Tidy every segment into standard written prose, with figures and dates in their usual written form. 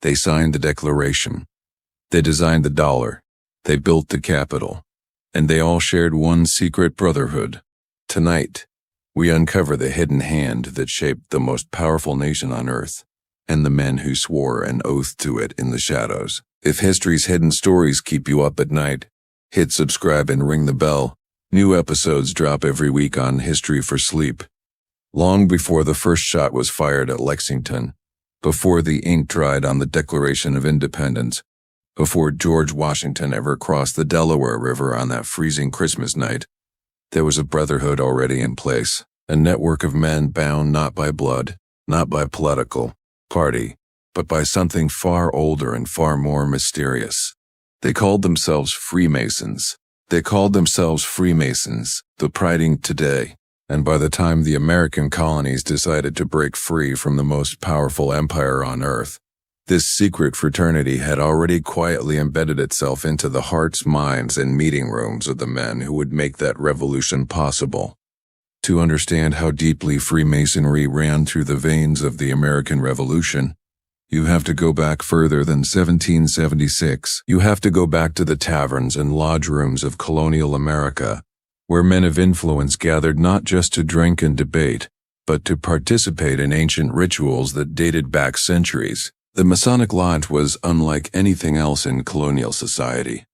They signed the Declaration. They designed the dollar. They built the Capitol. And they all shared one secret brotherhood. Tonight, we uncover the hidden hand that shaped the most powerful nation on earth, and the men who swore an oath to it in the shadows. If history's hidden stories keep you up at night, hit subscribe and ring the bell. New episodes drop every week on History for Sleep. Long before the first shot was fired at Lexington, before the ink dried on the Declaration of Independence, before George Washington ever crossed the Delaware River on that freezing Christmas night, there was a brotherhood already in place, a network of men bound not by blood, not by political party, but by something far older and far more mysterious. They called themselves Freemasons. The priding today. And by the time the American colonies decided to break free from the most powerful empire on earth, this secret fraternity had already quietly embedded itself into the hearts, minds, and meeting rooms of the men who would make that revolution possible. To understand how deeply Freemasonry ran through the veins of the American Revolution, you have to go back further than 1776. You have to go back to the taverns and lodge rooms of colonial America, where men of influence gathered not just to drink and debate, but to participate in ancient rituals that dated back centuries. The Masonic Lodge was unlike anything else in colonial society.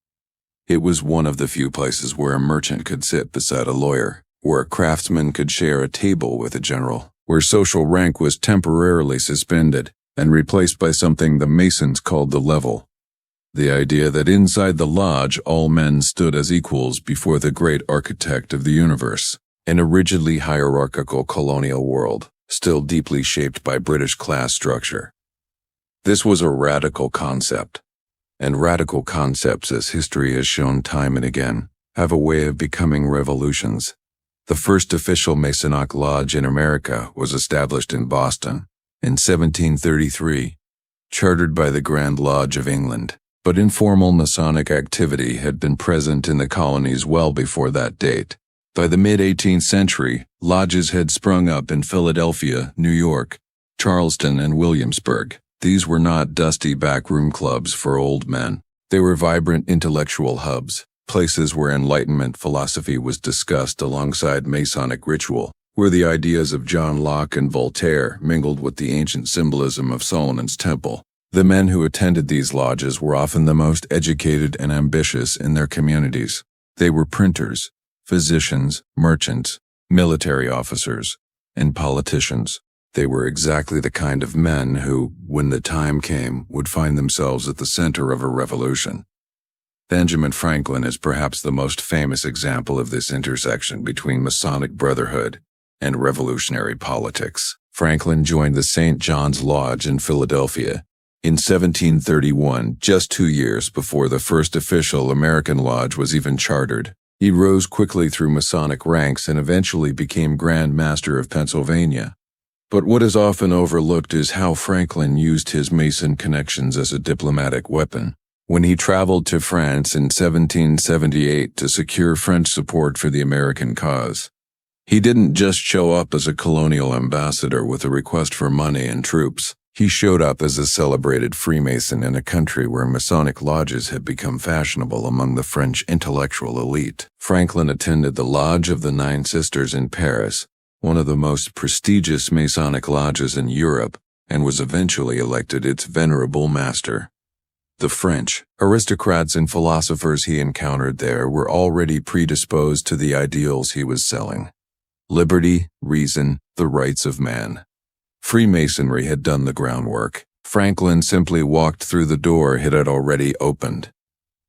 It was one of the few places where a merchant could sit beside a lawyer, where a craftsman could share a table with a general, where social rank was temporarily suspended and replaced by something the Masons called the level. The idea that inside the lodge all men stood as equals before the great architect of the universe, in a rigidly hierarchical colonial world, still deeply shaped by British class structure. This was a radical concept, and radical concepts, as history has shown time and again, have a way of becoming revolutions. The first official Masonic lodge in America was established in Boston in 1733, chartered by the Grand Lodge of England. But informal Masonic activity had been present in the colonies well before that date. By the mid-18th century, lodges had sprung up in Philadelphia, New York, Charleston, and Williamsburg. These were not dusty backroom clubs for old men. They were vibrant intellectual hubs, places where Enlightenment philosophy was discussed alongside Masonic ritual, where the ideas of John Locke and Voltaire mingled with the ancient symbolism of Solomon's temple. The men who attended these lodges were often the most educated and ambitious in their communities. They were printers, physicians, merchants, military officers, and politicians. They were exactly the kind of men who, when the time came, would find themselves at the center of a revolution. Benjamin Franklin is perhaps the most famous example of this intersection between Masonic brotherhood and revolutionary politics. Franklin joined the St. John's Lodge in Philadelphia in 1731, just 2 years before the first official American lodge was even chartered. He rose quickly through Masonic ranks and eventually became Grand Master of Pennsylvania. But what is often overlooked is how Franklin used his Mason connections as a diplomatic weapon. When he traveled to France in 1778 to secure French support for the American cause, he didn't just show up as a colonial ambassador with a request for money and troops. He showed up as a celebrated Freemason in a country where Masonic lodges had become fashionable among the French intellectual elite. Franklin attended the Lodge of the Nine Sisters in Paris, one of the most prestigious Masonic lodges in Europe, and was eventually elected its venerable master. The French aristocrats and philosophers he encountered there were already predisposed to the ideals he was selling: liberty, reason, the rights of man. Freemasonry had done the groundwork. Franklin simply walked through the door it had already opened.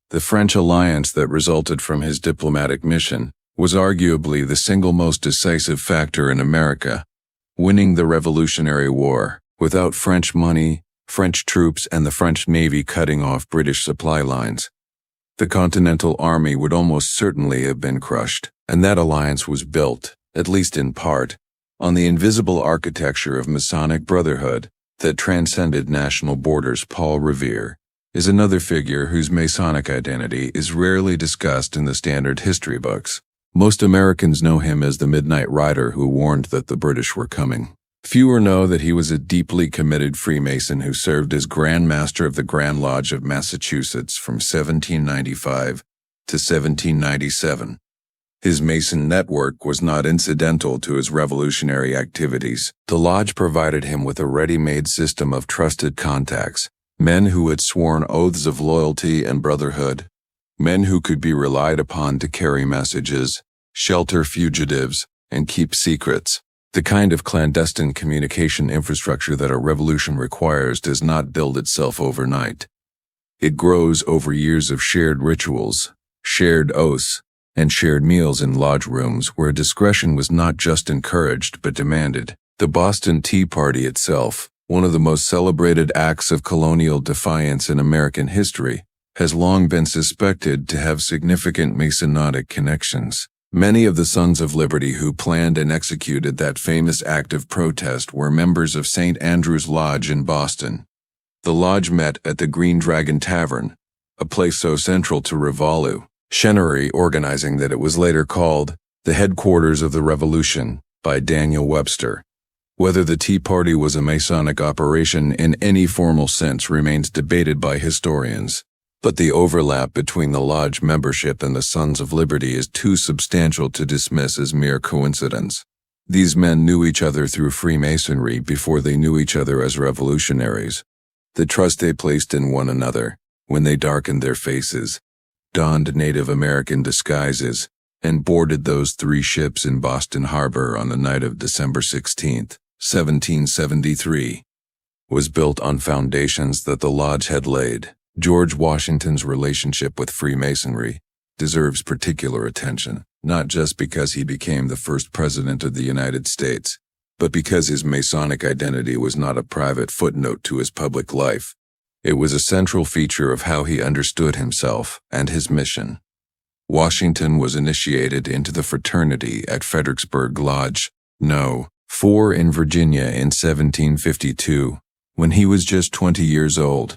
The French alliance that resulted from his diplomatic mission was arguably the single most decisive factor in America, winning the Revolutionary War. Without French money, French troops, and the French Navy cutting off British supply lines, the Continental Army would almost certainly have been crushed. And that alliance was built, at least in part, on the invisible architecture of Masonic brotherhood that transcended national borders. Paul Revere is another figure whose Masonic identity is rarely discussed in the standard history books. Most Americans know him as the Midnight Rider who warned that the British were coming. Fewer know that he was a deeply committed Freemason who served as Grand Master of the Grand Lodge of Massachusetts from 1795 to 1797. His Mason network was not incidental to his revolutionary activities. The lodge provided him with a ready-made system of trusted contacts, men who had sworn oaths of loyalty and brotherhood, men who could be relied upon to carry messages, shelter fugitives, and keep secrets. The kind of clandestine communication infrastructure that a revolution requires does not build itself overnight. It grows over years of shared rituals, shared oaths, and shared meals in lodge rooms where discretion was not just encouraged but demanded. The Boston Tea Party itself, one of the most celebrated acts of colonial defiance in American history, has long been suspected to have significant Masonic connections. Many of the Sons of Liberty who planned and executed that famous act of protest were members of St. Andrew's Lodge in Boston. The lodge met at the Green Dragon Tavern, a place so central to Revolutionary organizing that it was later called the headquarters of the Revolution by Daniel Webster. Whether the Tea Party was a Masonic operation in any formal sense remains debated by historians, but the overlap between the lodge membership and the Sons of Liberty is too substantial to dismiss as mere coincidence. These men knew each other through Freemasonry before they knew each other as revolutionaries. The trust they placed in one another, when they darkened their faces, donned Native American disguises, and boarded those 3 ships in Boston Harbor on the night of December 16, 1773, was built on foundations that the lodge had laid. George Washington's relationship with Freemasonry deserves particular attention, not just because he became the first president of the United States, but because his Masonic identity was not a private footnote to his public life. It was a central feature of how he understood himself and his mission. Washington was initiated into the fraternity at Fredericksburg Lodge No. 4 in Virginia in 1752, when he was just 20 years old.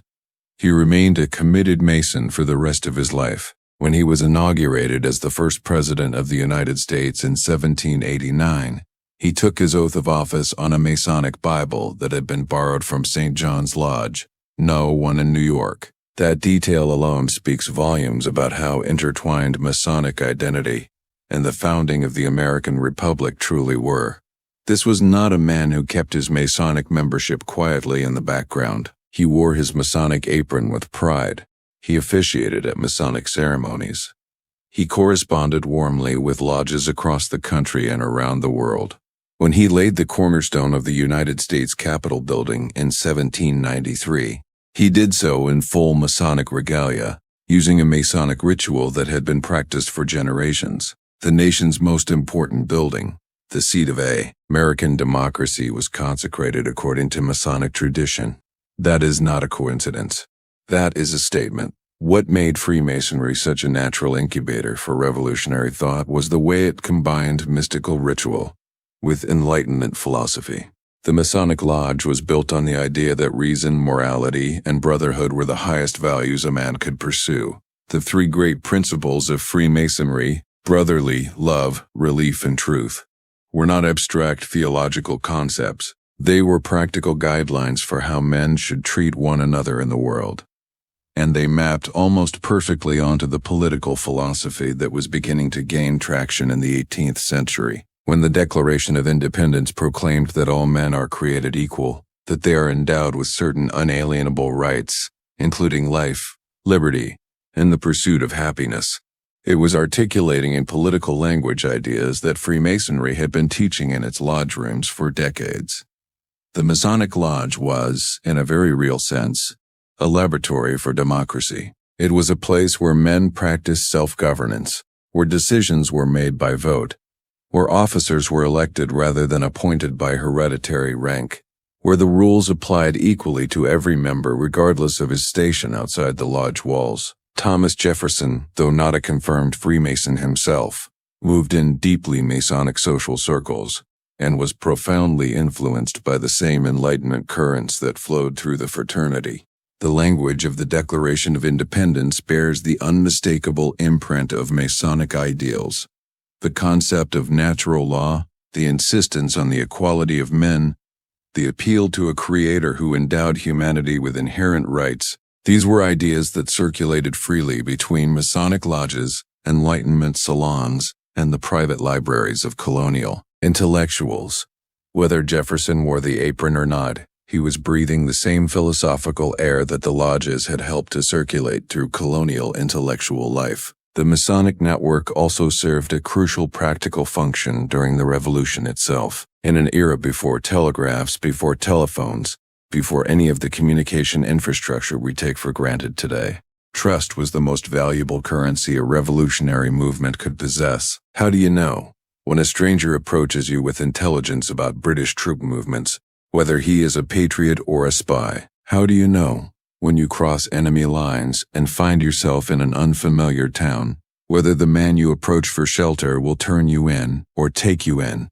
He remained a committed Mason for the rest of his life. When he was inaugurated as the first president of the United States in 1789, he took his oath of office on a Masonic Bible that had been borrowed from St. John's Lodge No. 1 in New York. That detail alone speaks volumes about how intertwined Masonic identity and the founding of the American Republic truly were. This was not a man who kept his Masonic membership quietly in the background. He wore his Masonic apron with pride. He officiated at Masonic ceremonies. He corresponded warmly with lodges across the country and around the world. When he laid the cornerstone of the United States Capitol building in 1793, he did so in full Masonic regalia, using a Masonic ritual that had been practiced for generations. The nation's most important building, the seat of American democracy, was consecrated according to Masonic tradition. That is not a coincidence. That is a statement. What made Freemasonry such a natural incubator for revolutionary thought was the way it combined mystical ritual with Enlightenment philosophy. The Masonic Lodge was built on the idea that reason, morality, and brotherhood were the highest values a man could pursue. The 3 great principles of Freemasonry, brotherly, love, relief, and truth, were not abstract theological concepts. They were practical guidelines for how men should treat one another in the world. And they mapped almost perfectly onto the political philosophy that was beginning to gain traction in the 18th century, when the Declaration of Independence proclaimed that all men are created equal, that they are endowed with certain unalienable rights, including life, liberty, and the pursuit of happiness. It was articulating in political language ideas that Freemasonry had been teaching in its lodge rooms for decades. The Masonic Lodge was, in a very real sense, a laboratory for democracy. It was a place where men practiced self-governance, where decisions were made by vote, where officers were elected rather than appointed by hereditary rank, where the rules applied equally to every member regardless of his station outside the lodge walls. Thomas Jefferson, though not a confirmed Freemason himself, moved in deeply Masonic social circles, and was profoundly influenced by the same Enlightenment currents that flowed through the fraternity. The language of the Declaration of Independence bears the unmistakable imprint of Masonic ideals. The concept of natural law, the insistence on the equality of men, the appeal to a creator who endowed humanity with inherent rights. These were ideas that circulated freely between Masonic lodges, Enlightenment salons, and the private libraries of colonial intellectuals. Whether Jefferson wore the apron or not, he was breathing the same philosophical air that the lodges had helped to circulate through colonial intellectual life. The Masonic network also served a crucial practical function during the Revolution itself. In an era before telegraphs, before telephones, before any of the communication infrastructure we take for granted today, trust was the most valuable currency a revolutionary movement could possess. How do you know? When a stranger approaches you with intelligence about British troop movements, whether he is a patriot or a spy. How do you know? When you cross enemy lines and find yourself in an unfamiliar town, whether the man you approach for shelter will turn you in or take you in.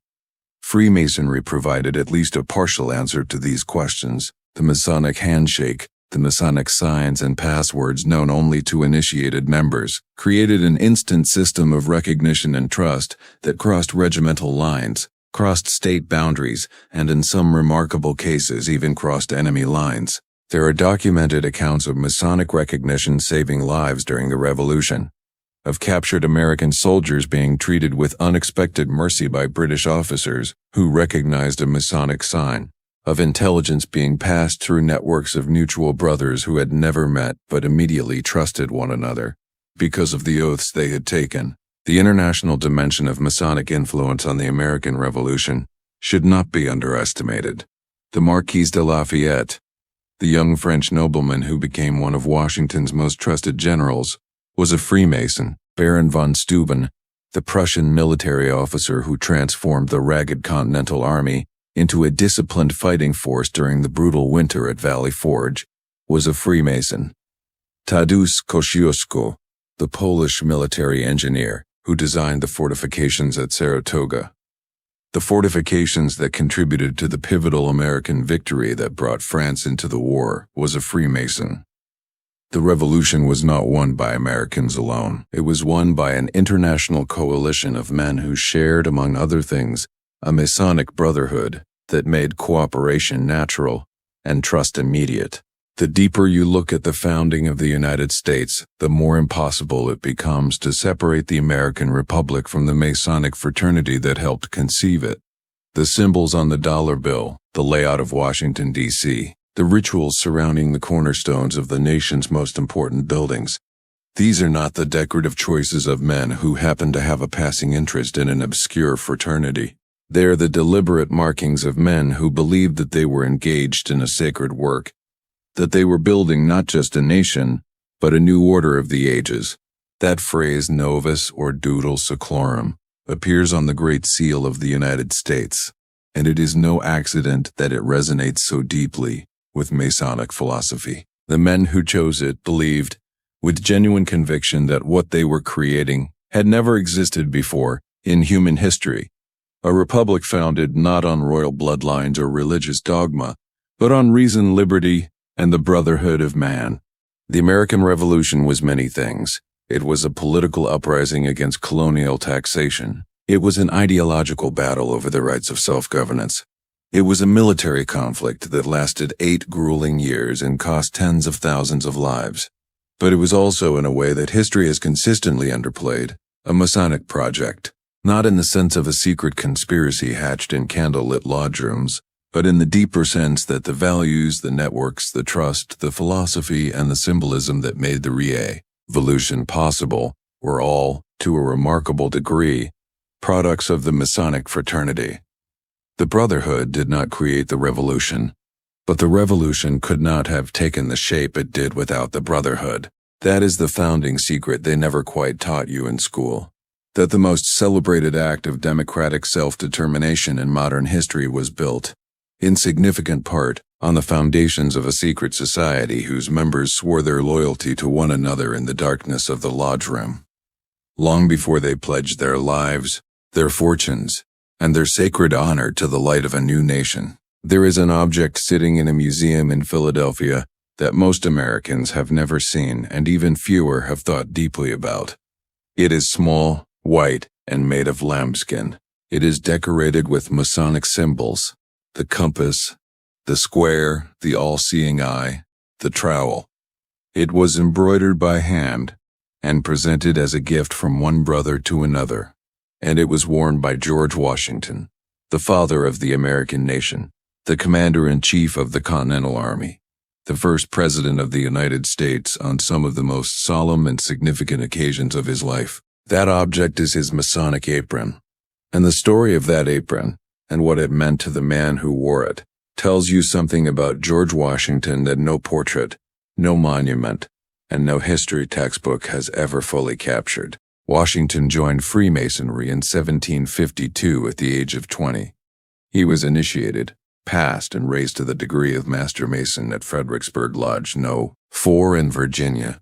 Freemasonry provided at least a partial answer to these questions. The Masonic Handshake, the Masonic signs and passwords known only to initiated members, created an instant system of recognition and trust that crossed regimental lines, crossed state boundaries, and in some remarkable cases even crossed enemy lines. There are documented accounts of Masonic recognition saving lives during the Revolution, of captured American soldiers being treated with unexpected mercy by British officers who recognized a Masonic sign, of intelligence being passed through networks of mutual brothers who had never met but immediately trusted one another because of the oaths they had taken. The international dimension of Masonic influence on the American Revolution should not be underestimated. The Marquis de Lafayette, the young French nobleman who became one of Washington's most trusted generals, was a Freemason. Baron von Steuben, the Prussian military officer who transformed the ragged Continental Army into a disciplined fighting force during the brutal winter at Valley Forge, was a Freemason. Tadeusz Kościuszko, the Polish military engineer who designed the fortifications at Saratoga, the fortifications that contributed to the pivotal American victory that brought France into the war, was a Freemason. The revolution was not won by Americans alone. It was won by an international coalition of men who shared, among other things, a Masonic brotherhood that made cooperation natural and trust immediate. The deeper you look at the founding of the United States, the more impossible it becomes to separate the American Republic from the Masonic fraternity that helped conceive it. The symbols on the dollar bill, the layout of Washington, D.C., the rituals surrounding the cornerstones of the nation's most important buildings. These are not the decorative choices of men who happen to have a passing interest in an obscure fraternity. They are the deliberate markings of men who believed that they were engaged in a sacred work, that they were building not just a nation, but a new order of the ages. That phrase, novus ordo seclorum, appears on the Great Seal of the United States, and it is no accident that it resonates so deeply with Masonic philosophy. The men who chose it believed, with genuine conviction, that what they were creating had never existed before in human history, a republic founded not on royal bloodlines or religious dogma, but on reason, liberty, and the brotherhood of man. The American Revolution was many things. It was a political uprising against colonial taxation. It was an ideological battle over the rights of self-governance. It was a military conflict that lasted 8 grueling years and cost tens of thousands of lives. But it was also, in a way that history has consistently underplayed, a Masonic project, not in the sense of a secret conspiracy hatched in candlelit lodge rooms, but in the deeper sense that the values, the networks, the trust, the philosophy, and the symbolism that made the revolution possible were all, to a remarkable degree, products of the Masonic fraternity. The Brotherhood did not create the revolution, but the revolution could not have taken the shape it did without the Brotherhood. That is the founding secret they never quite taught you in school. That the most celebrated act of democratic self-determination in modern history was built, in significant part, on the foundations of a secret society whose members swore their loyalty to one another in the darkness of the lodge room. Long before they pledged their lives, their fortunes, and their sacred honor to the light of a new nation. There is an object sitting in a museum in Philadelphia that most Americans have never seen and even fewer have thought deeply about. It is small, white, and made of lambskin. It is decorated with Masonic symbols: the compass, the square, the all-seeing eye, the trowel. It was embroidered by hand and presented as a gift from one brother to another, and it was worn by George Washington, the father of the American nation, the commander-in-chief of the Continental Army, the first president of the United States on some of the most solemn and significant occasions of his life. That object is his Masonic apron, and the story of that apron, and what it meant to the man who wore it, tells you something about George Washington that no portrait, no monument, and no history textbook has ever fully captured. Washington joined Freemasonry in 1752 at the age of 20. He was initiated, passed, and raised to the degree of Master Mason at Fredericksburg Lodge No. 4 in Virginia,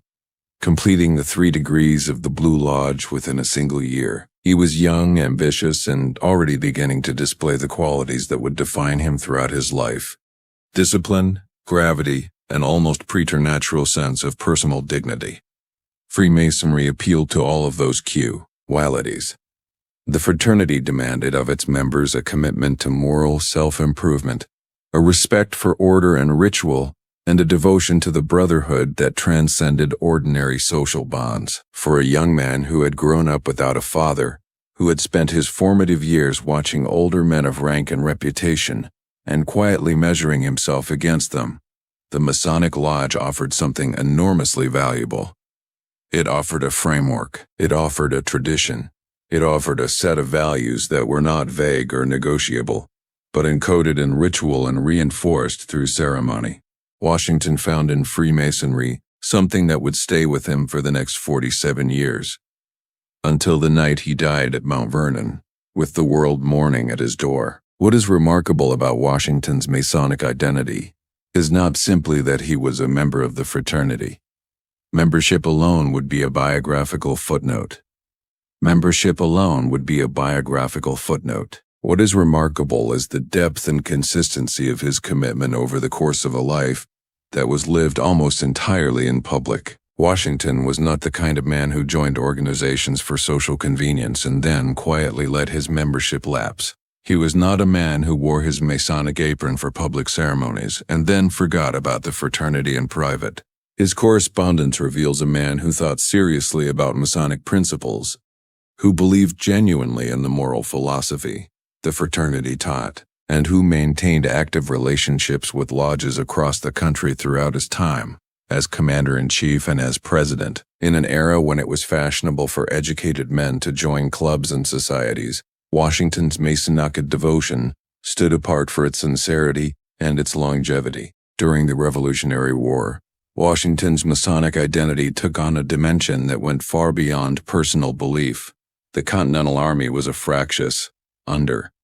completing the 3 degrees of the Blue Lodge within a single year. He was young, ambitious, and already beginning to display the qualities that would define him throughout his life: discipline, gravity, an almost preternatural sense of personal dignity. Freemasonry appealed to all of those qualities. The fraternity demanded of its members a commitment to moral self-improvement, a respect for order and ritual, and a devotion to the brotherhood that transcended ordinary social bonds. For a young man who had grown up without a father, who had spent his formative years watching older men of rank and reputation, and quietly measuring himself against them, the Masonic Lodge offered something enormously valuable. It offered a framework, it offered a tradition, it offered a set of values that were not vague or negotiable, but encoded in ritual and reinforced through ceremony. Washington found in Freemasonry something that would stay with him for the next 47 years, until the night he died at Mount Vernon, with the world mourning at his door. What is remarkable about Washington's Masonic identity is not simply that he was a member of the fraternity. Membership alone would be a biographical footnote. Membership alone would be a biographical footnote. What is remarkable is the depth and consistency of his commitment over the course of a life that was lived almost entirely in public. Washington was not the kind of man who joined organizations for social convenience and then quietly let his membership lapse. He was not a man who wore his Masonic apron for public ceremonies and then forgot about the fraternity in private. His correspondence reveals a man who thought seriously about Masonic principles, who believed genuinely in the moral philosophy the fraternity taught, and who maintained active relationships with lodges across the country throughout his time as commander-in-chief and as president. In an era when it was fashionable for educated men to join clubs and societies, Washington's Masonic devotion stood apart for its sincerity and its longevity. During the Revolutionary War, Washington's Masonic identity took on a dimension that went far beyond personal belief. The Continental Army was a fractious,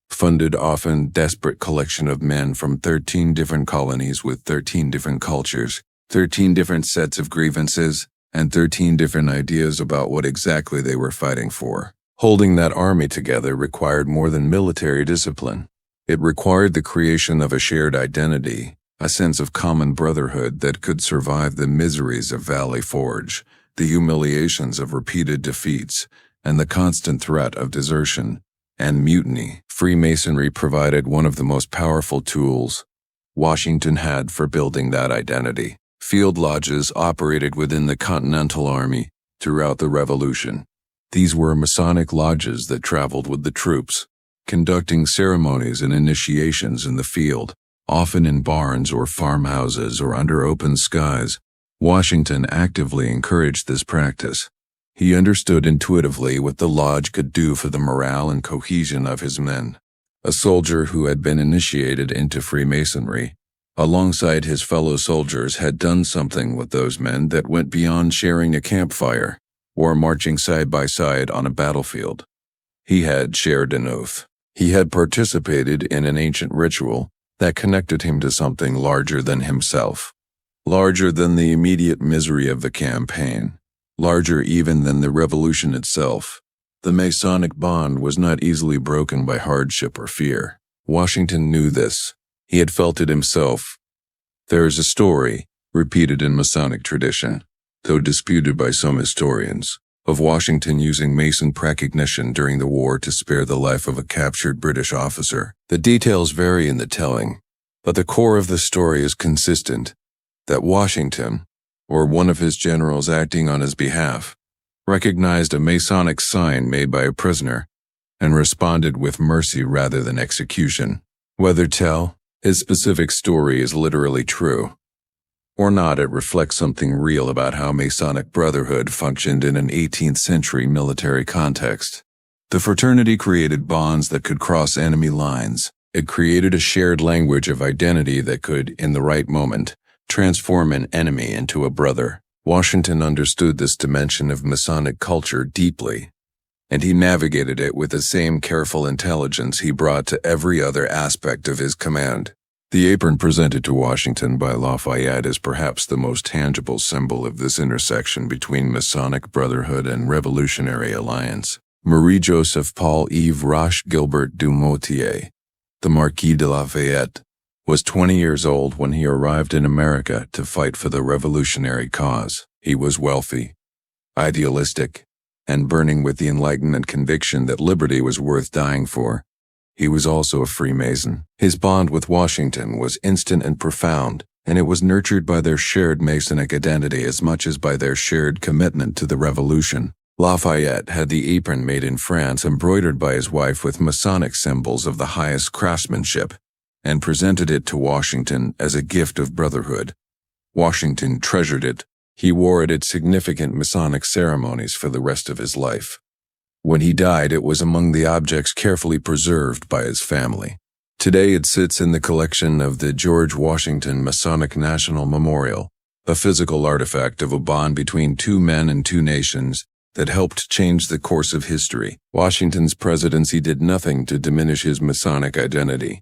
funded, often desperate collection of men from 13 different colonies with 13 different cultures, 13 different sets of grievances, and 13 different ideas about what exactly they were fighting for. Holding that army together required more than military discipline. It required the creation of a shared identity, a sense of common brotherhood that could survive the miseries of Valley Forge, the humiliations of repeated defeats, and the constant threat of desertion and mutiny. Freemasonry provided one of the most powerful tools Washington had for building that identity. Field lodges operated within the Continental Army throughout the Revolution. These were Masonic lodges that traveled with the troops, conducting ceremonies and initiations in the field, often in barns or farmhouses or under open skies. Washington actively encouraged this practice. He understood intuitively what the lodge could do for the morale and cohesion of his men. A soldier who had been initiated into Freemasonry, alongside his fellow soldiers, had done something with those men that went beyond sharing a campfire or marching side by side on a battlefield. He had shared an oath. He had participated in an ancient ritual that connected him to something larger than himself, larger than the immediate misery of the campaign, larger even than the revolution itself. The Masonic bond was not easily broken by hardship or fear. Washington knew this. He had felt it himself. There is a story, repeated in Masonic tradition, though disputed by some historians, of Washington using Mason precognition during the war to spare the life of a captured British officer. The details vary in the telling, But the core of the story is consistent, that Washington, or one of his generals acting on his behalf, recognized a Masonic sign made by a prisoner and responded with mercy rather than execution. Whether his specific story is literally true or not, it reflects something real about how Masonic Brotherhood functioned in an 18th century military context. The fraternity created bonds that could cross enemy lines. It created a shared language of identity that could, in the right moment, transform an enemy into a brother. Washington understood this dimension of Masonic culture deeply, and he navigated it with the same careful intelligence he brought to every other aspect of his command. The apron presented to Washington by Lafayette is perhaps the most tangible symbol of this intersection between Masonic Brotherhood and Revolutionary Alliance. Marie-Joseph Paul-Yves Roche Gilbert du Motier, the Marquis de Lafayette, was 20 years old when he arrived in America to fight for the revolutionary cause. He was wealthy, idealistic, and burning with the enlightenment conviction that liberty was worth dying for. He was also a Freemason. His bond with Washington was instant and profound, and it was nurtured by their shared Masonic identity as much as by their shared commitment to the revolution. Lafayette had the apron made in France embroidered by his wife with Masonic symbols of the highest craftsmanship, and presented it to Washington as a gift of brotherhood. Washington treasured it. He wore it at significant Masonic ceremonies for the rest of his life. When he died, it was among the objects carefully preserved by his family. Today it sits in the collection of the George Washington Masonic National Memorial, a physical artifact of a bond between two men and two nations that helped change the course of history. Washington's presidency did nothing to diminish his Masonic identity.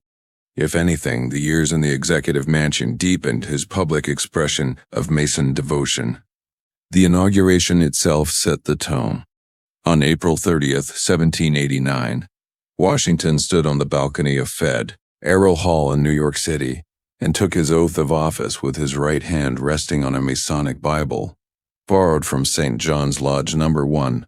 If anything, the years in the executive mansion deepened his public expression of Mason devotion. The inauguration itself set the tone. On April 30th, 1789, Washington stood on the balcony of Fed Errol Hall in New York City and took his oath of office with his right hand resting on a Masonic Bible, borrowed from St. John's Lodge No. 1.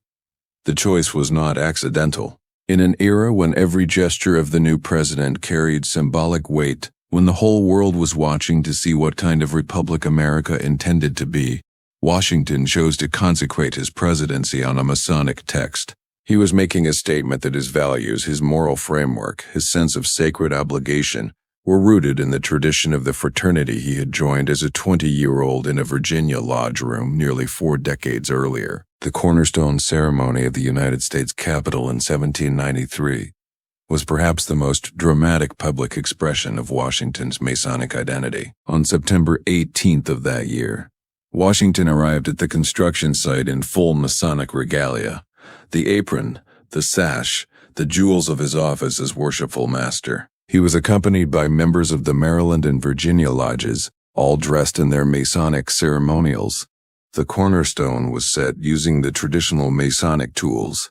The choice was not accidental. In an era when every gesture of the new president carried symbolic weight, when the whole world was watching to see what kind of republic America intended to be, Washington chose to consecrate his presidency on a Masonic text. He was making a statement that his values, his moral framework, his sense of sacred obligation were rooted in the tradition of the fraternity he had joined as a 20-year-old in a Virginia lodge room nearly 4 decades earlier. The cornerstone ceremony of the United States Capitol in 1793 was perhaps the most dramatic public expression of Washington's Masonic identity. On September 18th of that year, Washington arrived at the construction site in full Masonic regalia, the apron, the sash, the jewels of his office as worshipful master. He was accompanied by members of the Maryland and Virginia lodges, all dressed in their Masonic ceremonials. The cornerstone was set using the traditional Masonic tools: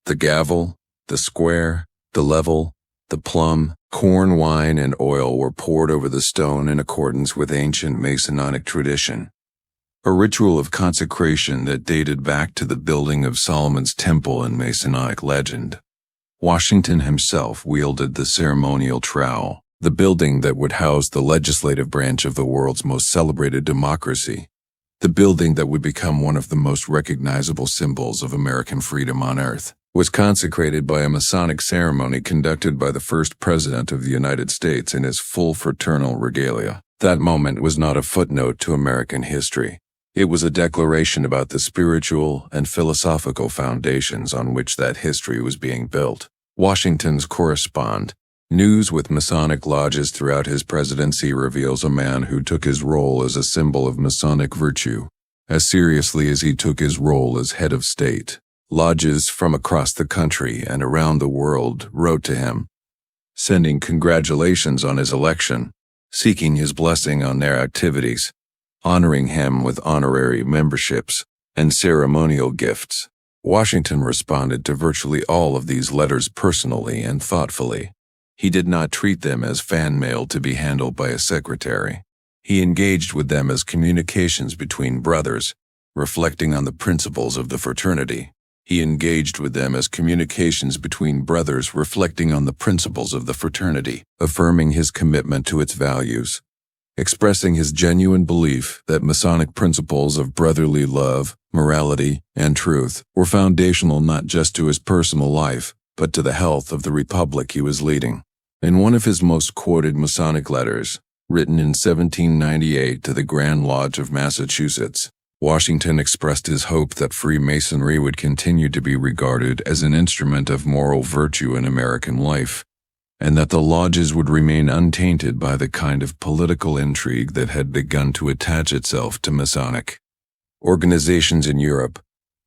the gavel, the square, the level, the plumb. Corn, wine, and oil were poured over the stone in accordance with ancient Masonic tradition, a ritual of consecration that dated back to the building of Solomon's temple in Masonic legend. Washington himself wielded the ceremonial trowel, the building that would house the legislative branch of the world's most celebrated democracy, the building that would become one of the most recognizable symbols of American freedom on earth, was consecrated by a Masonic ceremony conducted by the first president of the United States in his full fraternal regalia. That moment was not a footnote to American history. It was a declaration about the spiritual and philosophical foundations on which that history was being built. Washington's correspondence, news with Masonic lodges throughout his presidency, reveals a man who took his role as a symbol of Masonic virtue as seriously as he took his role as head of state. Lodges from across the country and around the world wrote to him, sending congratulations on his election, seeking his blessing on their activities, honoring him with honorary memberships and ceremonial gifts. Washington responded to virtually all of these letters personally and thoughtfully. He did not treat them as fan mail to be handled by a secretary. He engaged with them as communications between brothers, reflecting on the principles of the fraternity. He engaged with them as communications between brothers reflecting on the principles of the fraternity, affirming his commitment to its values, expressing his genuine belief that Masonic principles of brotherly love, morality, and truth were foundational not just to his personal life, but to the health of the republic he was leading. In one of his most quoted Masonic letters, written in 1798 to the Grand Lodge of Massachusetts, Washington expressed his hope that Freemasonry would continue to be regarded as an instrument of moral virtue in American life, and that the lodges would remain untainted by the kind of political intrigue that had begun to attach itself to Masonic organizations in Europe,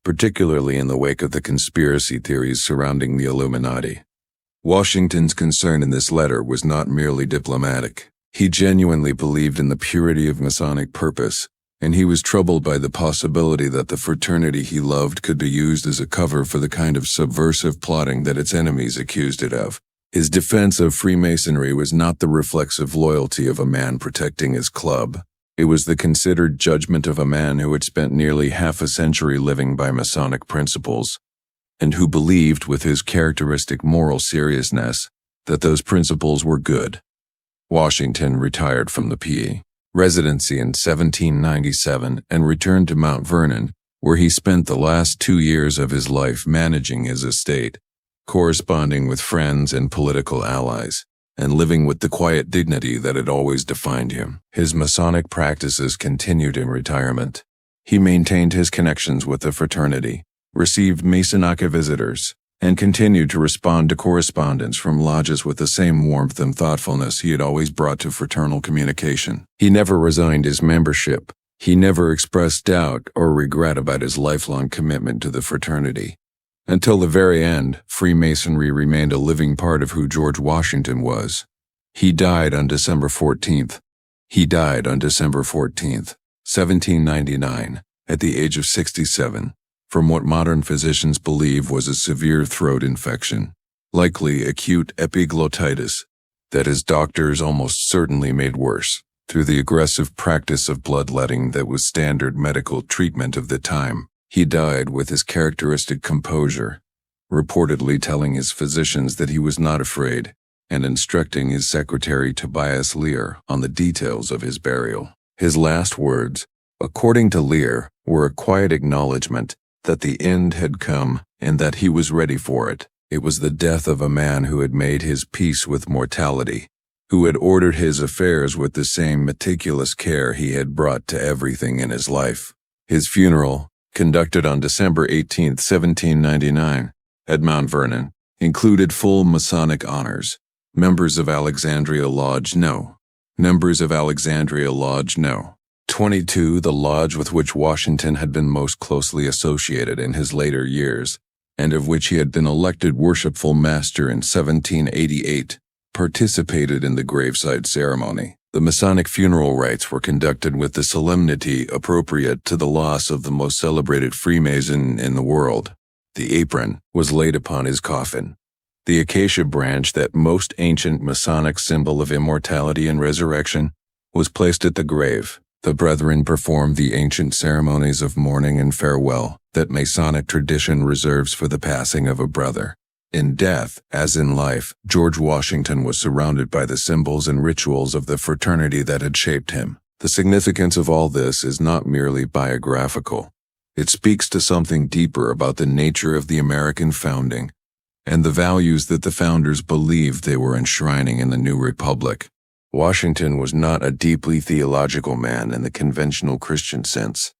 particularly in the wake of the conspiracy theories surrounding the Illuminati. Washington's concern in this letter was not merely diplomatic. He genuinely believed in the purity of Masonic purpose, and he was troubled by the possibility that the fraternity he loved could be used as a cover for the kind of subversive plotting that its enemies accused it of. His defense of Freemasonry was not the reflexive loyalty of a man protecting his club. It was the considered judgment of a man who had spent nearly half a century living by Masonic principles, and who believed with his characteristic moral seriousness that those principles were good. Washington retired from the PA residency in 1797 and returned to Mount Vernon, where he spent the last 2 years of his life managing his estate, corresponding with friends and political allies, and living with the quiet dignity that had always defined him. His Masonic practices continued in retirement. He maintained his connections with the fraternity, received Masonic visitors, and continued to respond to correspondence from lodges with the same warmth and thoughtfulness he had always brought to fraternal communication. He never resigned his membership. He never expressed doubt or regret about his lifelong commitment to the fraternity. Until the very end, Freemasonry remained a living part of who George Washington was. He died on December 14th. 1799, at the age of 67. From what modern physicians believe was a severe throat infection, likely acute epiglottitis, that his doctors almost certainly made worse through the aggressive practice of bloodletting that was standard medical treatment of the time. He died with his characteristic composure, reportedly telling his physicians that he was not afraid and instructing his secretary Tobias Lear on the details of his burial. His last words, according to Lear, were a quiet acknowledgement that the end had come and that he was ready for it. It was the death of a man who had made his peace with mortality, who had ordered his affairs with the same meticulous care he had brought to everything in his life. His funeral, conducted on December 18, 1799, at Mount Vernon, included full Masonic honors. Members of Alexandria Lodge No. Members of Alexandria Lodge No. 22, the lodge with which Washington had been most closely associated in his later years, and of which he had been elected worshipful master in 1788, participated in the graveside ceremony. The Masonic funeral rites were conducted with the solemnity appropriate to the loss of the most celebrated Freemason in the world. The apron was laid upon his coffin. The acacia branch, that most ancient Masonic symbol of immortality and resurrection, was placed at the grave. The brethren performed the ancient ceremonies of mourning and farewell that Masonic tradition reserves for the passing of a brother. In death, as in life, George Washington was surrounded by the symbols and rituals of the fraternity that had shaped him. The significance of all this is not merely biographical. It speaks to something deeper about the nature of the American founding and the values that the founders believed they were enshrining in the new republic. Washington was not a deeply theological man in the conventional Christian sense.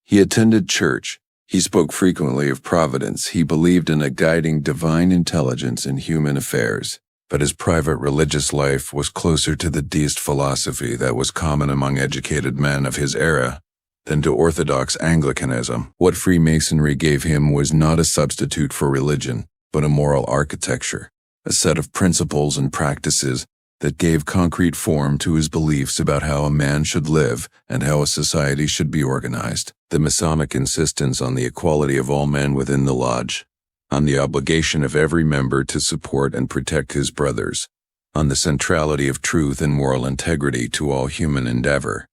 He attended church. He spoke frequently of providence. He believed in a guiding divine intelligence in human affairs. But his private religious life was closer to the deist philosophy that was common among educated men of his era than to Orthodox Anglicanism. What Freemasonry gave him was not a substitute for religion, but a moral architecture, a set of principles and practices that gave concrete form to his beliefs about how a man should live and how a society should be organized. The Masonic insistence on the equality of all men within the lodge, on the obligation of every member to support and protect his brothers, on the centrality of truth and moral integrity to all human endeavor.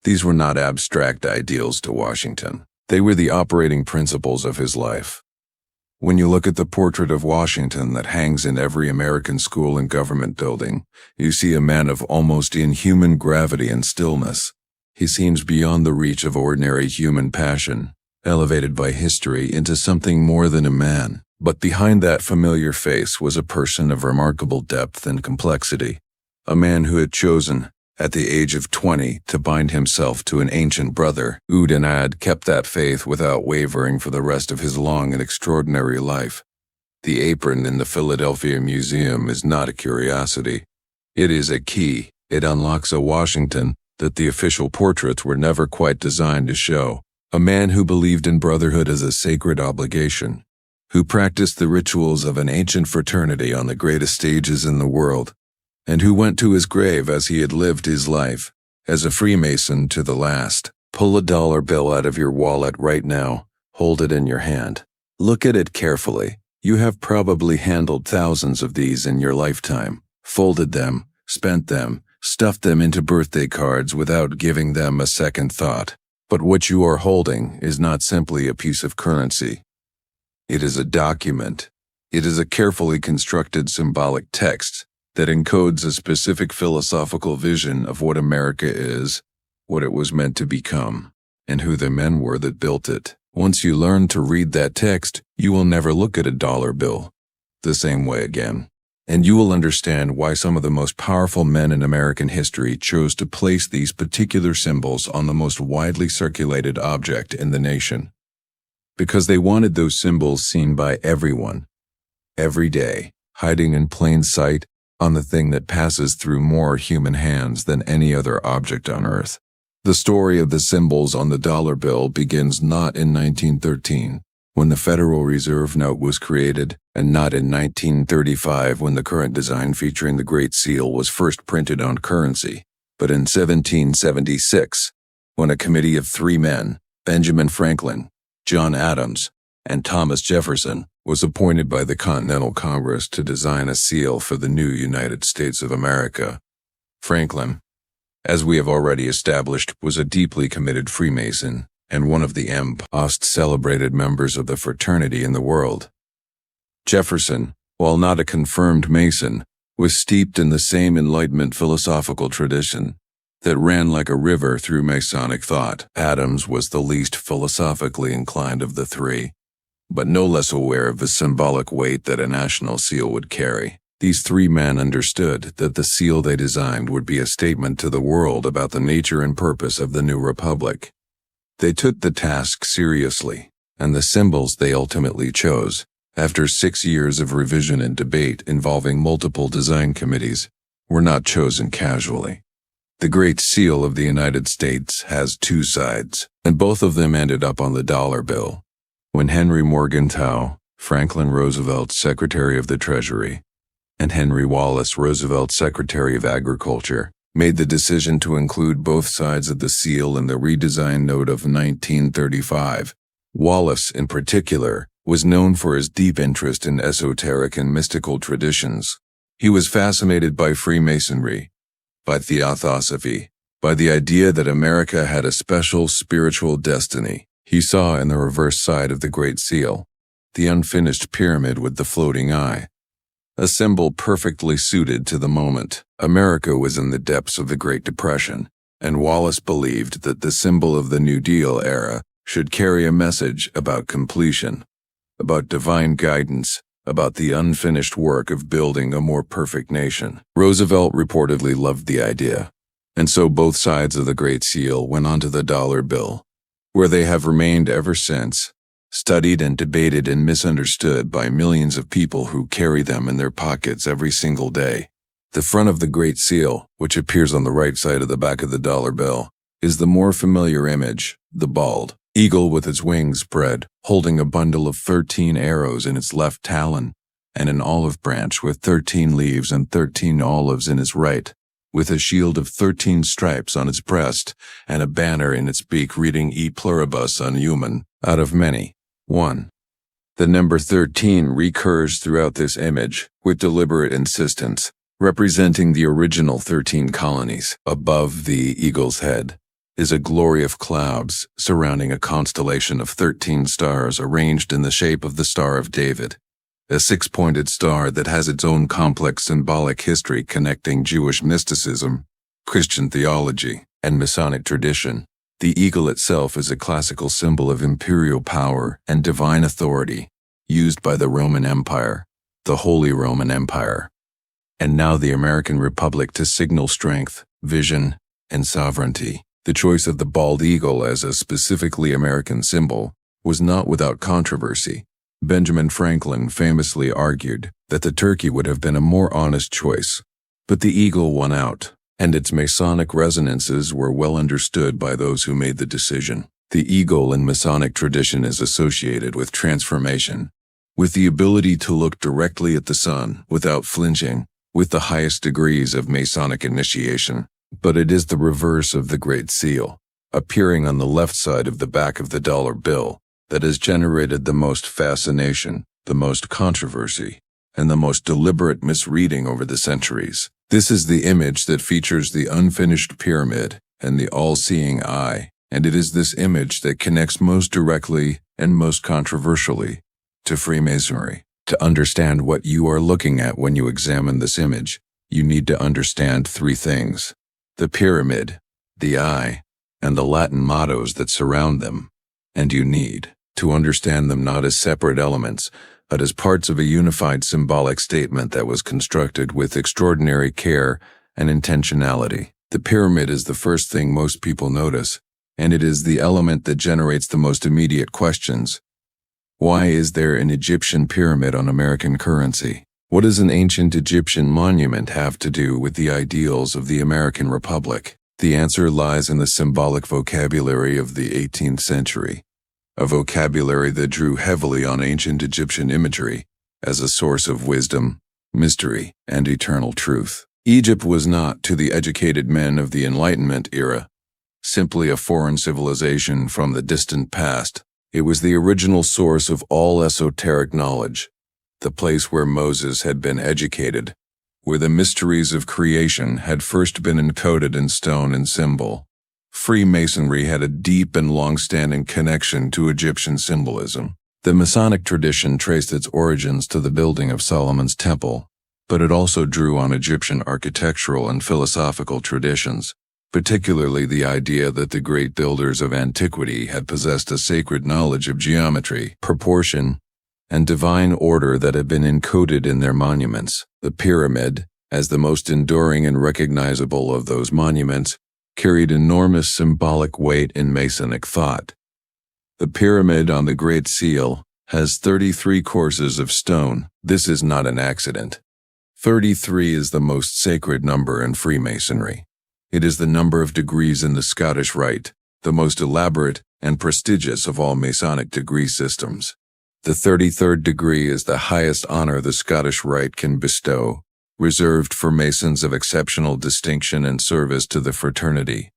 These were not abstract ideals to Washington. They were the operating principles of his life. When you look at the portrait of Washington that hangs in every American school and government building, you see a man of almost inhuman gravity and stillness. He seems beyond the reach of ordinary human passion, elevated by history into something more than a man. But behind that familiar face was a person of remarkable depth and complexity, a man who had chosen, at the age of 20, to bind himself to an ancient brother, and had kept that faith without wavering for the rest of his long and extraordinary life. The apron in the Philadelphia Museum is not a curiosity. It is a key. It unlocks a Washington that the official portraits were never quite designed to show. A man who believed in brotherhood as a sacred obligation, who practiced the rituals of an ancient fraternity on the greatest stages in the world, and who went to his grave as he had lived his life, as a Freemason to the last. Pull a dollar bill out of your wallet right now. Hold it in your hand. Look at it carefully. You have probably handled thousands of these in your lifetime, folded them, spent them, stuffed them into birthday cards without giving them a second thought. But what you are holding is not simply a piece of currency. It is a document. It is a carefully constructed symbolic text that encodes a specific philosophical vision of what America is, what it was meant to become, and who the men were that built it. Once you learn to read that text, you will never look at a dollar bill the same way again, and you will understand why some of the most powerful men in American history chose to place these particular symbols on the most widely circulated object in the nation. Because they wanted those symbols seen by everyone, every day, hiding in plain sight on the thing that passes through more human hands than any other object on earth. The story of the symbols on the dollar bill begins not in 1913, when the Federal Reserve Note was created, and not in 1935 when the current design featuring the Great Seal was first printed on currency, but in 1776, when a committee of three men, Benjamin Franklin, John Adams, and Thomas Jefferson, was appointed by the Continental Congress to design a seal for the new United States of America. Franklin, as we have already established, was a deeply committed Freemason and one of the most celebrated members of the fraternity in the world. Jefferson, while not a confirmed Mason, was steeped in the same Enlightenment philosophical tradition that ran like a river through Masonic thought. Adams was the least philosophically inclined of the three, but no less aware of the symbolic weight that a national seal would carry. These three men understood that the seal they designed would be a statement to the world about the nature and purpose of the new republic. They took the task seriously, and the symbols they ultimately chose, after 6 years of revision and debate involving multiple design committees, were not chosen casually. The Great Seal of the United States has two sides, and both of them ended up on the dollar bill. When Henry Morgenthau, Franklin Roosevelt's Secretary of the Treasury, and Henry Wallace, Roosevelt's Secretary of Agriculture, made the decision to include both sides of the seal in the redesigned note of 1935, Wallace, in particular, was known for his deep interest in esoteric and mystical traditions. He was fascinated by Freemasonry, by theosophy, by the idea that America had a special spiritual destiny. He saw in the reverse side of the Great Seal the unfinished pyramid with the floating eye, a symbol perfectly suited to the moment. America was in the depths of the Great Depression, and Wallace believed that the symbol of the New Deal era should carry a message about completion, about divine guidance, about the unfinished work of building a more perfect nation. Roosevelt reportedly loved the idea, and so both sides of the Great Seal went onto the dollar bill, where they have remained ever since, studied and debated and misunderstood by millions of people who carry them in their pockets every single day. The front of the Great Seal, which appears on the right side of the back of the dollar bill, is the more familiar image, the bald eagle with its wings spread, holding a bundle of 13 arrows in its left talon, and an olive branch with 13 leaves and 13 olives in its right, with a shield of 13 stripes on its breast, and a banner in its beak reading E pluribus unhuman, out of many, one. The number 13 recurs throughout this image, with deliberate insistence, representing the original 13 colonies. Above the eagle's head is a glory of clouds surrounding a constellation of 13 stars arranged in the shape of the Star of David, a six-pointed star that has its own complex symbolic history connecting Jewish mysticism, Christian theology, and Masonic tradition. The eagle itself is a classical symbol of imperial power and divine authority, used by the Roman Empire, the Holy Roman Empire, and now the American Republic to signal strength, vision, and sovereignty. The choice of the bald eagle as a specifically American symbol was not without controversy. Benjamin Franklin famously argued that the turkey would have been a more honest choice, but the eagle won out, and its Masonic resonances were well understood by those who made the decision. The eagle in Masonic tradition is associated with transformation, with the ability to look directly at the sun without flinching, with the highest degrees of Masonic initiation. But it is the reverse of the Great Seal, appearing on the left side of the back of the dollar bill, that has generated the most fascination, the most controversy, and the most deliberate misreading over the centuries. This is the image that features the unfinished pyramid and the all-seeing eye, and it is this image that connects most directly and most controversially to Freemasonry. To understand what you are looking at when you examine this image, you need to understand three things: the pyramid, the eye, and the Latin mottos that surround them. And you need to understand them not as separate elements, but as parts of a unified symbolic statement that was constructed with extraordinary care and intentionality. The pyramid is the first thing most people notice, and it is the element that generates the most immediate questions. Why is there an Egyptian pyramid on American currency? What does an ancient Egyptian monument have to do with the ideals of the American Republic? The answer lies in the symbolic vocabulary of the 18th century, a vocabulary that drew heavily on ancient Egyptian imagery as a source of wisdom, mystery, and eternal truth. Egypt was not, to the educated men of the Enlightenment era, simply a foreign civilization from the distant past. It was the original source of all esoteric knowledge, the place where Moses had been educated, where the mysteries of creation had first been encoded in stone and symbol. Freemasonry had a deep and long-standing connection to Egyptian symbolism. The Masonic tradition traced its origins to the building of Solomon's temple, but it also drew on Egyptian architectural and philosophical traditions, particularly the idea that the great builders of antiquity had possessed a sacred knowledge of geometry, proportion, and divine order that had been encoded in their monuments. The pyramid, as the most enduring and recognizable of those monuments, carried enormous symbolic weight in Masonic thought. The pyramid on the Great Seal has 33 courses of stone. This is not an accident. 33 is the most sacred number in Freemasonry. It is the number of degrees in the Scottish Rite, the most elaborate and prestigious of all Masonic degree systems. The 33rd degree is the highest honor the Scottish Rite can bestow, reserved for Masons of exceptional distinction and service to the fraternity.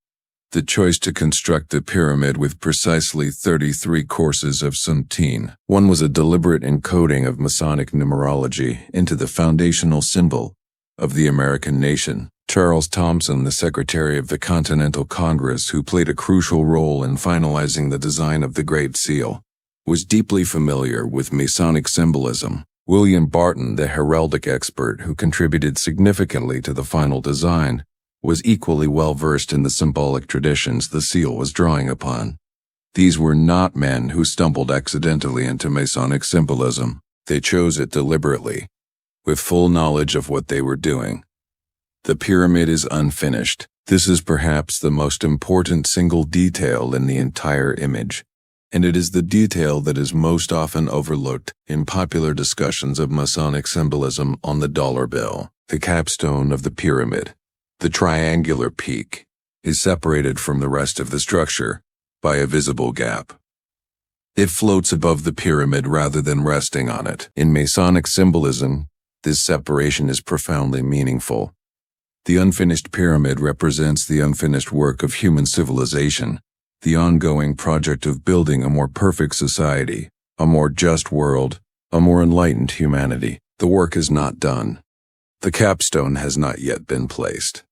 The choice to construct the pyramid with precisely 33 courses of Suntine. One was a deliberate encoding of Masonic numerology into the foundational symbol of the American nation. Charles Thomson, the Secretary of the Continental Congress, who played a crucial role in finalizing the design of the Great Seal, was deeply familiar with Masonic symbolism. William Barton, the heraldic expert who contributed significantly to the final design, was equally well versed in the symbolic traditions the seal was drawing upon. These were not men who stumbled accidentally into Masonic symbolism. They chose it deliberately, with full knowledge of what they were doing. The pyramid is unfinished. This is perhaps the most important single detail in the entire image, and it is the detail that is most often overlooked in popular discussions of Masonic symbolism on the dollar bill. The capstone of the pyramid, the triangular peak, is separated from the rest of the structure by a visible gap. It floats above the pyramid rather than resting on it. In Masonic symbolism, this separation is profoundly meaningful. The unfinished pyramid represents the unfinished work of human civilization, the ongoing project of building a more perfect society, a more just world, a more enlightened humanity. The work is not done. The capstone has not yet been placed.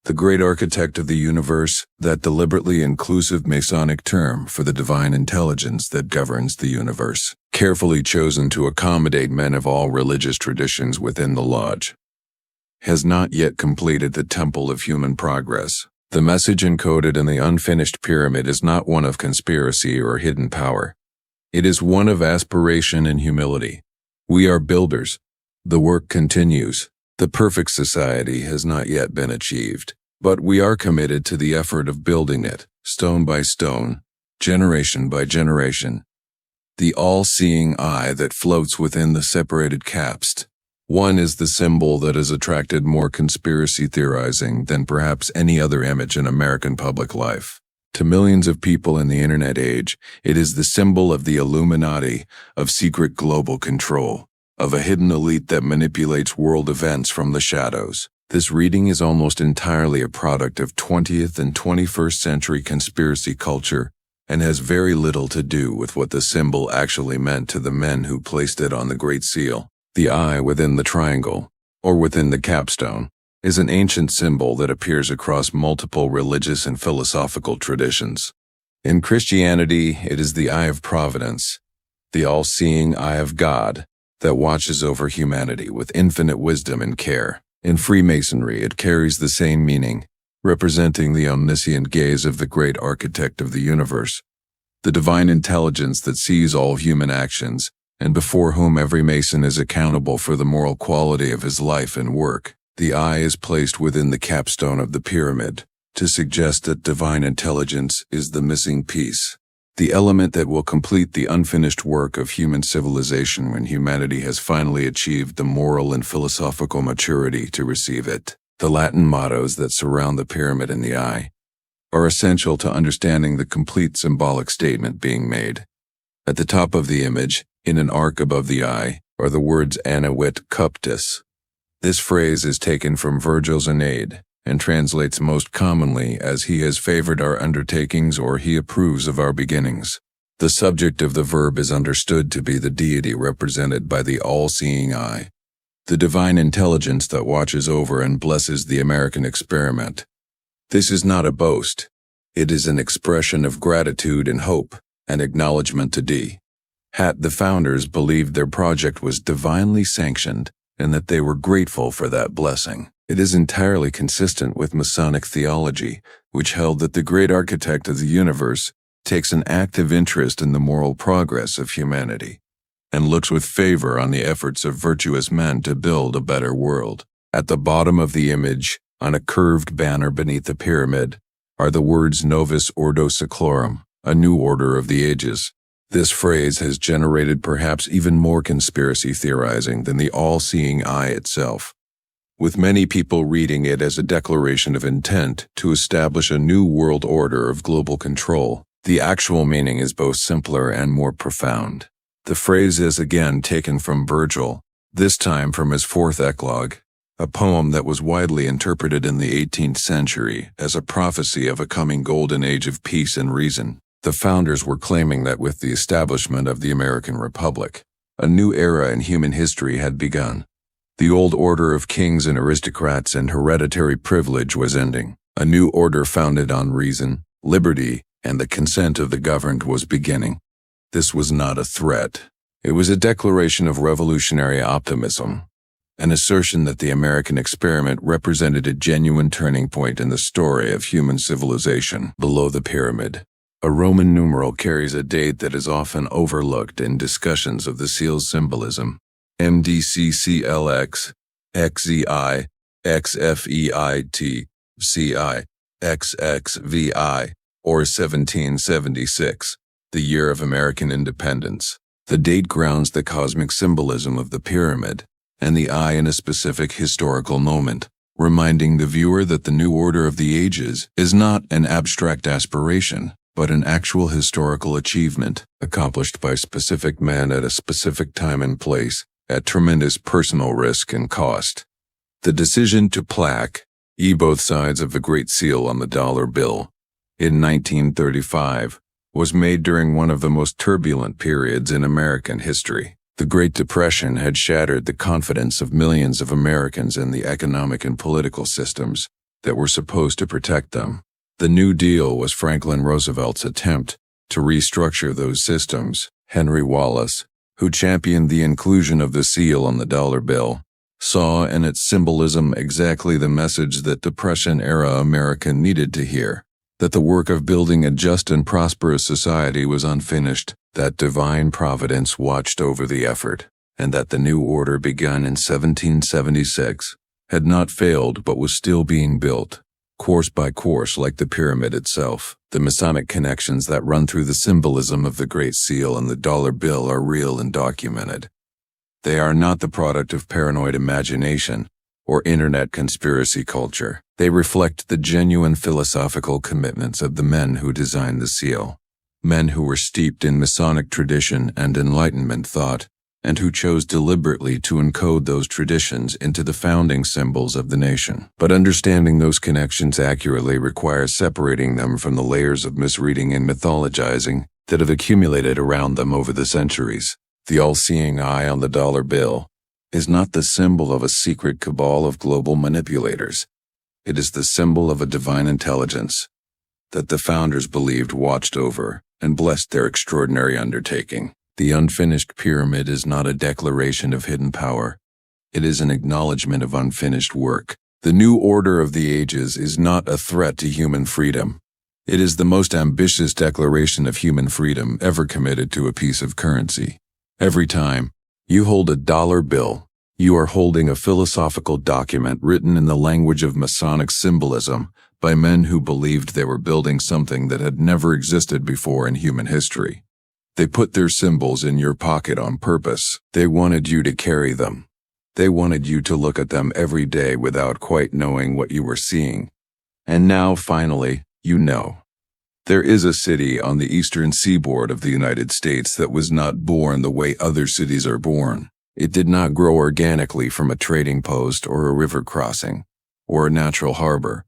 The great architect of the universe, that deliberately inclusive Masonic term for the divine intelligence that governs the universe, carefully chosen to accommodate men of all religious traditions within the lodge, has not yet completed the temple of human progress. The message encoded in the unfinished pyramid is not one of conspiracy or hidden power. It is one of aspiration and humility. We are builders. The work continues. The perfect society has not yet been achieved, but we are committed to the effort of building it, stone by stone, generation by generation. The all-seeing eye that floats within the separated caps. One is the symbol that has attracted more conspiracy theorizing than perhaps any other image in American public life. To millions of people in the internet age, it is the symbol of the Illuminati, of secret global control, of a hidden elite that manipulates world events from the shadows. This reading is almost entirely a product of 20th and 21st century conspiracy culture and has very little to do with what the symbol actually meant to the men who placed it on the Great Seal. The eye within the triangle, or within the capstone, is an ancient symbol that appears across multiple religious and philosophical traditions. In Christianity, it is the eye of providence, the all-seeing eye of God that watches over humanity with infinite wisdom and care. In Freemasonry, it carries the same meaning, representing the omniscient gaze of the great architect of the universe, the divine intelligence that sees all human actions, and before whom every Mason is accountable for the moral quality of his life and work. The eye is placed within the capstone of the pyramid to suggest that divine intelligence is the missing piece, the element that will complete the unfinished work of human civilization when humanity has finally achieved the moral and philosophical maturity to receive it. The Latin mottos that surround the pyramid in the eye are essential to understanding the complete symbolic statement being made. At the top of the image, in an arc above the eye, are the words Annavit Cuptus. This phrase is taken from Virgil's Aeneid and translates most commonly as he has favored our undertakings or he approves of our beginnings. The subject of the verb is understood to be the deity represented by the all-seeing eye, the divine intelligence that watches over and blesses the American experiment. This is not a boast. It is an expression of gratitude and hope, an acknowledgement to D. The founders believed their project was divinely sanctioned and that they were grateful for that blessing. It is entirely consistent with Masonic theology, which held that the great architect of the universe takes an active interest in the moral progress of humanity and looks with favor on the efforts of virtuous men to build a better world. At the bottom of the image, on a curved banner beneath the pyramid, are the words Novus Ordo Seclorum, a new order of the ages. This phrase has generated perhaps even more conspiracy theorizing than the all-seeing eye itself, with many people reading it as a declaration of intent to establish a new world order of global control. The actual meaning is both simpler and more profound. The phrase is again taken from Virgil, this time from his fourth eclogue, a poem that was widely interpreted in the 18th century as a prophecy of a coming golden age of peace and reason. The founders were claiming that with the establishment of the American Republic, a new era in human history had begun. The old order of kings and aristocrats and hereditary privilege was ending. A new order founded on reason, liberty, and the consent of the governed was beginning. This was not a threat. It was a declaration of revolutionary optimism, an assertion that the American experiment represented a genuine turning point in the story of human civilization. Below the pyramid, a Roman numeral carries a date that is often overlooked in discussions of the seal's symbolism. MDCCLX, XZI, XFEIT, CI, XXVI, or 1776, the year of American independence. The date grounds the cosmic symbolism of the pyramid and the eye in a specific historical moment, reminding the viewer that the new order of the ages is not an abstract aspiration, but an actual historical achievement accomplished by specific men at a specific time and place at tremendous personal risk and cost. The decision to plaque both sides of the Great Seal on the dollar bill in 1935 was made during one of the most turbulent periods in American history. The Great Depression had shattered the confidence of millions of Americans in the economic and political systems, that were supposed to protect them. The New Deal was Franklin Roosevelt's attempt to restructure those systems. Henry Wallace, who championed the inclusion of the seal on the dollar bill, saw in its symbolism exactly the message that Depression-era America needed to hear, that the work of building a just and prosperous society was unfinished, that divine providence watched over the effort, and that the new order begun in 1776 had not failed but was still being built, course by course like the pyramid itself. The Masonic connections that run through the symbolism of the Great Seal and the dollar bill are real and documented. They are not the product of paranoid imagination or internet conspiracy culture. They reflect the genuine philosophical commitments of the men who designed the seal, men who were steeped in Masonic tradition and Enlightenment thought, and who chose deliberately to encode those traditions into the founding symbols of the nation. But understanding those connections accurately requires separating them from the layers of misreading and mythologizing that have accumulated around them over the centuries. The all-seeing eye on the dollar bill is not the symbol of a secret cabal of global manipulators. It is the symbol of a divine intelligence that the founders believed watched over and blessed their extraordinary undertaking. The unfinished pyramid is not a declaration of hidden power. It is an acknowledgement of unfinished work. The new order of the ages is not a threat to human freedom. It is the most ambitious declaration of human freedom ever committed to a piece of currency. Every time you hold a dollar bill, you are holding a philosophical document written in the language of Masonic symbolism by men who believed they were building something that had never existed before in human history. They put their symbols in your pocket on purpose. They wanted you to carry them. They wanted you to look at them every day without quite knowing what you were seeing. And now, finally, you know. There is a city on the eastern seaboard of the United States that was not born the way other cities are born. It did not grow organically from a trading post or a river crossing, or a natural harbor.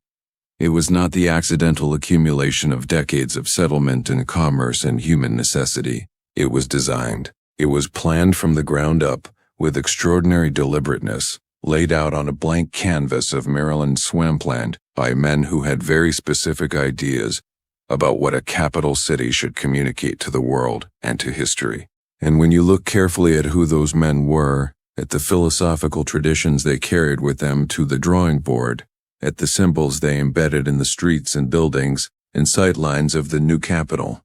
It was not the accidental accumulation of decades of settlement and commerce and human necessity. It was designed. It was planned from the ground up, with extraordinary deliberateness, laid out on a blank canvas of Maryland swampland by men who had very specific ideas about what a capital city should communicate to the world and to history. And when you look carefully at who those men were, at the philosophical traditions they carried with them to the drawing board, at the symbols they embedded in the streets and buildings and sightlines of the new capital,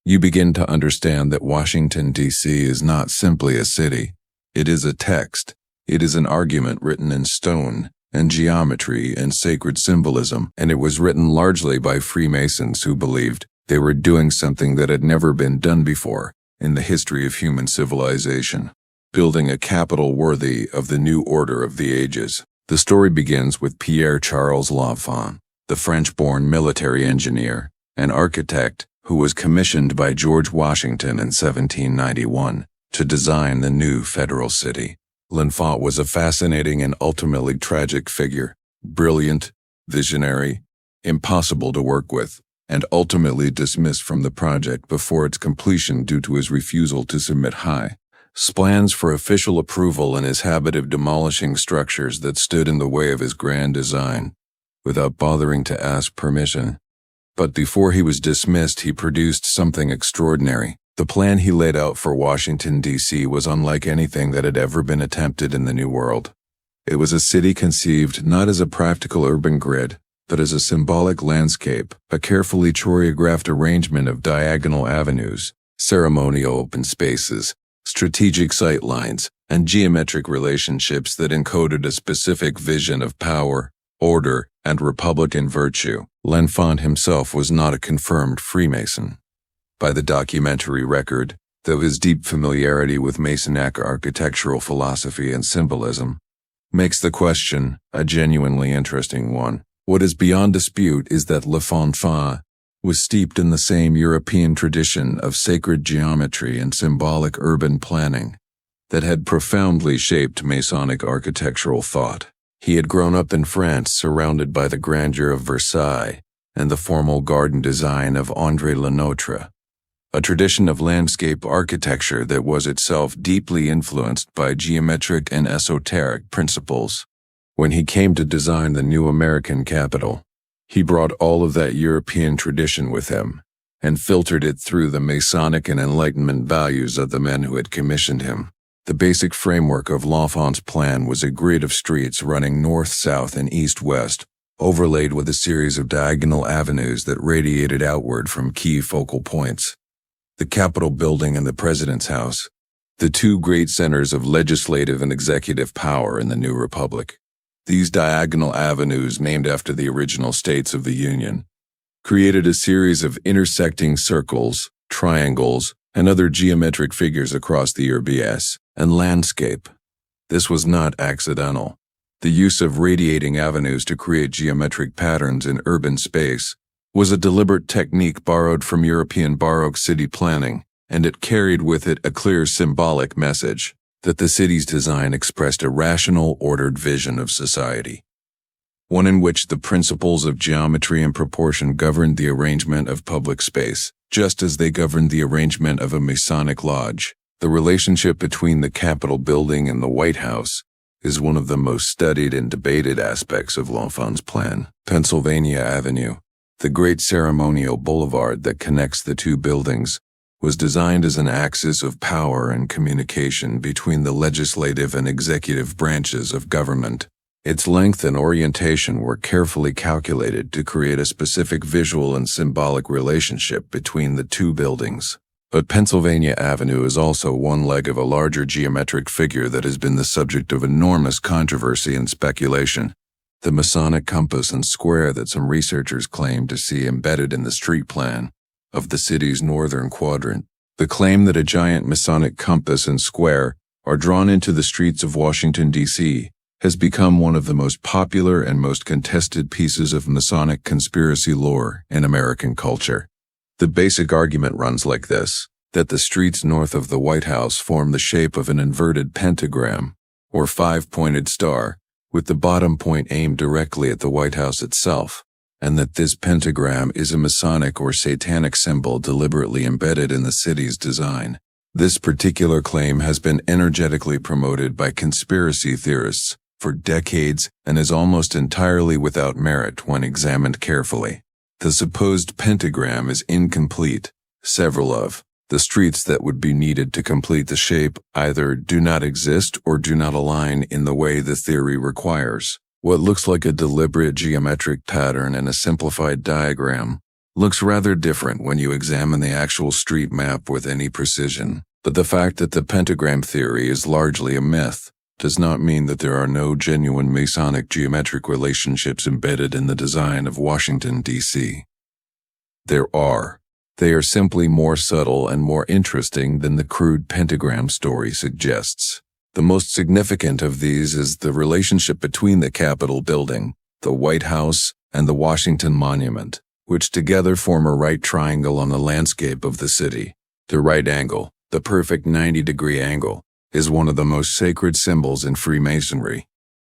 you begin to understand that Washington, D.C. is not simply a city. It is a text. It is an argument written in stone and geometry and sacred symbolism, and it was written largely by Freemasons who believed they were doing something that had never been done before in the history of human civilization, building a capital worthy of the new order of the ages. The story begins with Pierre-Charles L'Enfant, the French-born military engineer and architect who was commissioned by George Washington in 1791 to design the new federal city. L'Enfant was a fascinating and ultimately tragic figure, brilliant, visionary, impossible to work with, and ultimately dismissed from the project before its completion due to his refusal to submit high plans for official approval and his habit of demolishing structures that stood in the way of his grand design, without bothering to ask permission. But before he was dismissed, he produced something extraordinary. The plan he laid out for Washington, D.C. was unlike anything that had ever been attempted in the New World. It was a city conceived not as a practical urban grid, but as a symbolic landscape, a carefully choreographed arrangement of diagonal avenues, ceremonial open spaces, strategic sight lines, and geometric relationships that encoded a specific vision of power, order, and Republican virtue. L'Enfant himself was not a confirmed Freemason. By the documentary record, though his deep familiarity with Masonic architectural philosophy and symbolism makes the question a genuinely interesting one. What is beyond dispute is that L'Enfant was steeped in the same European tradition of sacred geometry and symbolic urban planning that had profoundly shaped Masonic architectural thought. He had grown up in France, surrounded by the grandeur of Versailles and the formal garden design of André Lenotre, a tradition of landscape architecture that was itself deeply influenced by geometric and esoteric principles. When he came to design the new American capital, he brought all of that European tradition with him and filtered it through the Masonic and Enlightenment values of the men who had commissioned him. The basic framework of L'Enfant's plan was a grid of streets running north-south and east-west, overlaid with a series of diagonal avenues that radiated outward from key focal points. The Capitol building and the President's House, the two great centers of legislative and executive power in the new republic. These diagonal avenues, named after the original states of the Union, created a series of intersecting circles, triangles, and other geometric figures across the urbs and landscape. This was not accidental. The use of radiating avenues to create geometric patterns in urban space was a deliberate technique borrowed from European Baroque city planning, and it carried with it a clear symbolic message that the city's design expressed a rational, ordered vision of society, one in which the principles of geometry and proportion governed the arrangement of public space, just as they governed the arrangement of a Masonic lodge. The relationship between the Capitol building and the White House is one of the most studied and debated aspects of L'Enfant's plan. Pennsylvania Avenue, the great ceremonial boulevard that connects the two buildings, was designed as an axis of power and communication between the legislative and executive branches of government. Its length and orientation were carefully calculated to create a specific visual and symbolic relationship between the two buildings. But Pennsylvania Avenue is also one leg of a larger geometric figure that has been the subject of enormous controversy and speculation, the Masonic compass and square that some researchers claim to see embedded in the street plan of the city's northern quadrant. The claim that a giant Masonic compass and square are drawn into the streets of Washington, D.C., has become one of the most popular and most contested pieces of Masonic conspiracy lore in American culture. The basic argument runs like this, that the streets north of the White House form the shape of an inverted pentagram, or five-pointed star, with the bottom point aimed directly at the White House itself, and that this pentagram is a Masonic or Satanic symbol deliberately embedded in the city's design. This particular claim has been energetically promoted by conspiracy theorists for decades and is almost entirely without merit when examined carefully. The supposed pentagram is incomplete. Several of the streets that would be needed to complete the shape either do not exist or do not align in the way the theory requires. What looks like a deliberate geometric pattern in a simplified diagram looks rather different when you examine the actual street map with any precision. But the fact that the pentagram theory is largely a myth does not mean that there are no genuine Masonic geometric relationships embedded in the design of Washington, D.C. There are. They are simply more subtle and more interesting than the crude pentagram story suggests. The most significant of these is the relationship between the Capitol building, the White House, and the Washington Monument, which together form a right triangle on the landscape of the city. The right angle, the perfect 90-degree angle, is one of the most sacred symbols in Freemasonry.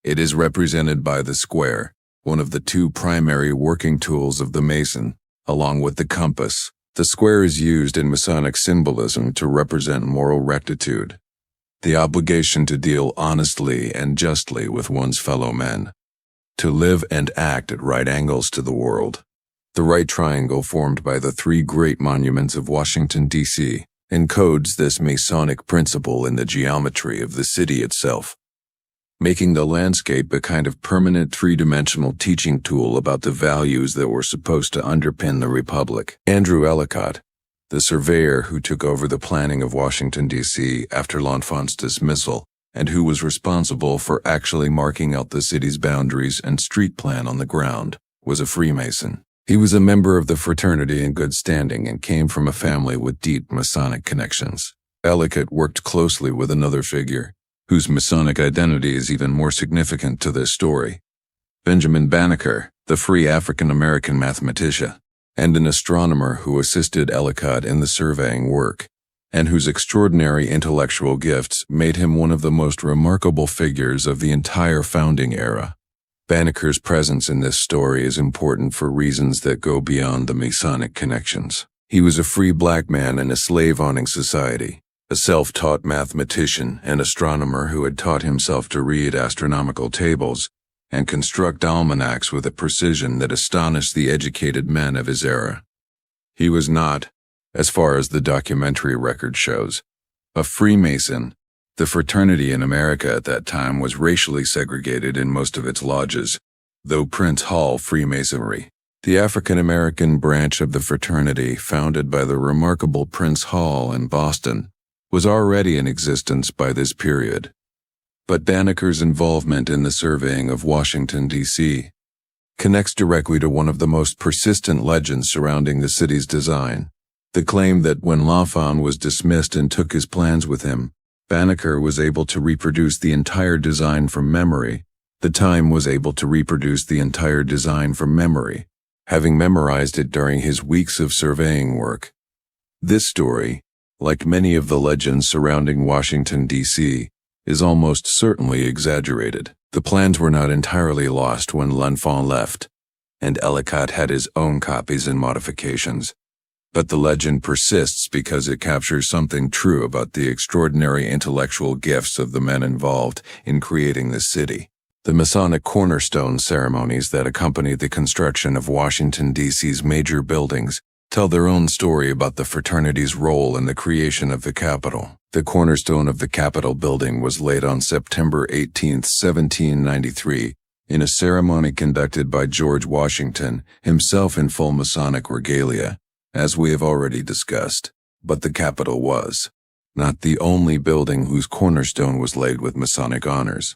It is represented by the square, one of the two primary working tools of the Mason, along with the compass. The square is used in Masonic symbolism to represent moral rectitude, the obligation to deal honestly and justly with one's fellow men, to live and act at right angles to the world. The right triangle formed by the three great monuments of Washington, D.C., encodes this Masonic principle in the geometry of the city itself, making the landscape a kind of permanent three-dimensional teaching tool about the values that were supposed to underpin the Republic. Andrew Ellicott, the surveyor who took over the planning of Washington, D.C. after L'Enfant's dismissal, and who was responsible for actually marking out the city's boundaries and street plan on the ground, was a Freemason. He was a member of the fraternity in good standing and came from a family with deep Masonic connections. Ellicott worked closely with another figure, whose Masonic identity is even more significant to this story, Benjamin Banneker, the free African-American mathematician, and an astronomer who assisted Ellicott in the surveying work, and whose extraordinary intellectual gifts made him one of the most remarkable figures of the entire founding era. Banneker's presence in this story is important for reasons that go beyond the Masonic connections. He was a free black man in a slave-owning society, a self-taught mathematician and astronomer who had taught himself to read astronomical tables and construct almanacs with a precision that astonished the educated men of his era. He was not, as far as the documentary record shows, a Freemason. The fraternity in America at that time was racially segregated in most of its lodges, though Prince Hall Freemasonry, the African-American branch of the fraternity founded by the remarkable Prince Hall in Boston, was already in existence by this period. But Banneker's involvement in the surveying of Washington, D.C. connects directly to one of the most persistent legends surrounding the city's design, the claim that when L'Enfant was dismissed and took his plans with him, Banneker was able to reproduce the entire design from memory. The Time was able to reproduce the entire design from memory, having memorized it during his weeks of surveying work. This story, like many of the legends surrounding Washington, D.C., is almost certainly exaggerated. The plans were not entirely lost when L'Enfant left, and Ellicott had his own copies and modifications. But the legend persists because it captures something true about the extraordinary intellectual gifts of the men involved in creating the city. The Masonic cornerstone ceremonies that accompany the construction of Washington, D.C.'s major buildings tell their own story about the fraternity's role in the creation of the Capitol. The cornerstone of the Capitol building was laid on September 18, 1793, in a ceremony conducted by George Washington, himself in full Masonic regalia, as we have already discussed. But the Capitol was not the only building whose cornerstone was laid with Masonic honors.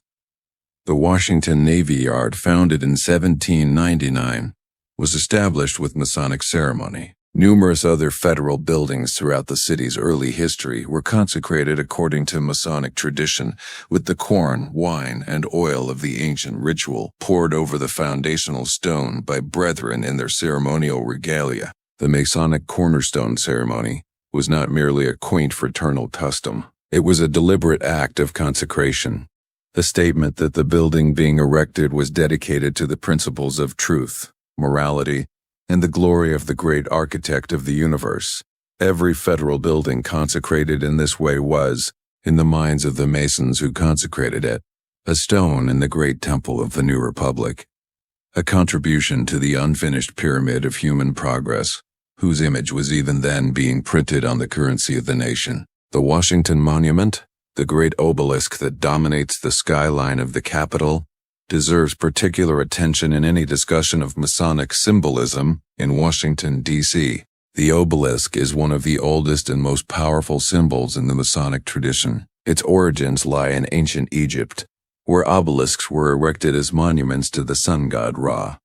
The Washington Navy Yard, founded in 1799, was established with Masonic ceremony. Numerous other federal buildings throughout the city's early history were consecrated according to Masonic tradition, with the corn, wine, and oil of the ancient ritual poured over the foundational stone by brethren in their ceremonial regalia. The Masonic cornerstone ceremony was not merely a quaint fraternal custom. It was a deliberate act of consecration, a statement that the building being erected was dedicated to the principles of truth, morality, and the glory of the great architect of the universe. Every federal building consecrated in this way was, in the minds of the Masons who consecrated it, a stone in the great temple of the new republic, a contribution to the unfinished pyramid of human progress, whose image was even then being printed on the currency of the nation. The Washington Monument, the great obelisk that dominates the skyline of the Capitol, deserves particular attention in any discussion of Masonic symbolism in Washington, D.C. The obelisk is one of the oldest and most powerful symbols in the Masonic tradition. Its origins lie in ancient Egypt, where obelisks were erected as monuments to the sun god Ra,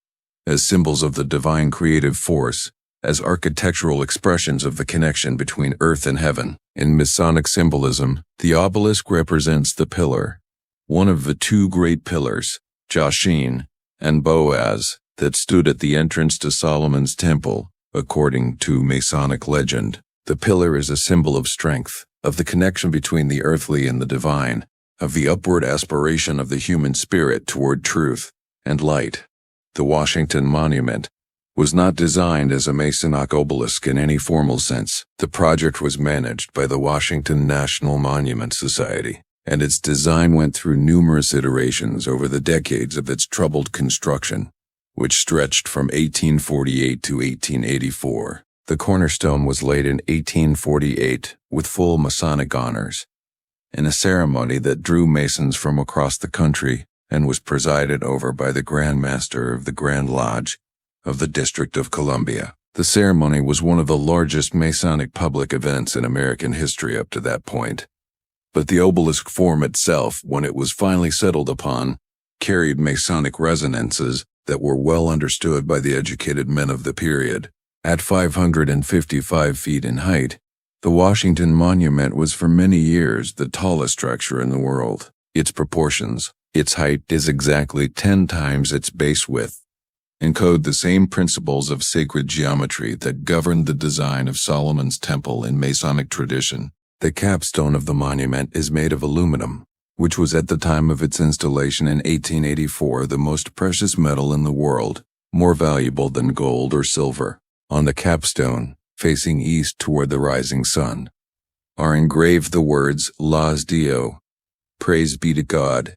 as symbols of the divine creative force, as architectural expressions of the connection between earth and heaven. In Masonic symbolism, the obelisk represents the pillar, one of the two great pillars, Jachin and Boaz, that stood at the entrance to Solomon's temple, according to Masonic legend. The pillar is a symbol of strength, of the connection between the earthly and the divine, of the upward aspiration of the human spirit toward truth and light. The Washington Monument was not designed as a Masonic obelisk in any formal sense. The project was managed by the Washington National Monument Society, and its design went through numerous iterations over the decades of its troubled construction, which stretched from 1848 to 1884. The cornerstone was laid in 1848 with full Masonic honors, in a ceremony that drew Masons from across the country and was presided over by the Grand Master of the Grand Lodge of the District of Columbia. The ceremony was one of the largest Masonic public events in American history up to that point. But the obelisk form itself, when it was finally settled upon, carried Masonic resonances that were well understood by the educated men of the period. At 555 feet in height, the Washington Monument was for many years the tallest structure in the world. Its proportions, its height is exactly 10 times its base width, encode the same principles of sacred geometry that governed the design of Solomon's temple in Masonic tradition. The capstone of the monument is made of aluminum, which was at the time of its installation in 1884 the most precious metal in the world, more valuable than gold or silver. On the capstone, facing east toward the rising sun, are engraved the words Laus Deo, praise be to God.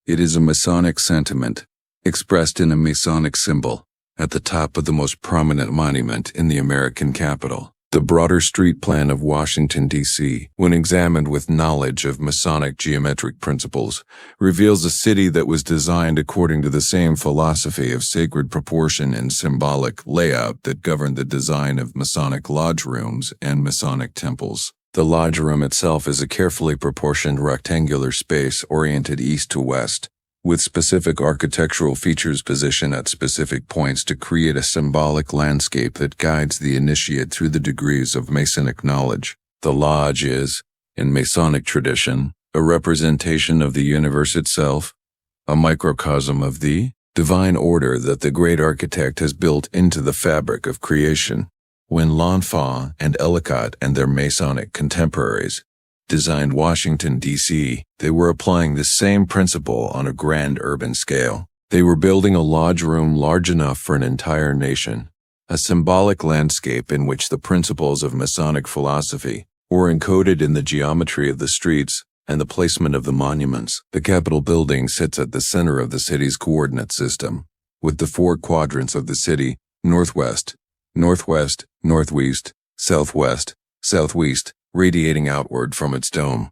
It is a Masonic sentiment, expressed in a Masonic symbol, at the top of the most prominent monument in the American capital. The broader street plan of Washington, D.C., when examined with knowledge of Masonic geometric principles, reveals a city that was designed according to the same philosophy of sacred proportion and symbolic layout that governed the design of Masonic lodge rooms and Masonic temples. The lodge room itself is a carefully proportioned rectangular space oriented east to west, with specific architectural features positioned at specific points to create a symbolic landscape that guides the initiate through the degrees of Masonic knowledge. The lodge is, in Masonic tradition, a representation of the universe itself, a microcosm of the divine order that the great architect has built into the fabric of creation. When L'Enfant and Ellicott and their Masonic contemporaries designed Washington, D.C., they were applying the same principle on a grand urban scale. They were building a lodge room large enough for an entire nation, a symbolic landscape in which the principles of Masonic philosophy were encoded in the geometry of the streets and the placement of the monuments. The Capitol building sits at the center of the city's coordinate system, with the 4 quadrants of the city: northwest, northwest, northeast, southwest, southeast, radiating outward from its dome.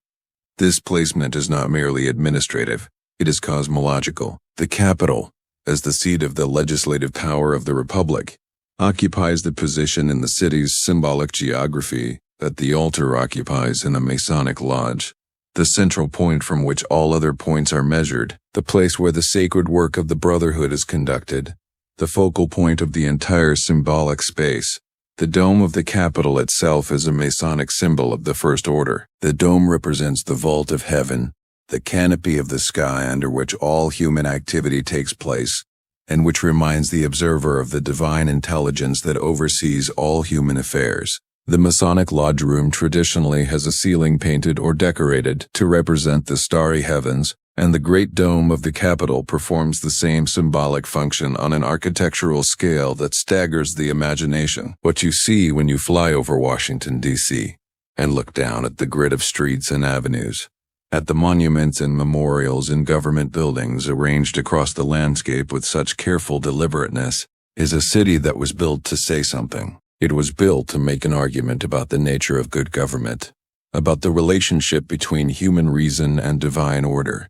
This placement is not merely administrative, it is cosmological. The Capitol, as the seat of the legislative power of the Republic, occupies the position in the city's symbolic geography that the altar occupies in a Masonic lodge, the central point from which all other points are measured, the place where the sacred work of the Brotherhood is conducted, the focal point of the entire symbolic space. The dome of the Capitol itself is a Masonic symbol of the First Order. The dome represents the vault of heaven, the canopy of the sky under which all human activity takes place, and which reminds the observer of the divine intelligence that oversees all human affairs. The Masonic lodge room traditionally has a ceiling painted or decorated to represent the starry heavens, and the great dome of the Capitol performs the same symbolic function on an architectural scale that staggers the imagination. What you see when you fly over Washington, D.C., and look down at the grid of streets and avenues, at the monuments and memorials in government buildings arranged across the landscape with such careful deliberateness, is a city that was built to say something. It was built to make an argument about the nature of good government, about the relationship between human reason and divine order,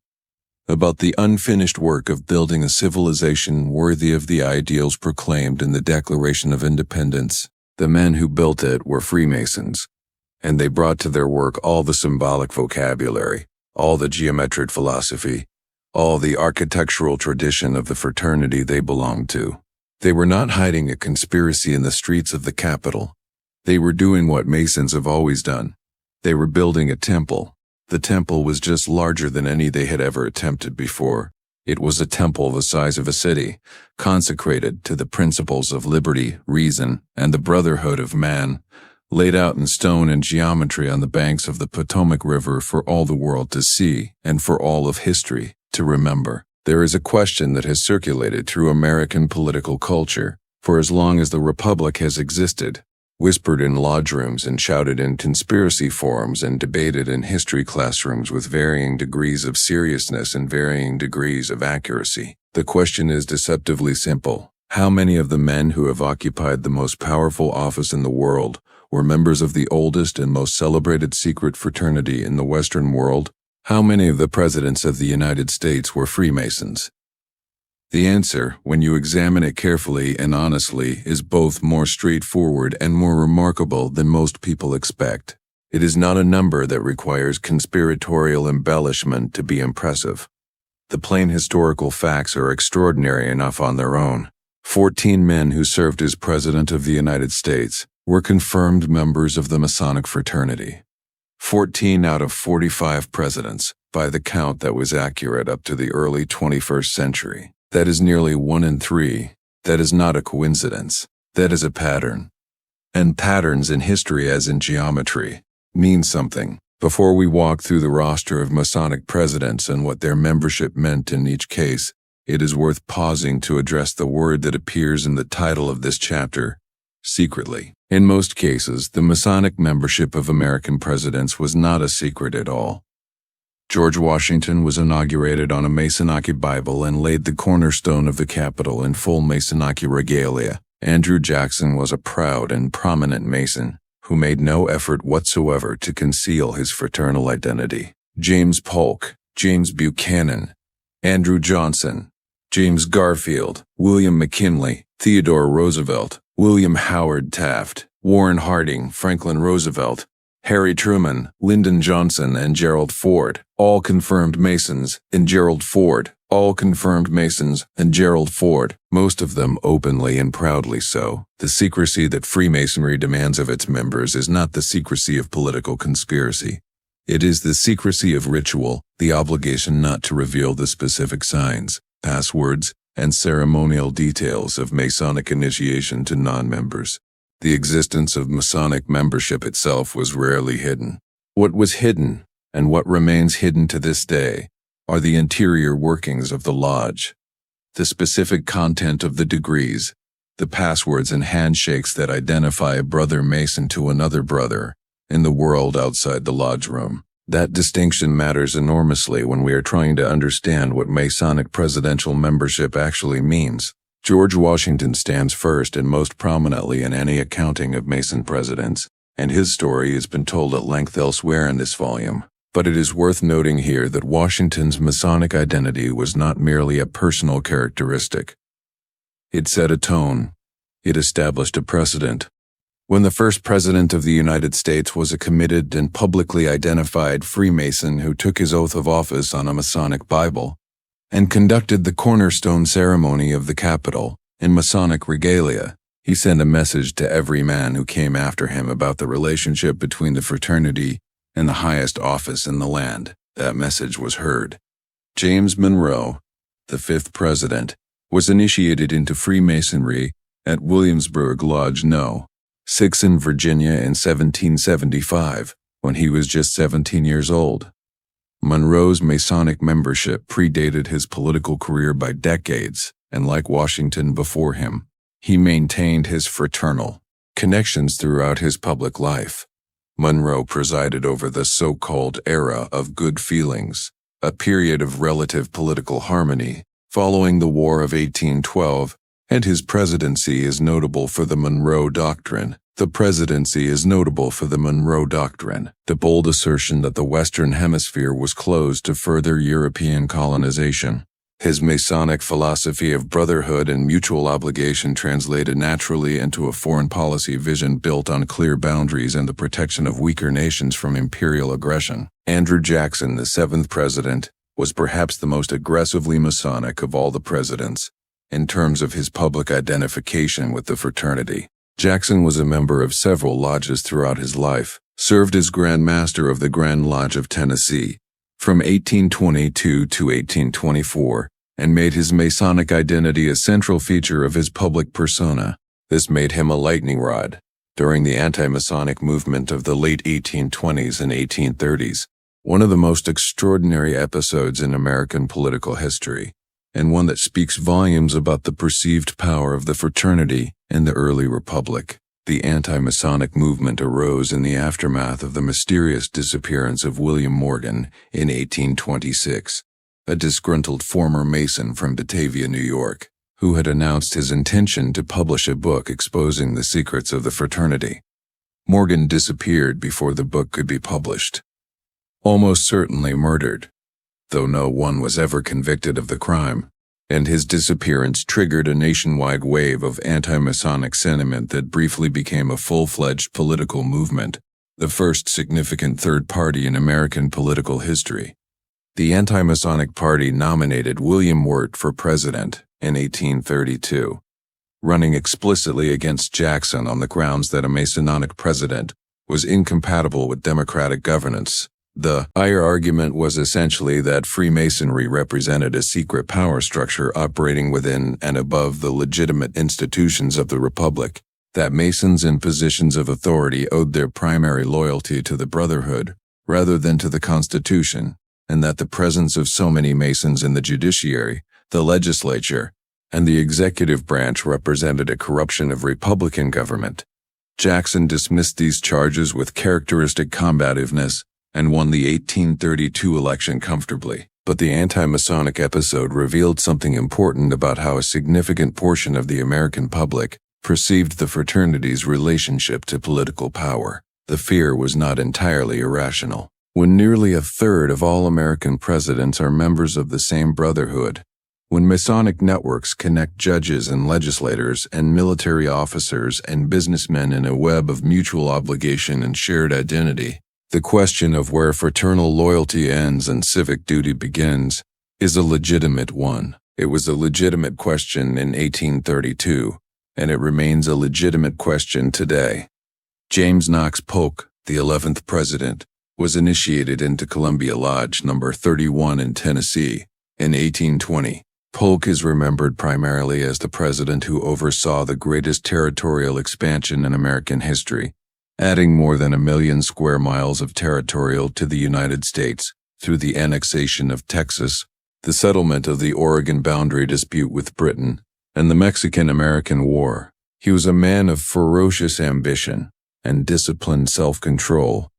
about the unfinished work of building a civilization worthy of the ideals proclaimed in the Declaration of Independence. The men who built it were Freemasons, and they brought to their work all the symbolic vocabulary, all the geometric philosophy, all the architectural tradition of the fraternity they belonged to. They were not hiding a conspiracy in the streets of the Capitol. They were doing what Masons have always done. They were building a temple. The temple was just larger than any they had ever attempted before. It was a temple the size of a city, consecrated to the principles of liberty, reason, and the brotherhood of man, laid out in stone and geometry on the banks of the Potomac River for all the world to see and for all of history to remember. There is a question that has circulated through American political culture for as long as the Republic has existed, whispered in lodge rooms and shouted in conspiracy forums and debated in history classrooms with varying degrees of seriousness and varying degrees of accuracy. The question is deceptively simple. How many of the men who have occupied the most powerful office in the world were members of the oldest and most celebrated secret fraternity in the Western world? How many of the presidents of the United States were Freemasons? The answer, when you examine it carefully and honestly, is both more straightforward and more remarkable than most people expect. It is not a number that requires conspiratorial embellishment to be impressive. The plain historical facts are extraordinary enough on their own. 14 men who served as President of the United States were confirmed members of the Masonic fraternity. 14 out of 45 presidents, by the count that was accurate up to the early 21st century. That is nearly 1 in 3. That is not a coincidence. That is a pattern. And patterns in history, as in geometry, mean something. Before we walk through the roster of Masonic presidents and what their membership meant in each case, it is worth pausing to address the word that appears in the title of this chapter: secretly. In most cases, the Masonic membership of American presidents was not a secret at all. George Washington was inaugurated on a Masonic Bible and laid the cornerstone of the Capitol in full Masonic regalia. Andrew Jackson was a proud and prominent Mason who made no effort whatsoever to conceal his fraternal identity. James Polk, James Buchanan, Andrew Johnson, James Garfield, William McKinley, Theodore Roosevelt, William Howard Taft, Warren Harding, Franklin Roosevelt, Harry Truman, Lyndon Johnson, and Gerald Ford, all confirmed Masons, most of them openly and proudly so. The secrecy that Freemasonry demands of its members is not the secrecy of political conspiracy. It is the secrecy of ritual, the obligation not to reveal the specific signs, passwords, and ceremonial details of Masonic initiation to non-members. The existence of Masonic membership itself was rarely hidden. What was hidden, and what remains hidden to this day, are the interior workings of the lodge, the specific content of the degrees, the passwords and handshakes that identify a brother Mason to another brother in the world outside the lodge room. That distinction matters enormously when we are trying to understand what Masonic presidential membership actually means. George Washington stands first and most prominently in any accounting of Mason presidents, and his story has been told at length elsewhere in this volume. But it is worth noting here that Washington's Masonic identity was not merely a personal characteristic. It set a tone. It established a precedent. When the first president of the United States was a committed and publicly identified Freemason who took his oath of office on a Masonic Bible, and conducted the cornerstone ceremony of the Capitol in Masonic regalia, he sent a message to every man who came after him about the relationship between the fraternity and the highest office in the land. That message was heard. James Monroe, the fifth president, was initiated into Freemasonry at Williamsburg Lodge No. 6 in Virginia in 1775, when he was just 17 years old. Monroe's Masonic membership predated his political career by decades, and like Washington before him, he maintained his fraternal connections throughout his public life. Monroe presided over the so-called era of good feelings, a period of relative political harmony following the War of 1812, and his presidency is notable for the Monroe Doctrine. The bold assertion that the Western Hemisphere was closed to further European colonization. His Masonic philosophy of brotherhood and mutual obligation translated naturally into a foreign policy vision built on clear boundaries and the protection of weaker nations from imperial aggression. Andrew Jackson, the seventh president, was perhaps the most aggressively Masonic of all the presidents, in terms of his public identification with the fraternity. Jackson was a member of several lodges throughout his life, served as Grand Master of the Grand Lodge of Tennessee from 1822 to 1824, and made his Masonic identity a central feature of his public persona. This made him a lightning rod during the anti-Masonic movement of the late 1820s and 1830s, one of the most extraordinary episodes in American political history, and one that speaks volumes about the perceived power of the fraternity in the early republic. The anti-Masonic movement arose in the aftermath of the mysterious disappearance of William Morgan in 1826, a disgruntled former Mason from Batavia, New York, who had announced his intention to publish a book exposing the secrets of the fraternity. Morgan disappeared before the book could be published, almost certainly murdered, though no one was ever convicted of the crime, and his disappearance triggered a nationwide wave of anti-Masonic sentiment that briefly became a full-fledged political movement, the first significant third party in American political history. The Anti-Masonic Party nominated William Wirt for president in 1832, running explicitly against Jackson on the grounds that a Masonic president was incompatible with democratic governance. The higher argument was essentially that Freemasonry represented a secret power structure operating within and above the legitimate institutions of the Republic, that Masons in positions of authority owed their primary loyalty to the Brotherhood rather than to the Constitution, and that the presence of so many Masons in the judiciary, the legislature, and the executive branch represented a corruption of Republican government. Jackson dismissed these charges with characteristic combativeness and won the 1832 election comfortably. But the anti-Masonic episode revealed something important about how a significant portion of the American public perceived the fraternity's relationship to political power. The fear was not entirely irrational. When nearly a third of all American presidents are members of the same brotherhood, when Masonic networks connect judges and legislators and military officers and businessmen in a web of mutual obligation and shared identity, the question of where fraternal loyalty ends and civic duty begins is a legitimate one. It was a legitimate question in 1832, and it remains a legitimate question today. James Knox Polk, the 11th president, was initiated into Columbia Lodge No. 31 in Tennessee in 1820. Polk is remembered primarily as the president who oversaw the greatest territorial expansion in American history, adding more than 1 million square miles of territorial to the United States through the annexation of Texas, the settlement of the Oregon boundary dispute with Britain, and the Mexican-American War. He was a man of ferocious ambition and disciplined self-control,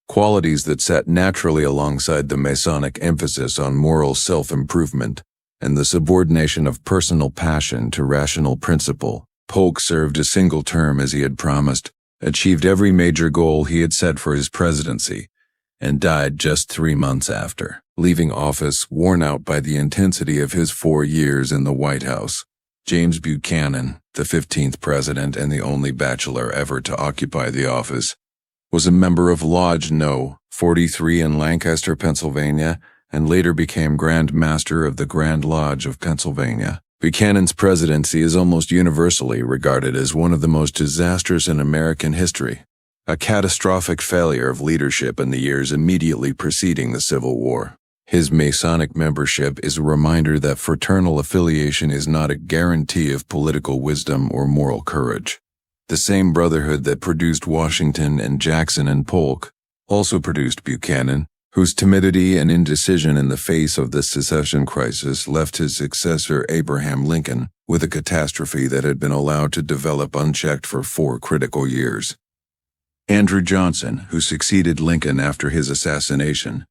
qualities that sat naturally alongside the Masonic emphasis on moral self-improvement and the subordination of personal passion to rational principle. Polk served a single term as he had promised, achieved every major goal he had set for his presidency, and died just 3 months after, leaving office worn out by the intensity of his 4 years in the White House. James Buchanan, the 15th president and the only bachelor ever to occupy the office, was a member of Lodge No. 43 in Lancaster, Pennsylvania, and later became Grand Master of the Grand Lodge of Pennsylvania. Buchanan's presidency is almost universally regarded as one of the most disastrous in American history, a catastrophic failure of leadership in the years immediately preceding the Civil War. His Masonic membership is a reminder that fraternal affiliation is not a guarantee of political wisdom or moral courage. The same brotherhood that produced Washington and Jackson and Polk also produced Buchanan, whose timidity and indecision in the face of the secession crisis left his successor Abraham Lincoln with a catastrophe that had been allowed to develop unchecked for 4 critical years. Andrew Johnson, who succeeded Lincoln after his assassination,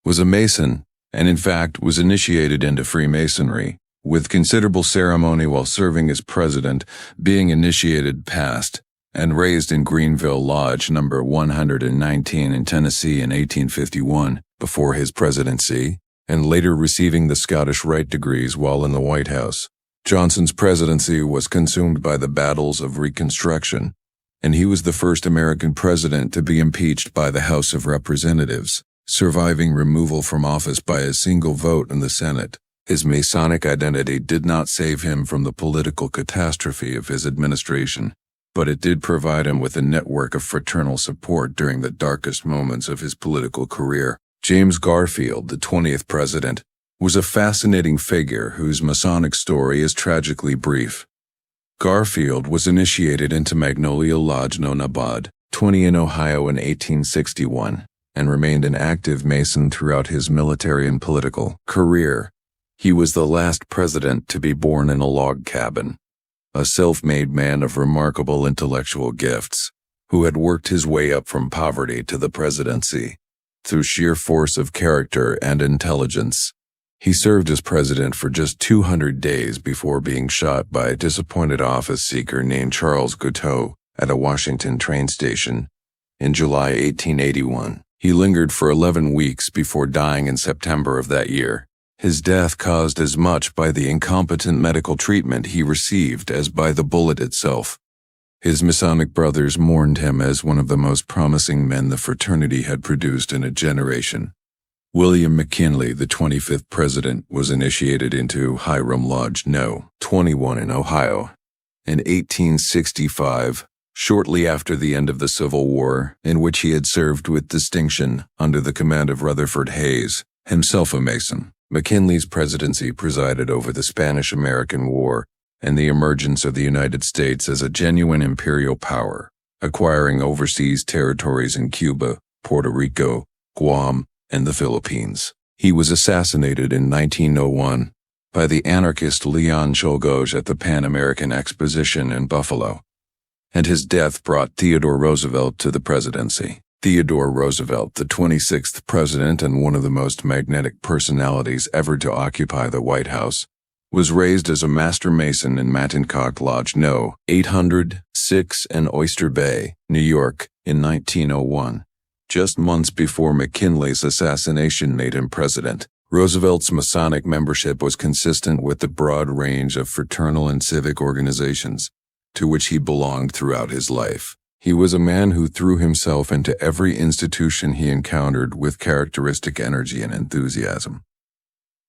was a Mason and in fact was initiated into Freemasonry, with considerable ceremony while serving as president, being initiated past and raised in Greenville Lodge No. 119 in Tennessee in 1851 before his presidency, and later receiving the Scottish Rite degrees while in the White House. Johnson's presidency was consumed by the battles of Reconstruction, and he was the first American president to be impeached by the House of Representatives, surviving removal from office by a single vote in the Senate. His Masonic identity did not save him from the political catastrophe of his administration, but it did provide him with a network of fraternal support during the darkest moments of his political career. James Garfield, the 20th president, was a fascinating figure whose Masonic story is tragically brief. Garfield was initiated into Magnolia Lodge No. 20 in Ohio in 1861 and remained an active Mason throughout his military and political career. He was the last president to be born in a log cabin, a self-made man of remarkable intellectual gifts, who had worked his way up from poverty to the presidency through sheer force of character and intelligence. He served as president for just 200 days before being shot by a disappointed office seeker named Charles Guiteau at a Washington train station in July 1881. He lingered for 11 weeks before dying in September of that year. His death caused as much by the incompetent medical treatment he received as by the bullet itself. His Masonic brothers mourned him as one of the most promising men the fraternity had produced in a generation. William McKinley, the 25th president, was initiated into Hiram Lodge No. 21 in Ohio in 1865, shortly after the end of the Civil War, in which he had served with distinction under the command of Rutherford Hayes, himself a Mason. McKinley's presidency presided over the Spanish-American War and the emergence of the United States as a genuine imperial power, acquiring overseas territories in Cuba, Puerto Rico, Guam, and the Philippines. He was assassinated in 1901 by the anarchist Leon Czolgosz at the Pan American Exposition in Buffalo. and his death brought Theodore Roosevelt to the presidency. Theodore Roosevelt, the 26th president and one of the most magnetic personalities ever to occupy the White House, was raised as a master mason in Mattincock Lodge No. 806 in Oyster Bay, New York, in 1901. Just months before McKinley's assassination made him president, Roosevelt's Masonic membership was consistent with the broad range of fraternal and civic organizations to which he belonged throughout his life. He was a man who threw himself into every institution he encountered with characteristic energy and enthusiasm.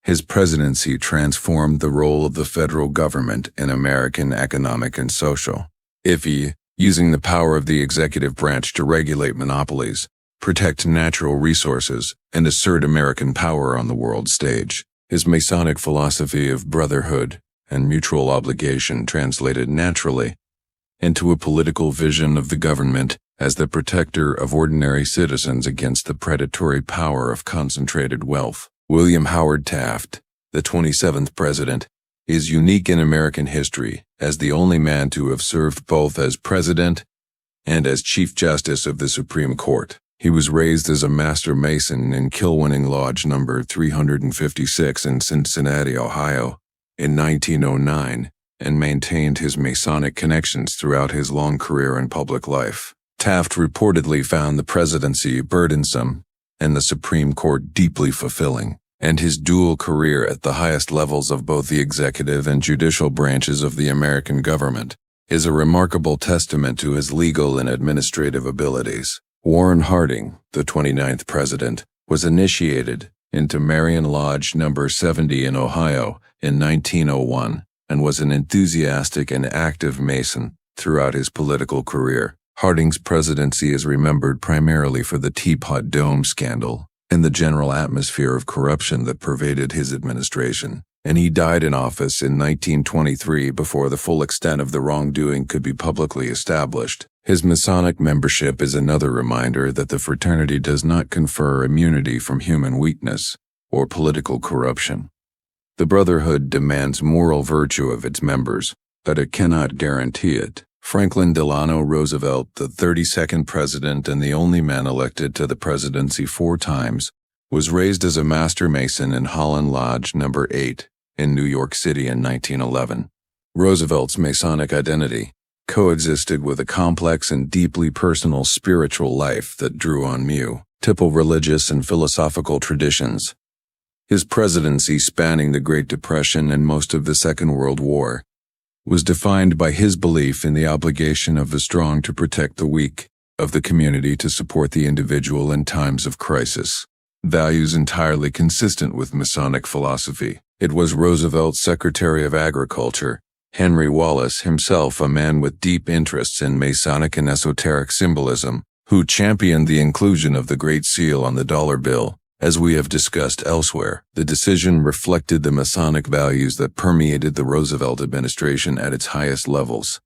His presidency transformed the role of the federal government in American economic and social. Using the power of the executive branch to regulate monopolies, protect natural resources, and assert American power on the world stage. His Masonic philosophy of brotherhood and mutual obligation translated naturally into a political vision of the government as the protector of ordinary citizens against the predatory power of concentrated wealth. William Howard Taft, the 27th president, is unique in American history as the only man to have served both as president and as Chief Justice of the Supreme Court. He was raised as a master mason in Kilwinning Lodge No. 356 in Cincinnati, Ohio, in 1909, and maintained his Masonic connections throughout his long career in public life. Taft reportedly found the presidency burdensome and the Supreme Court deeply fulfilling, and his dual career at the highest levels of both the executive and judicial branches of the American government is a remarkable testament to his legal and administrative abilities. Warren Harding, the 29th president, was initiated into Marion Lodge No. 70 in Ohio in 1901 and was an enthusiastic and active Mason throughout his political career. Harding's presidency is remembered primarily for the Teapot Dome scandal and the general atmosphere of corruption that pervaded his administration, and he died in office in 1923 before the full extent of the wrongdoing could be publicly established. His Masonic membership is another reminder that the fraternity does not confer immunity from human weakness or political corruption. The Brotherhood demands moral virtue of its members, but it cannot guarantee it. Franklin Delano Roosevelt, the 32nd president and the only man elected to the presidency 4 times, was raised as a master mason in Holland Lodge No. 8 in New York City in 1911. Roosevelt's Masonic identity coexisted with a complex and deeply personal spiritual life that drew on multiple religious and philosophical traditions. His presidency, spanning the Great Depression and most of the Second World War, was defined by his belief in the obligation of the strong to protect the weak, of the community to support the individual in times of crisis. Values entirely consistent with Masonic philosophy. It was Roosevelt's Secretary of Agriculture, Henry Wallace, himself a man with deep interests in Masonic and esoteric symbolism, who championed the inclusion of the Great Seal on the dollar bill. As we have discussed elsewhere, the decision reflected the Masonic values that permeated the Roosevelt administration at its highest levels.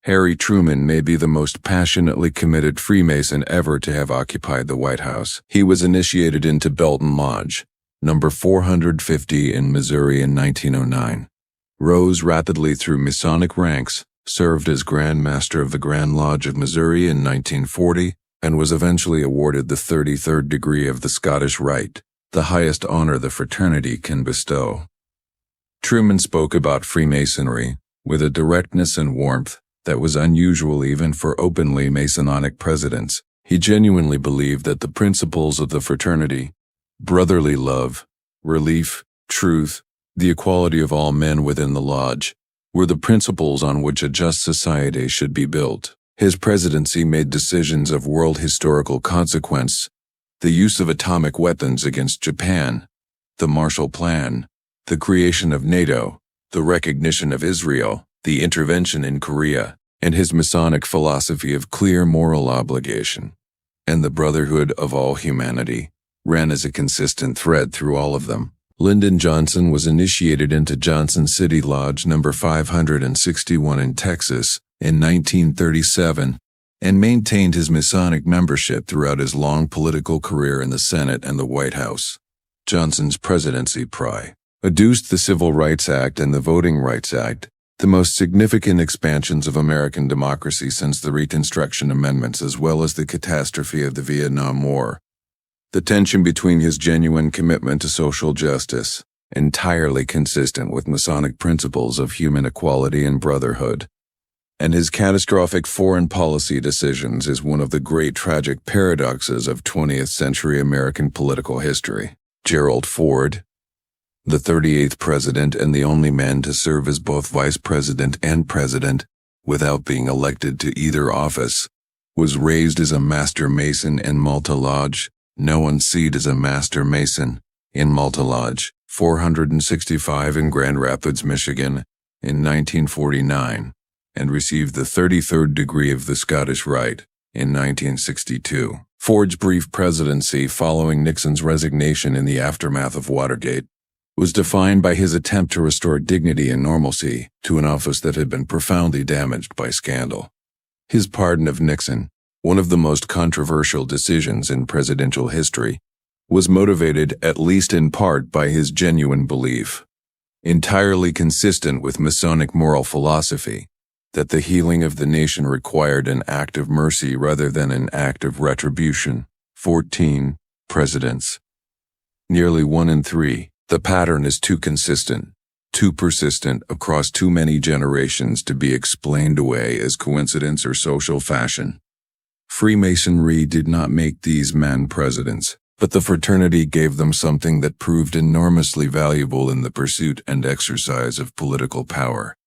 Harry Truman may be the most passionately committed Freemason ever to have occupied the White House. He was initiated into Belton Lodge, No. 450 in Missouri in 1909. Rose rapidly through Masonic ranks, served as Grand Master of the Grand Lodge of Missouri in 1940, and was eventually awarded the 33rd degree of the Scottish Rite, the highest honor the fraternity can bestow. Truman spoke about Freemasonry with a directness and warmth that was unusual even for openly Masonic presidents. He genuinely believed that the principles of the fraternity, brotherly love, relief, truth, the equality of all men within the lodge, were the principles on which a just society should be built. His presidency made decisions of world historical consequence: the use of atomic weapons against Japan, the Marshall Plan, the creation of NATO, the recognition of Israel, the intervention in Korea, and his Masonic philosophy of clear moral obligation, and the brotherhood of all humanity, ran as a consistent thread through all of them. Lyndon Johnson was initiated into Johnson City Lodge No. 561 in Texas in 1937 and maintained his Masonic membership throughout his long political career in the Senate and the White House. Johnson's presidency adduced the Civil Rights Act and the Voting Rights Act, the most significant expansions of American democracy since the Reconstruction Amendments, as well as the catastrophe of the Vietnam War. The tension between his genuine commitment to social justice, entirely consistent with Masonic principles of human equality and brotherhood, and his catastrophic foreign policy decisions is one of the great tragic paradoxes of 20th century American political history. Gerald Ford, the 38th president and the only man to serve as both vice president and president without being elected to either office, was raised as a Master Mason in Malta Lodge, known seed as a Master Mason in Malta Lodge, 465 in Grand Rapids, Michigan, in 1949, and received the 33rd degree of the Scottish Rite in 1962. Ford's brief presidency following Nixon's resignation in the aftermath of Watergate was defined by his attempt to restore dignity and normalcy to an office that had been profoundly damaged by scandal. His pardon of Nixon, one of the most controversial decisions in presidential history, was motivated at least in part by his genuine belief, entirely consistent with Masonic moral philosophy, that the healing of the nation required an act of mercy rather than an act of retribution. 14 presidents. Nearly 1 in 3. The pattern is too consistent, too persistent across too many generations to be explained away as coincidence or social fashion. Freemasonry did not make these men presidents, but the fraternity gave them something that proved enormously valuable in the pursuit and exercise of political power.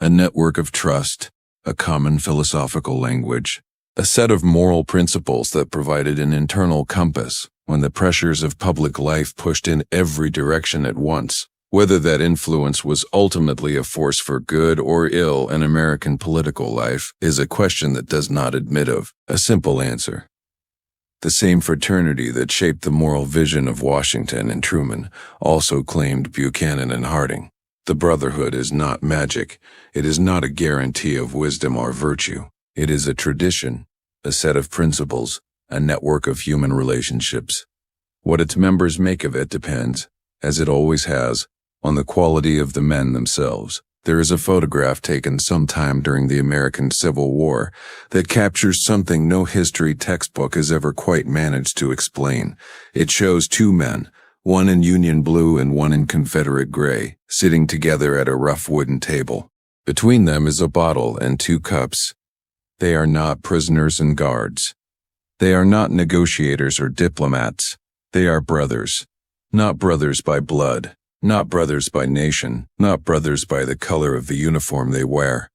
A network of trust, a common philosophical language, a set of moral principles that provided an internal compass when the pressures of public life pushed in every direction at once. Whether that influence was ultimately a force for good or ill in American political life is a question that does not admit of a simple answer. The same fraternity that shaped the moral vision of Washington and Truman also claimed Buchanan and Harding. The Brotherhood is not magic. It is not a guarantee of wisdom or virtue. It is a tradition, a set of principles, a network of human relationships. What its members make of it depends, as it always has, on the quality of the men themselves. There is a photograph taken sometime during the American Civil War that captures something no history textbook has ever quite managed to explain. It shows 2 men, one in Union blue and one in Confederate gray, sitting together at a rough wooden table. Between them is a bottle and 2 cups. They are not prisoners and guards. They are not negotiators or diplomats. They are brothers. Not brothers by blood, not brothers by nation, not brothers by the color of the uniform they wear,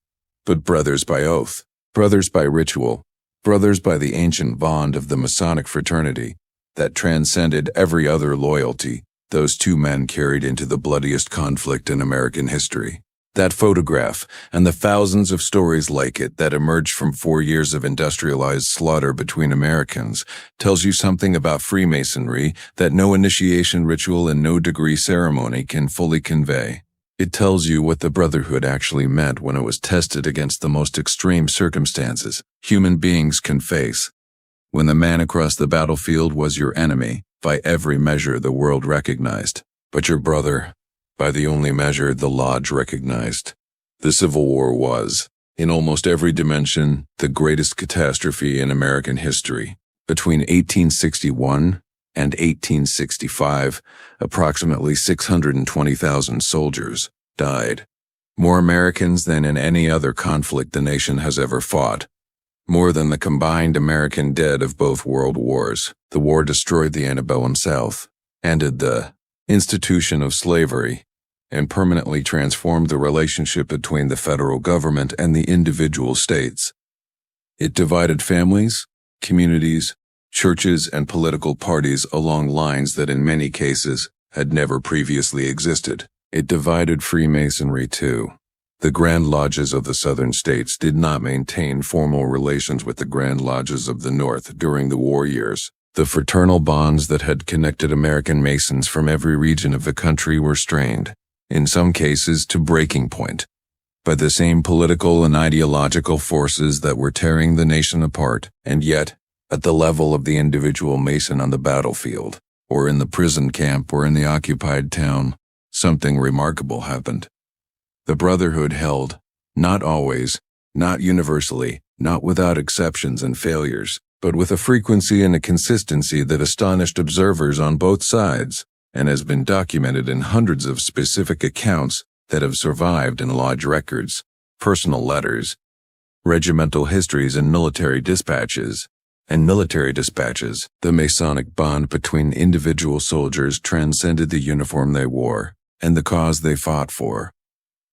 but brothers by oath, brothers by ritual, brothers by the ancient bond of the Masonic fraternity that transcended every other loyalty those 2 men carried into the bloodiest conflict in American history. That photograph, and the thousands of stories like it that emerged from 4 years of industrialized slaughter between Americans, tells you something about Freemasonry that no initiation ritual and no degree ceremony can fully convey. It tells you what the Brotherhood actually meant when it was tested against the most extreme circumstances human beings can face. When the man across the battlefield was your enemy, by every measure the world recognized, but your brother, by the only measure the Lodge recognized. The Civil War was, in almost every dimension, the greatest catastrophe in American history. Between 1861 and 1865, approximately 620,000 soldiers died. More Americans than in any other conflict the nation has ever fought. More than the combined American dead of both world wars. The war destroyed the antebellum South, ended the institution of slavery, and permanently transformed the relationship between the federal government and the individual states. It divided families, communities, churches, and political parties along lines that in many cases had never previously existed. It divided Freemasonry too. The Grand Lodges of the Southern states did not maintain formal relations with the Grand Lodges of the North during the war years. The fraternal bonds that had connected American Masons from every region of the country were strained, in some cases to breaking point, by the same political and ideological forces that were tearing the nation apart, and yet, at the level of the individual Mason on the battlefield, or in the prison camp or in the occupied town, something remarkable happened. The Brotherhood held, not always, not universally, not without exceptions and failures, but with a frequency and a consistency that astonished observers on both sides, and has been documented in hundreds of specific accounts that have survived in lodge records, personal letters, regimental histories, and military dispatches. The Masonic bond between individual soldiers transcended the uniform they wore and the cause they fought for.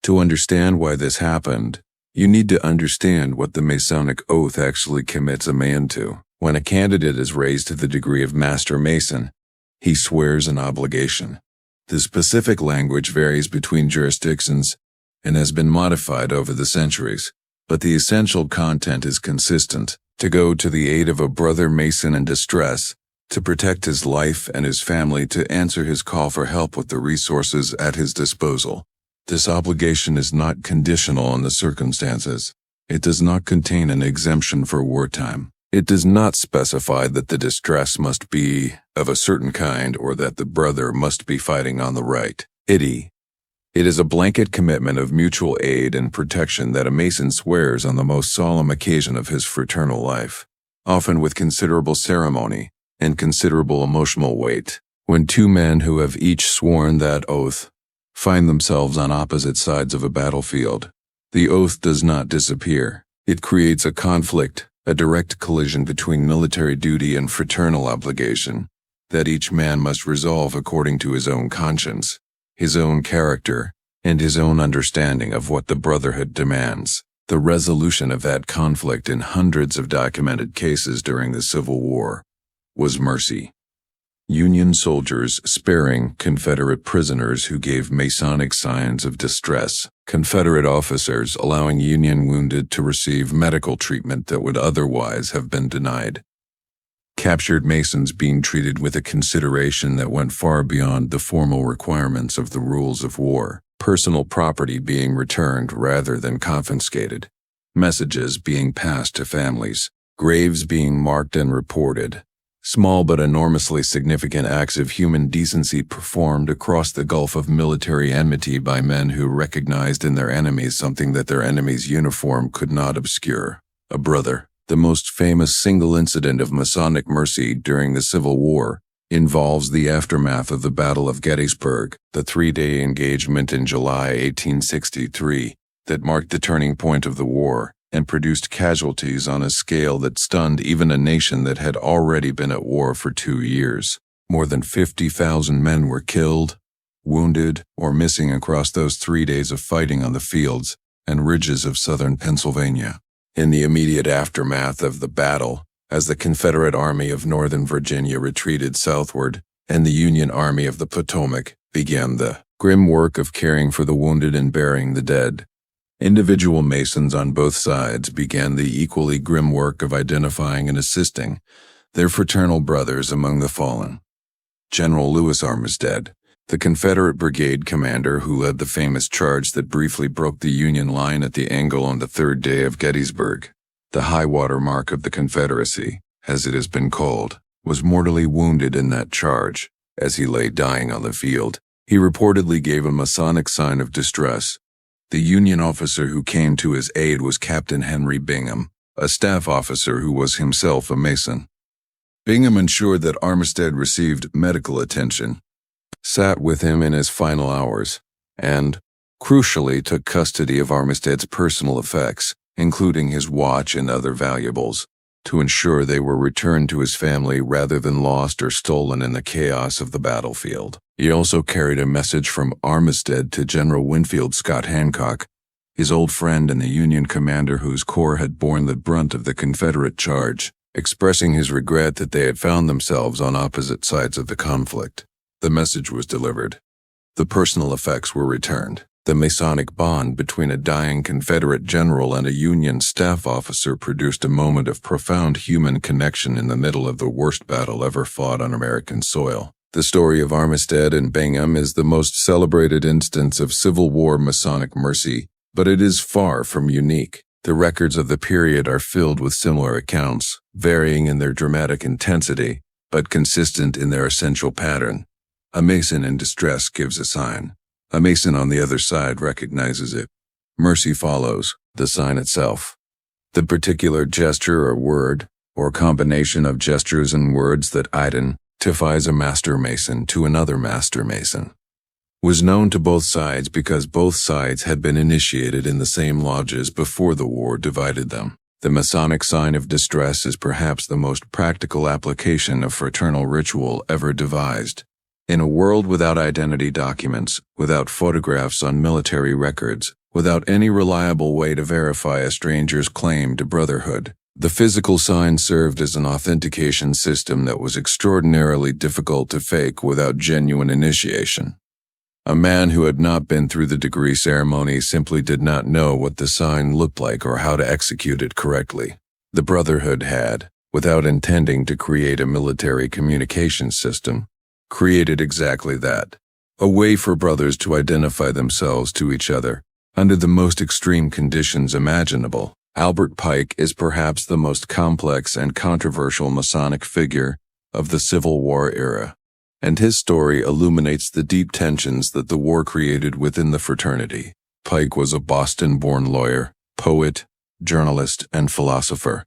To understand why this happened, you need to understand what the Masonic oath actually commits a man to. When a candidate is raised to the degree of Master Mason, he swears an obligation. The specific language varies between jurisdictions and has been modified over the centuries, but the essential content is consistent: to go to the aid of a brother Mason in distress, to protect his life and his family, to answer his call for help with the resources at his disposal. This obligation is not conditional on the circumstances. It does not contain an exemption for wartime. It does not specify that the distress must be of a certain kind or that the brother must be fighting on the right. It is a blanket commitment of mutual aid and protection that a Mason swears on the most solemn occasion of his fraternal life, often with considerable ceremony and considerable emotional weight. When two men who have each sworn that oath find themselves on opposite sides of a battlefield, the oath does not disappear. It creates a conflict, a direct collision between military duty and fraternal obligation, that each man must resolve according to his own conscience, his own character, and his own understanding of what the Brotherhood demands. The resolution of that conflict in hundreds of documented cases during the Civil War was mercy. Union soldiers sparing Confederate prisoners who gave Masonic signs of distress, Confederate officers allowing Union wounded to receive medical treatment that would otherwise have been denied, captured Masons being treated with a consideration that went far beyond the formal requirements of the rules of war, personal property being returned rather than confiscated, messages being passed to families, graves being marked and reported. Small but enormously significant acts of human decency performed across the gulf of military enmity by men who recognized in their enemies something that their enemy's uniform could not obscure: a brother. The most famous single incident of Masonic mercy during the Civil War involves the aftermath of the Battle of Gettysburg, the three-day engagement in July 1863 that marked the turning point of the war and produced casualties on a scale that stunned even a nation that had already been at war for 2 years. More than 50,000 men were killed, wounded, or missing across those 3 days of fighting on the fields and ridges of southern Pennsylvania. In the immediate aftermath of the battle, as the Confederate Army of Northern Virginia retreated southward and the Union Army of the Potomac began the grim work of caring for the wounded and burying the dead, individual Masons on both sides began the equally grim work of identifying and assisting their fraternal brothers among the fallen. General Lewis Armistead, the Confederate brigade commander who led the famous charge that briefly broke the Union line at the angle on the third day of Gettysburg, the high-water mark of the Confederacy, as it has been called, was mortally wounded in that charge. As he lay dying on the field, he reportedly gave a Masonic sign of distress. The Union officer who came to his aid was Captain Henry Bingham, a staff officer who was himself a Mason. Bingham ensured that Armistead received medical attention, sat with him in his final hours, and, crucially, took custody of Armistead's personal effects, including his watch and other valuables, to ensure they were returned to his family rather than lost or stolen in the chaos of the battlefield. He also carried a message from Armistead to General Winfield Scott Hancock, his old friend and the Union commander whose corps had borne the brunt of the Confederate charge, expressing his regret that they had found themselves on opposite sides of the conflict. The message was delivered. The personal effects were returned. The Masonic bond between a dying Confederate general and a Union staff officer produced a moment of profound human connection in the middle of the worst battle ever fought on American soil. The story of Armistead and Bingham is the most celebrated instance of Civil War Masonic mercy, but it is far from unique. The records of the period are filled with similar accounts, varying in their dramatic intensity, but consistent in their essential pattern. A Mason in distress gives a sign. A Mason on the other side recognizes it. Mercy follows, the sign itself. The particular gesture or word, or combination of gestures and words that identifies a Master Mason to another Master Mason, was known to both sides because both sides had been initiated in the same lodges before the war divided them. The Masonic sign of distress is perhaps the most practical application of fraternal ritual ever devised. In a world without identity documents, without photographs on military records, without any reliable way to verify a stranger's claim to brotherhood, the physical sign served as an authentication system that was extraordinarily difficult to fake without genuine initiation. A man who had not been through the degree ceremony simply did not know what the sign looked like or how to execute it correctly. The Brotherhood had, without intending to create a military communication system, created exactly that. A way for brothers to identify themselves to each other, under the most extreme conditions imaginable. Albert Pike is perhaps the most complex and controversial Masonic figure of the Civil War era, and his story illuminates the deep tensions that the war created within the fraternity. Pike was a Boston-born lawyer, poet, journalist, and philosopher,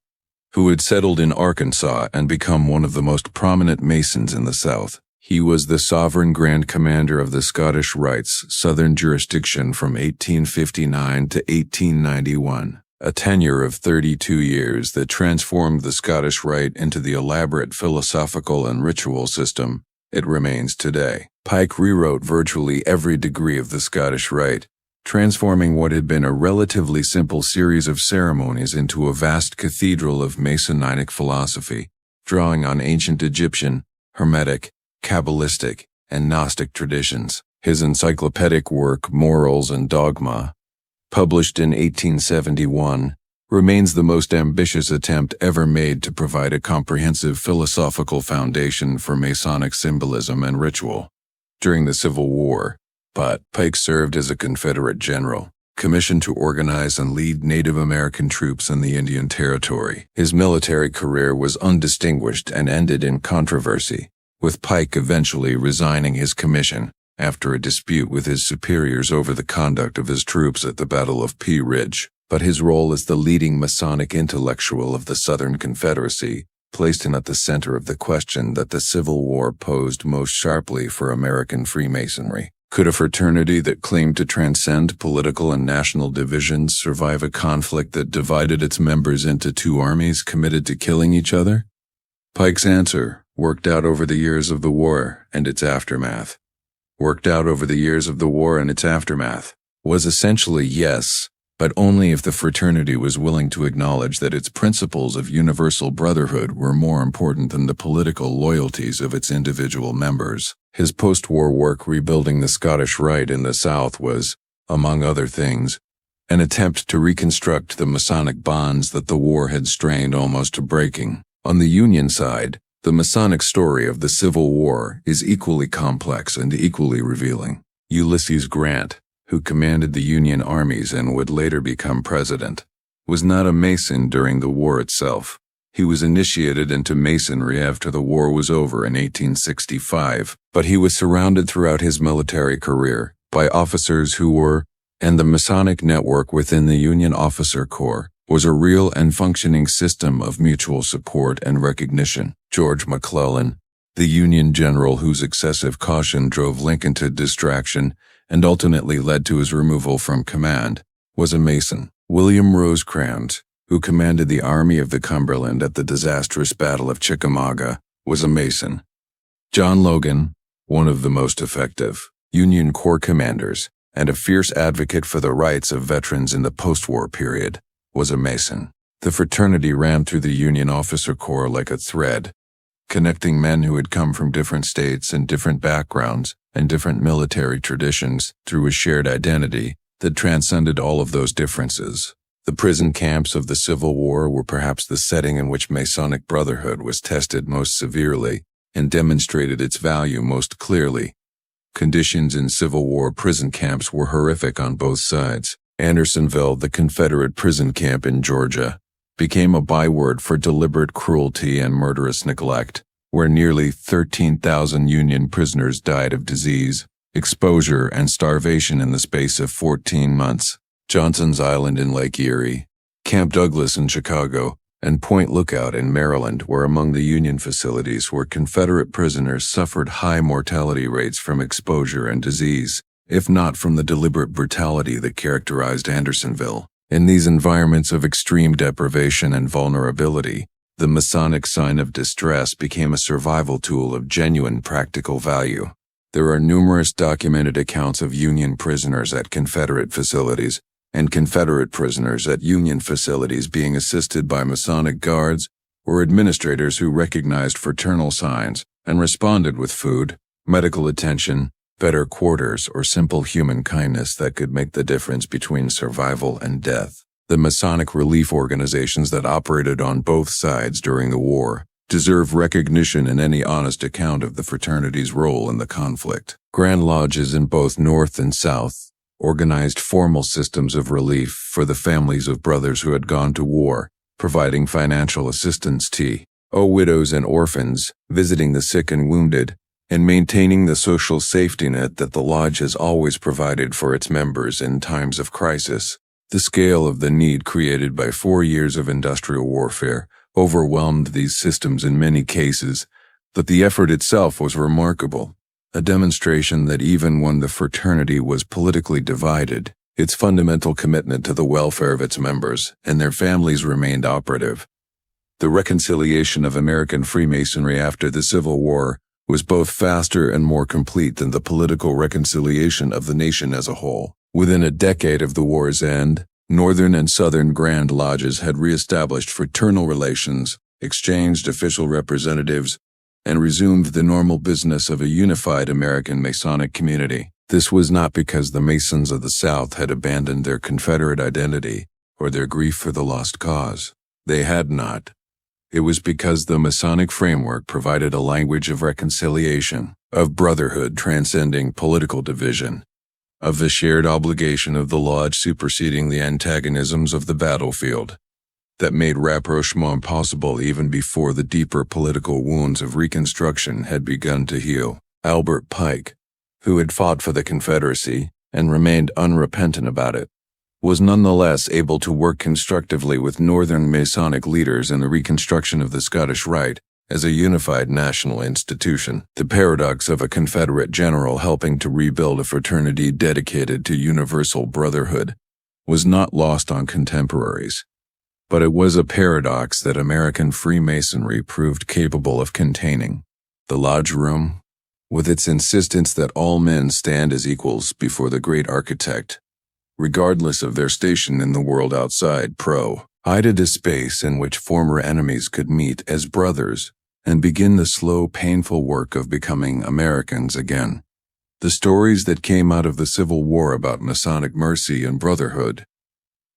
who had settled in Arkansas and become one of the most prominent Masons in the South. He was the sovereign Grand Commander of the Scottish Rites Southern Jurisdiction from 1859 to 1891, a tenure of 32 years that transformed the Scottish Rite into the elaborate philosophical and ritual system it remains today. Pike rewrote virtually every degree of the Scottish Rite, transforming what had been a relatively simple series of ceremonies into a vast cathedral of Masonic philosophy, drawing on ancient Egyptian, Hermetic, Kabbalistic, and Gnostic traditions. His encyclopedic work, Morals and Dogma, published in 1871, remains the most ambitious attempt ever made to provide a comprehensive philosophical foundation for Masonic symbolism and ritual. During the Civil War, Pike served as a Confederate general, commissioned to organize and lead Native American troops in the Indian Territory. His military career was undistinguished and ended in controversy, with Pike eventually resigning his commission after a dispute with his superiors over the conduct of his troops at the Battle of Pea Ridge. But his role as the leading Masonic intellectual of the Southern Confederacy placed him at the center of the question that the Civil War posed most sharply for American Freemasonry. Could a fraternity that claimed to transcend political and national divisions survive a conflict that divided its members into two armies committed to killing each other? Pike's answer, worked out over the years of the war and its aftermath, was essentially yes, but only if the fraternity was willing to acknowledge that its principles of universal brotherhood were more important than the political loyalties of its individual members. His post-war work rebuilding the Scottish Rite in the South was, among other things, an attempt to reconstruct the Masonic bonds that the war had strained almost to breaking. On the Union side, the Masonic story of the Civil War is equally complex and equally revealing. Ulysses Grant, who commanded the Union armies and would later become president, was not a Mason during the war itself. He was initiated into Masonry after the war was over in 1865, but he was surrounded throughout his military career by officers who were, and the Masonic network within the Union Officer Corps was a real and functioning system of mutual support and recognition. George McClellan, the Union general whose excessive caution drove Lincoln to distraction and ultimately led to his removal from command, was a Mason. William Rosecrans, who commanded the Army of the Cumberland at the disastrous Battle of Chickamauga, was a Mason. John Logan, one of the most effective Union Corps commanders and a fierce advocate for the rights of veterans in the post-war period, was a Mason. The fraternity ran through the Union Officer Corps like a thread, connecting men who had come from different states and different backgrounds and different military traditions through a shared identity that transcended all of those differences. The prison camps of the Civil War were perhaps the setting in which Masonic brotherhood was tested most severely and demonstrated its value most clearly. Conditions in Civil War prison camps were horrific on both sides. Andersonville, the Confederate prison camp in Georgia, became a byword for deliberate cruelty and murderous neglect, where nearly 13,000 Union prisoners died of disease, exposure, and starvation in the space of 14 months. Johnson's Island in Lake Erie, Camp Douglas in Chicago, and Point Lookout in Maryland were among the Union facilities where Confederate prisoners suffered high mortality rates from exposure and disease, if not from the deliberate brutality that characterized Andersonville. In these environments of extreme deprivation and vulnerability, the Masonic sign of distress became a survival tool of genuine practical value. There are numerous documented accounts of Union prisoners at Confederate facilities and Confederate prisoners at Union facilities being assisted by Masonic guards or administrators who recognized fraternal signs and responded with food, medical attention, better quarters, or simple human kindness that could make the difference between survival and death. The Masonic relief organizations that operated on both sides during the war deserve recognition in any honest account of the fraternity's role in the conflict. Grand Lodges in both North and South organized formal systems of relief for the families of brothers who had gone to war, providing financial assistance to widows and orphans, visiting the sick and wounded, and maintaining the social safety net that the lodge has always provided for its members in times of crisis. The scale of the need created by 4 years of industrial warfare overwhelmed these systems in many cases, but the effort itself was remarkable, a demonstration that even when the fraternity was politically divided, its fundamental commitment to the welfare of its members and their families remained operative. The reconciliation of American Freemasonry after the Civil War was both faster and more complete than the political reconciliation of the nation as a whole. Within a decade of the war's end, Northern and Southern Grand Lodges had reestablished fraternal relations, exchanged official representatives, and resumed the normal business of a unified American Masonic community. This was not because the Masons of the South had abandoned their Confederate identity or their grief for the lost cause. They had not. It was because the Masonic framework provided a language of reconciliation, of brotherhood transcending political division, of the shared obligation of the lodge superseding the antagonisms of the battlefield, that made rapprochement possible even before the deeper political wounds of Reconstruction had begun to heal. Albert Pike, who had fought for the Confederacy and remained unrepentant about it, was nonetheless able to work constructively with Northern Masonic leaders in the reconstruction of the Scottish Rite as a unified national institution. The paradox of a Confederate general helping to rebuild a fraternity dedicated to universal brotherhood was not lost on contemporaries. But it was a paradox that American Freemasonry proved capable of containing. The lodge room, with its insistence that all men stand as equals before the great architect, regardless of their station in the world outside, provided a space in which former enemies could meet as brothers and begin the slow, painful work of becoming Americans again. The stories that came out of the Civil War about Masonic mercy and brotherhood,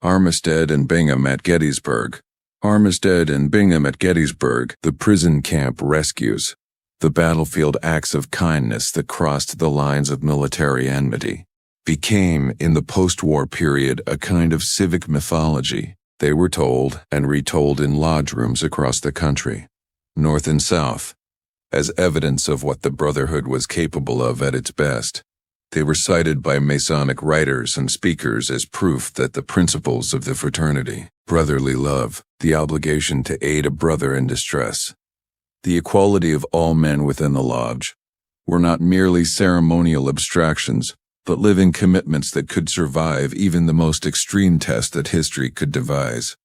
Armistead and Bingham at Gettysburg, the prison camp rescues, the battlefield acts of kindness that crossed the lines of military enmity, became, in the post-war period, a kind of civic mythology. They were told and retold in lodge rooms across the country, North and South, as evidence of what the Brotherhood was capable of at its best. They were cited by Masonic writers and speakers as proof that the principles of the fraternity, brotherly love, the obligation to aid a brother in distress, the equality of all men within the lodge, were not merely ceremonial abstractions, but living commitments that could survive even the most extreme test that history could devise.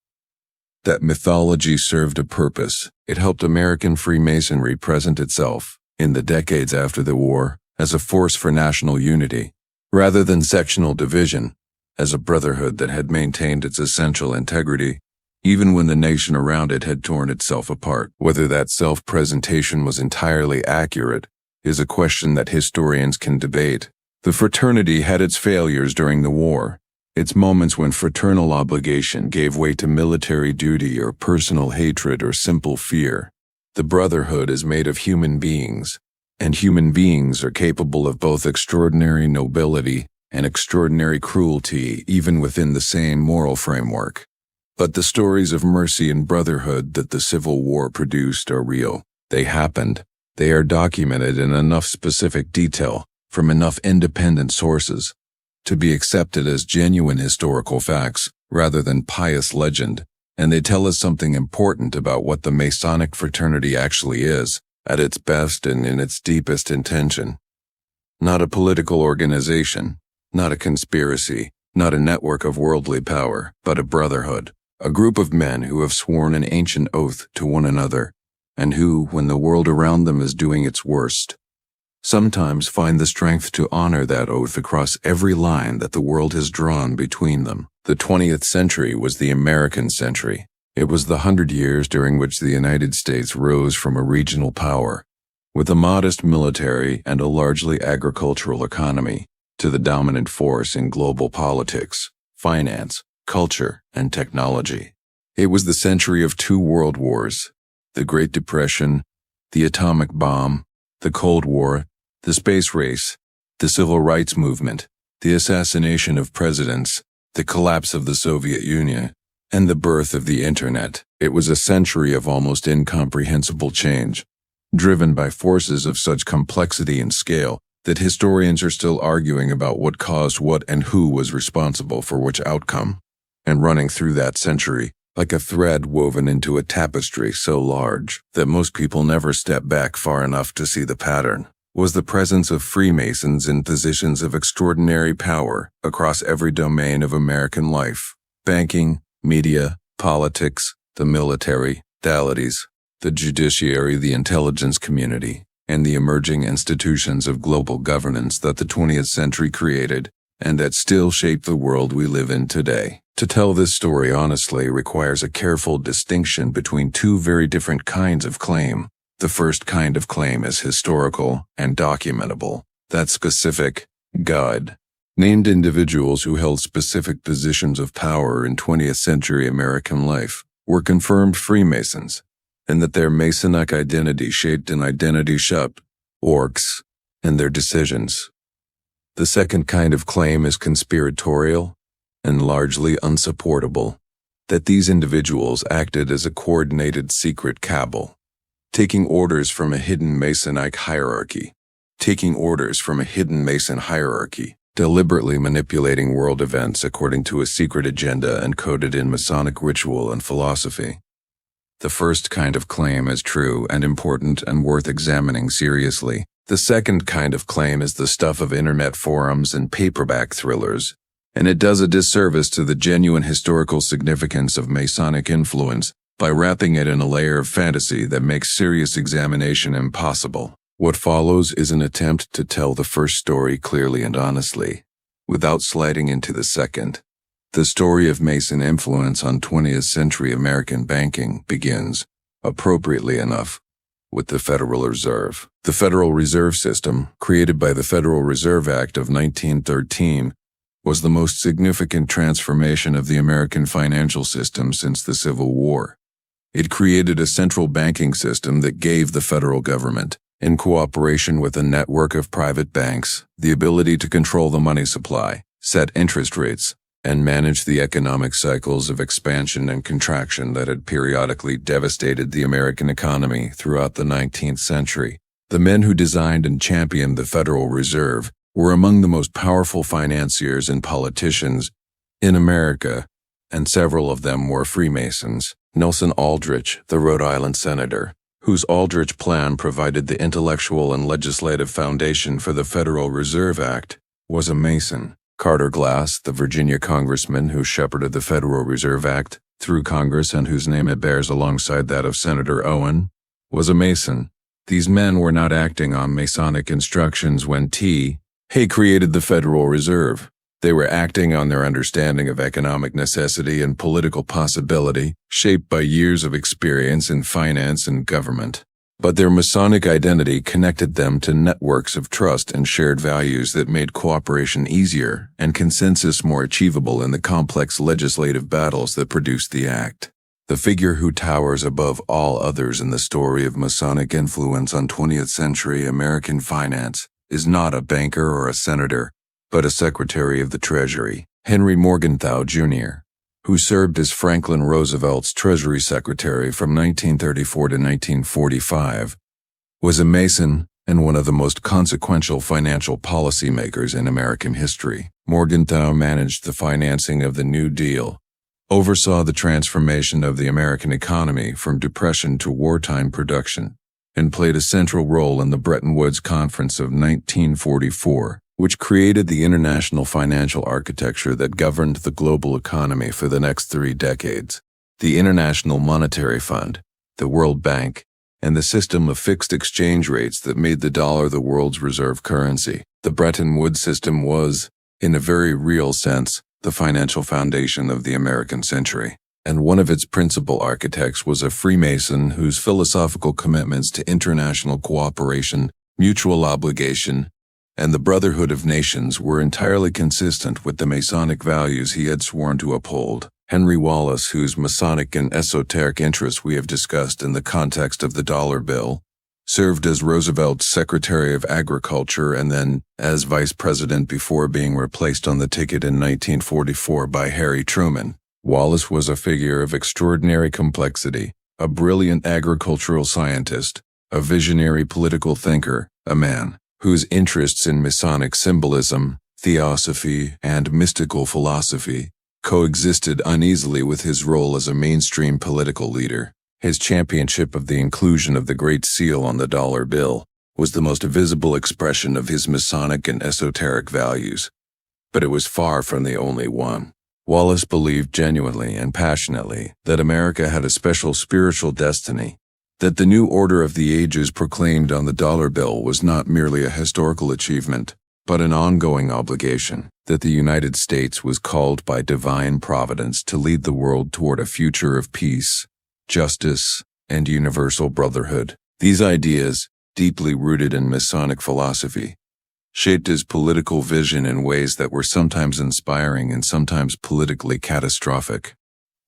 That mythology served a purpose. It helped American Freemasonry present itself, in the decades after the war, as a force for national unity, rather than sectional division, as a brotherhood that had maintained its essential integrity, even when the nation around it had torn itself apart. Whether that self-presentation was entirely accurate is a question that historians can debate. The fraternity had its failures during the war, its moments when fraternal obligation gave way to military duty or personal hatred or simple fear. The brotherhood is made of human beings, and human beings are capable of both extraordinary nobility and extraordinary cruelty even within the same moral framework. But the stories of mercy and brotherhood that the Civil War produced are real. They happened. They are documented in enough specific detail from enough independent sources to be accepted as genuine historical facts rather than pious legend, and they tell us something important about what the Masonic fraternity actually is, at its best and in its deepest intention. Not a political organization, not a conspiracy, not a network of worldly power, but a brotherhood, a group of men who have sworn an ancient oath to one another, and who, when the world around them is doing its worst, sometimes find the strength to honor that oath across every line that the world has drawn between them. The 20th century was the American century. It was the 100 years during which the United States rose from a regional power, with a modest military and a largely agricultural economy, to the dominant force in global politics, finance, culture, and technology. It was the century of 2 world wars, the Great Depression, the atomic bomb, the Cold War, the space race, the civil rights movement, the assassination of presidents, the collapse of the Soviet Union, and the birth of the Internet. It was a century of almost incomprehensible change, driven by forces of such complexity and scale that historians are still arguing about what caused what and who was responsible for which outcome. And running through that century, like a thread woven into a tapestry so large that most people never step back far enough to see the pattern, was the presence of Freemasons in positions of extraordinary power across every domain of American life: banking, media, politics, the military, modalities, the judiciary, the intelligence community, and the emerging institutions of global governance that the 20th century created and that still shape the world we live in today. To tell this story honestly requires a careful distinction between 2 very different kinds of claim. The first kind of claim is historical and documentable. That specific, God, named individuals who held specific positions of power in 20th century American life were confirmed Freemasons, and that their Masonic identity shaped an identity shaped orcs and their decisions. The second kind of claim is conspiratorial and largely unsupportable, that these individuals acted as a coordinated secret cabal, taking orders from a hidden Masonic hierarchy, deliberately manipulating world events according to a secret agenda encoded in Masonic ritual and philosophy. The first kind of claim is true and important and worth examining seriously. The second kind of claim is the stuff of internet forums and paperback thrillers, and it does a disservice to the genuine historical significance of Masonic influence by wrapping it in a layer of fantasy that makes serious examination impossible. What follows is an attempt to tell the first story clearly and honestly, without sliding into the second. The story of Mason influence on 20th century American banking begins, appropriately enough, with the Federal Reserve. The Federal Reserve System, created by the Federal Reserve Act of 1913, was the most significant transformation of the American financial system since the Civil War. It created a central banking system that gave the federal government, in cooperation with a network of private banks, the ability to control the money supply, set interest rates, and manage the economic cycles of expansion and contraction that had periodically devastated the American economy throughout the 19th century. The men who designed and championed the Federal Reserve were among the most powerful financiers and politicians in America, and several of them were Freemasons. Nelson Aldrich, the Rhode Island senator, whose Aldrich Plan provided the intellectual and legislative foundation for the Federal Reserve Act, was a Mason. Carter Glass, the Virginia congressman who shepherded the Federal Reserve Act through Congress and whose name it bears alongside that of Senator Owen, was a Mason. These men were not acting on Masonic instructions when Hay created the Federal Reserve. They were acting on their understanding of economic necessity and political possibility, shaped by years of experience in finance and government. But their Masonic identity connected them to networks of trust and shared values that made cooperation easier and consensus more achievable in the complex legislative battles that produced the act. The figure who towers above all others in the story of Masonic influence on 20th century American finance is not a banker or a senator, but a Secretary of the Treasury, Henry Morgenthau, Jr., who served as Franklin Roosevelt's Treasury Secretary from 1934 to 1945, was a Mason and one of the most consequential financial policymakers in American history. Morgenthau managed the financing of the New Deal, oversaw the transformation of the American economy from depression to wartime production, and played a central role in the Bretton Woods Conference of 1944, which created the international financial architecture that governed the global economy for the next 3 decades. The International Monetary Fund, the World Bank, and the system of fixed exchange rates that made the dollar the world's reserve currency. The Bretton Woods system was, in a very real sense, the financial foundation of the American century, and one of its principal architects was a Freemason whose philosophical commitments to international cooperation, mutual obligation, and the Brotherhood of Nations were entirely consistent with the Masonic values he had sworn to uphold. Henry Wallace, whose Masonic and esoteric interests we have discussed in the context of the dollar bill, served as Roosevelt's Secretary of Agriculture and then as Vice President before being replaced on the ticket in 1944 by Harry Truman. Wallace was a figure of extraordinary complexity, a brilliant agricultural scientist, a visionary political thinker, a man whose interests in Masonic symbolism, theosophy, and mystical philosophy coexisted uneasily with his role as a mainstream political leader. His championship of the inclusion of the Great Seal on the dollar bill was the most visible expression of his Masonic and esoteric values, but it was far from the only one. Wallace believed genuinely and passionately that America had a special spiritual destiny, that the new order of the ages proclaimed on the dollar bill was not merely a historical achievement, but an ongoing obligation, that the United States was called by divine providence to lead the world toward a future of peace, justice, and universal brotherhood. These ideas, deeply rooted in Masonic philosophy, shaped his political vision in ways that were sometimes inspiring and sometimes politically catastrophic.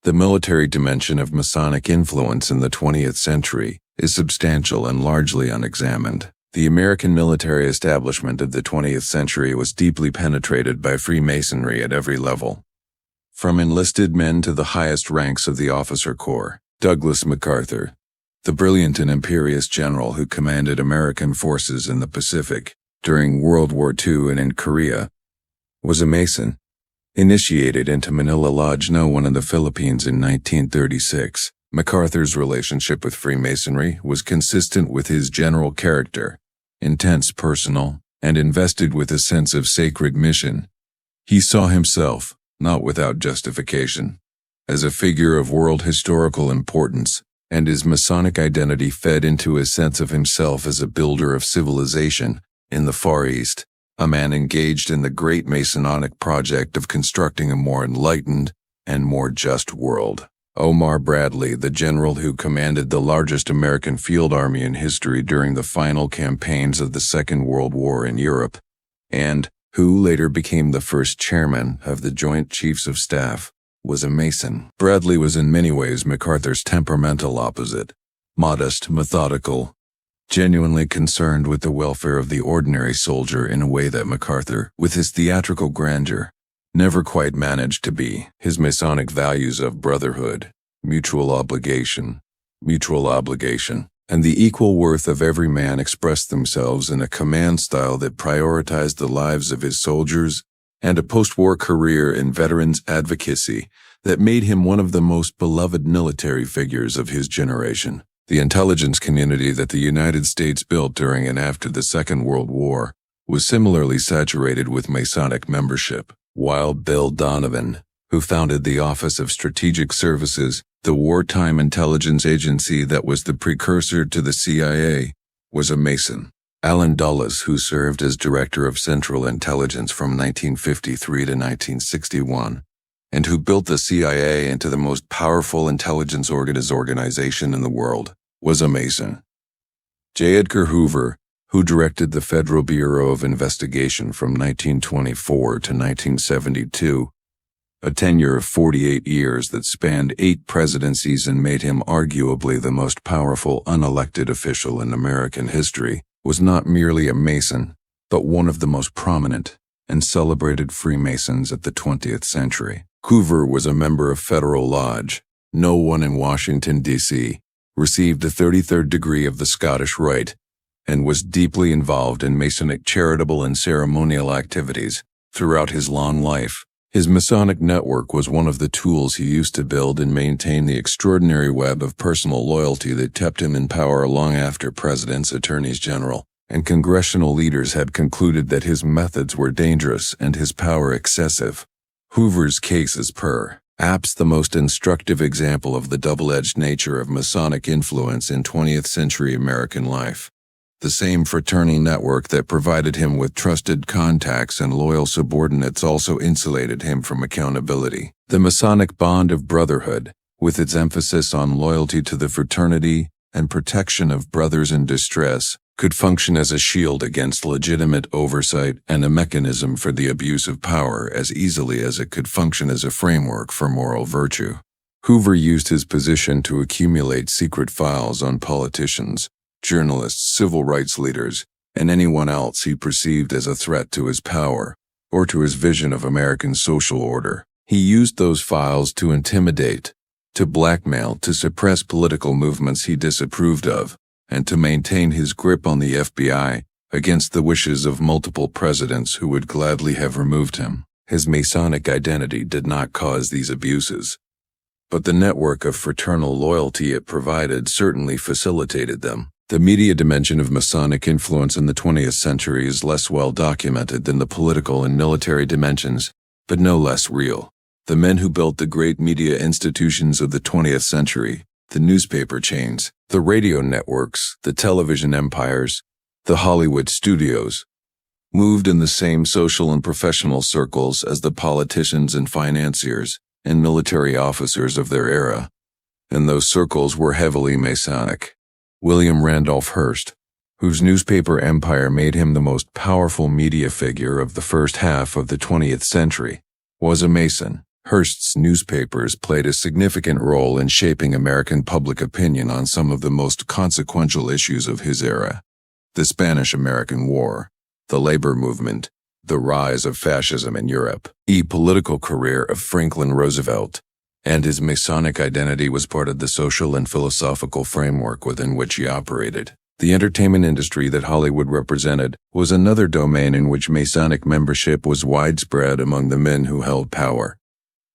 The military dimension of Masonic influence in the 20th century is substantial and largely unexamined. The American military establishment of the 20th century was deeply penetrated by Freemasonry at every level. From enlisted men to the highest ranks of the officer corps, Douglas MacArthur, the brilliant and imperious general who commanded American forces in the Pacific during World War II and in Korea, was a Mason. Initiated into Manila Lodge No. 1 in the Philippines in 1936, MacArthur's relationship with Freemasonry was consistent with his general character, intense, personal, and invested with a sense of sacred mission. He saw himself, not without justification, as a figure of world historical importance, and his Masonic identity fed into a sense of himself as a builder of civilization in the Far East, a man engaged in the great Masonic project of constructing a more enlightened and more just world. Omar Bradley, the general who commanded the largest American field army in history during the final campaigns of the Second World War in Europe, and who later became the first chairman of the Joint Chiefs of Staff, was a Mason. Bradley was in many ways MacArthur's temperamental opposite, modest, methodical, genuinely concerned with the welfare of the ordinary soldier in a way that MacArthur, with his theatrical grandeur, never quite managed to be. His Masonic values of brotherhood, mutual obligation, and the equal worth of every man expressed themselves in a command style that prioritized the lives of his soldiers and a post-war career in veterans advocacy that made him one of the most beloved military figures of his generation. The intelligence community that the United States built during and after the Second World War was similarly saturated with Masonic membership. Wild Bill Donovan, who founded the Office of Strategic Services, the wartime intelligence agency that was the precursor to the CIA, was a Mason. Allen Dulles, who served as Director of Central Intelligence from 1953 to 1961, and who built the CIA into the most powerful intelligence organization in the world, was a Mason. J. Edgar Hoover, who directed the Federal Bureau of Investigation from 1924 to 1972, a tenure of 48 years that spanned 8 presidencies and made him arguably the most powerful unelected official in American history, was not merely a Mason, but one of the most prominent and celebrated Freemasons of the 20th century. Hoover was a member of Federal Lodge No. 1 in Washington, D.C., received the 33rd degree of the Scottish Rite, and was deeply involved in Masonic charitable and ceremonial activities throughout his long life. His Masonic network was one of the tools he used to build and maintain the extraordinary web of personal loyalty that kept him in power long after presidents, attorneys general, and congressional leaders had concluded that his methods were dangerous and his power excessive. Hoover's case is perhaps the most instructive example of the double-edged nature of Masonic influence in 20th century American life. The same fraternity network that provided him with trusted contacts and loyal subordinates also insulated him from accountability. The Masonic bond of brotherhood, with its emphasis on loyalty to the fraternity and protection of brothers in distress, could function as a shield against legitimate oversight and a mechanism for the abuse of power as easily as it could function as a framework for moral virtue. Hoover used his position to accumulate secret files on politicians, journalists, civil rights leaders, and anyone else he perceived as a threat to his power or to his vision of American social order. He used those files to intimidate, to blackmail, to suppress political movements he disapproved of, and to maintain his grip on the FBI against the wishes of multiple presidents who would gladly have removed him. His Masonic identity did not cause these abuses, but the network of fraternal loyalty it provided certainly facilitated them. The media dimension of Masonic influence in the 20th century is less well documented than the political and military dimensions, but no less real. The men who built the great media institutions of the 20th century, the newspaper chains, the radio networks, the television empires, the Hollywood studios, moved in the same social and professional circles as the politicians and financiers and military officers of their era, and those circles were heavily Masonic. William Randolph Hearst, whose newspaper empire made him the most powerful media figure of the first half of the 20th century, was a Mason. Hearst's newspapers played a significant role in shaping American public opinion on some of the most consequential issues of his era: the Spanish-American War, the labor movement, the rise of fascism in Europe, the political career of Franklin Roosevelt, and his Masonic identity was part of the social and philosophical framework within which he operated. The entertainment industry that Hollywood represented was another domain in which Masonic membership was widespread among the men who held power.